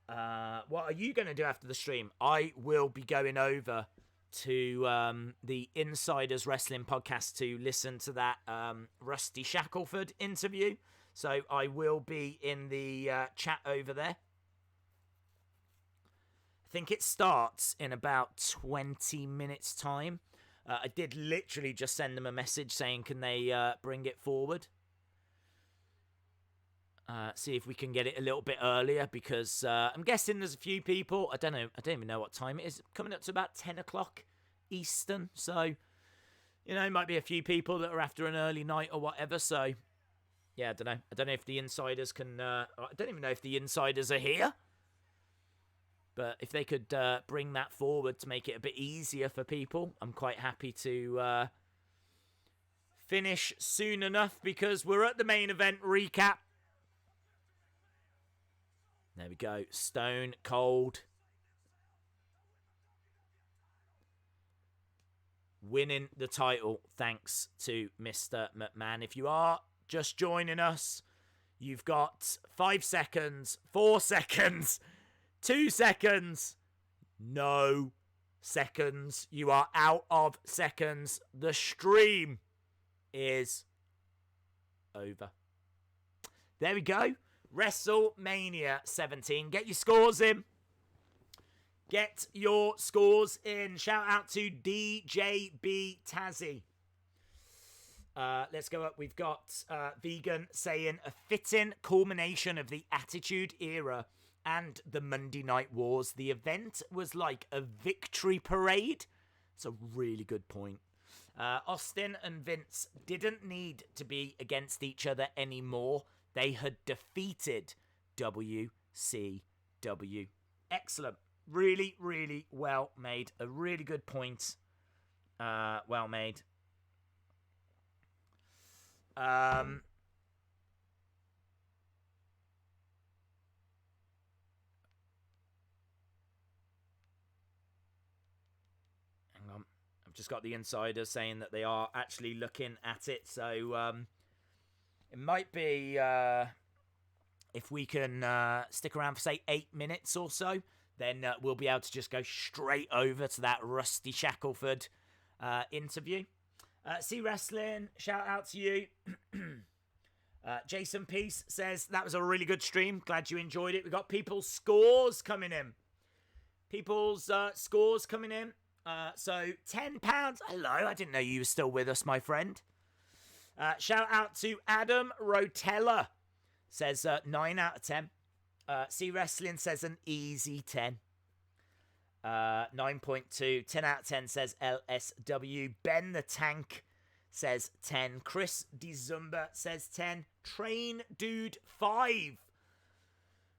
What are you going to do after the stream? I will be going over to the Insiders Wrestling Podcast to listen to that Rusty Shackelford interview. So I will be in the chat over there. I think it starts in about 20 minutes time. I did literally just send them a message saying, can they bring it forward? See if we can get it a little bit earlier, because I'm guessing there's a few people. I don't even know what time it is. Coming up to about 10 o'clock Eastern. So, might be a few people that are after an early night or whatever. So, yeah, I don't know. I don't know if the insiders can... I don't even know if the insiders are here. But if they could bring that forward to make it a bit easier for people, I'm quite happy to finish soon enough, because we're at the main event recap. There we go. Stone Cold winning the title thanks to Mr. McMahon. If you are just joining us, you've got 5 seconds, 4 seconds, 2 seconds, no seconds. You are out of seconds. The stream is over. There we go. WrestleMania 17. Get your scores in. Get your scores in. Shout out to DJB Tazzy. Let's go up. We've got Vegan saying a fitting culmination of the Attitude Era and the Monday Night Wars. The event was like a victory parade. It's a really good point. Austin and Vince didn't need to be against each other anymore. They had defeated WCW. Excellent. Really, really well made. A really good point. Well made. Hang on. I've just got the insiders saying that they are actually looking at it. So, it might be, if we can stick around for, say, 8 minutes or so, then we'll be able to just go straight over to that Rusty Shackelford interview. See Wrestling, shout out to you. Jason Peace says, that was a really good stream. Glad you enjoyed it. We got people's scores coming in. Scores coming in. So, £10. Hello, I didn't know you were still with us, my friend. Shout out to Adam Rotella. Says 9 out of 10. See Wrestling says an easy 10. 9.2. 10 out of 10 says LSW. Ben the Tank says 10. Chris DeZumba says 10. Train Dude 5.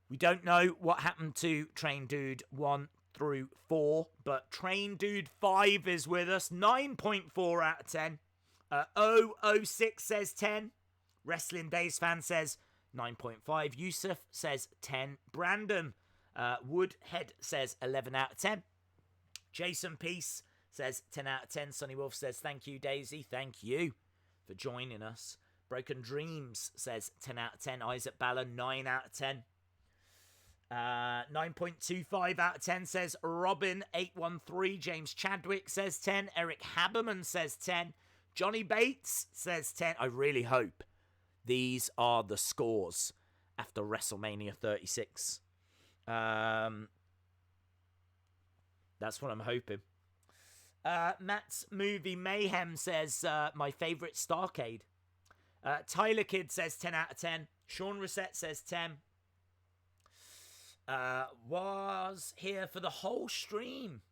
We don't know what happened to Train Dude 1 through 4, but Train Dude 5 is with us. 9.4 out of 10. 006 says 10. Wrestling Days Fan says 9.5. Yusuf says 10. Brandon Woodhead says 11 out of 10. Jason Peace says 10 out of 10. Sonny Wolf says thank you, Daisy. Thank you for joining us. Broken Dreams says 10 out of 10. Isaac Balla 9 out of 10. 9.25 out of 10 says Robin 813. James Chadwick says 10. Eric Haberman says 10. Johnny Bates says 10. I really hope these are the scores after WrestleMania 36. That's what I'm hoping. Matt's Movie Mayhem says, my favourite Starcade. Tyler Kidd says 10 out of 10. Sean Reset says 10. Was here for the whole stream.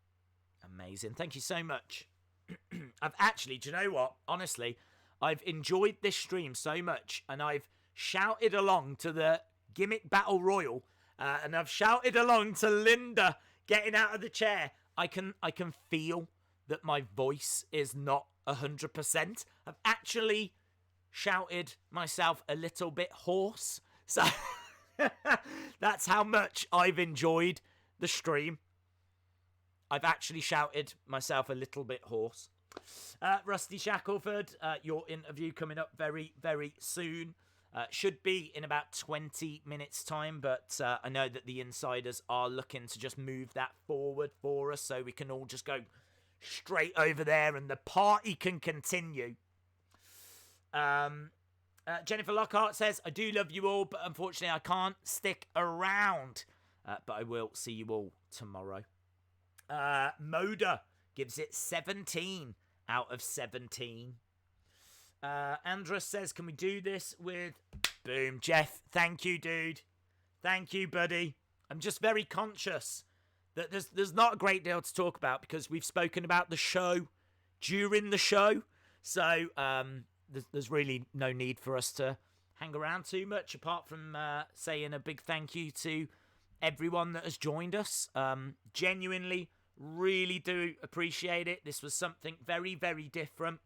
Amazing. Thank you so much. I've actually, do you know what? Honestly, I've enjoyed this stream so much, and I've shouted along to the Gimmick Battle Royal, and I've shouted along to Linda getting out of the chair. I can feel that my voice is not 100%. I've actually shouted myself a little bit hoarse, so that's how much I've enjoyed the stream. I've actually shouted myself a little bit hoarse. Rusty Shackelford, your interview coming up very, very soon. Should be in about 20 minutes time, but I know that the insiders are looking to just move that forward for us so we can all just go straight over there and the party can continue. Jennifer Lockhart says, I do love you all, but unfortunately I can't stick around. But I will see you all tomorrow. Moda gives it 17 out of 17. Andrus says, can we do this with Boom. Jeff, thank you, dude. Thank you, buddy. I'm just very conscious that there's not a great deal to talk about because we've spoken about the show during the show. So there's really no need for us to hang around too much apart from saying a big thank you to everyone that has joined us. Genuinely, really do appreciate it. This was something very, very different.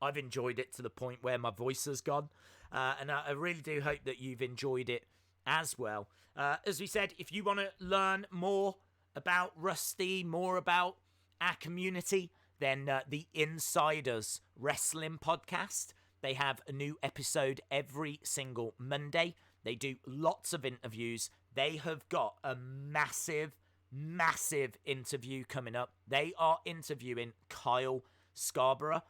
I've enjoyed it to the point where my voice has gone. And I really do hope that you've enjoyed it as well. As we said, if you want to learn more about Rusty, more about our community, then the Insiders Wrestling Podcast. They have a new episode every single Monday. They do lots of interviews. They have got a massive interview coming up. They are interviewing Kyle Scarborough.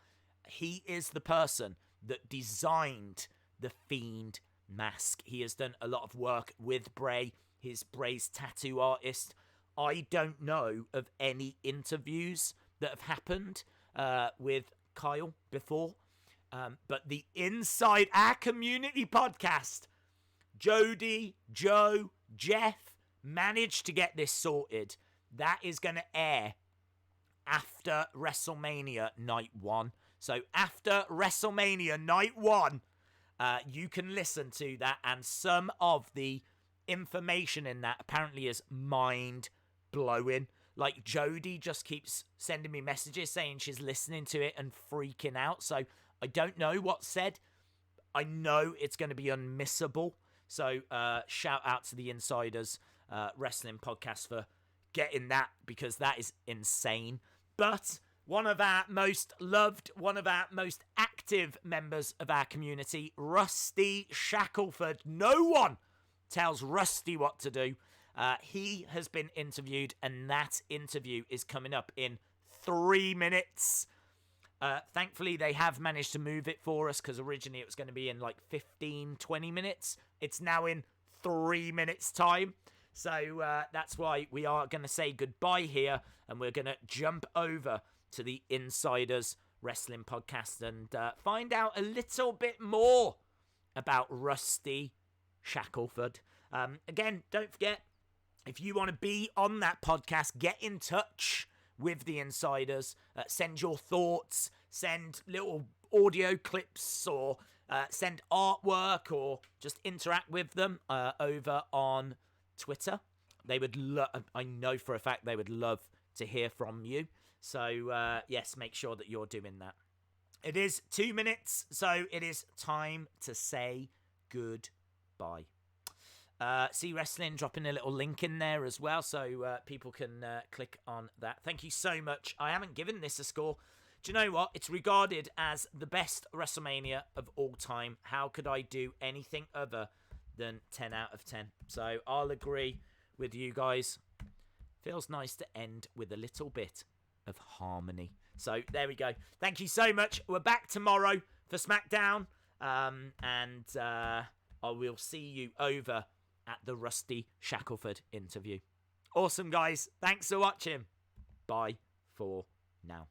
He is the person that designed the Fiend mask. He has done a lot of work with Bray. He's Bray's tattoo artist. I don't know of any interviews that have happened with Kyle before. But the Inside Our Community podcast, Jody, Joe, Jeff managed to get this sorted. That is going to air after WrestleMania Night 1. So after WrestleMania Night 1, you can listen to that. And some of the information in that apparently is mind-blowing. Like, Jody just keeps sending me messages saying she's listening to it and freaking out. So I don't know what's said. I know it's going to be unmissable. So shout out to the Insiders Wrestling Podcast for getting that, because that is insane. But one of our most loved, one of our most active members of our community, Rusty Shackelford. No one tells Rusty what to do. He has been interviewed, and that interview is coming up in 3 minutes. Thankfully, they have managed to move it for us, because originally it was going to be in like 15, 20 minutes. It's now in 3 minutes time. So that's why we are going to say goodbye here, and we're going to jump over to the Insiders Wrestling Podcast and find out a little bit more about Rusty Shackelford. Again, don't forget, if you want to be on that podcast, get in touch with the Insiders. Send your thoughts, send little audio clips, or send artwork, or just interact with them over on Twitter. They would I know for a fact they would love to hear from you. So, yes, make sure that you're doing that. It is 2 minutes, so it is time to say goodbye. See Wrestling, dropping a little link in there as well, so people can click on that. Thank you so much. I haven't given this a score. Do you know what? It's regarded as the best WrestleMania of all time. How could I do anything other than 10 out of 10? So I'll agree with you guys. Feels nice to end with a little bit of harmony. So there we go. Thank you so much. We're back tomorrow for SmackDown, and I will see you over at the Rusty Shackelford interview. Awesome, guys. Thanks for watching. Bye for now.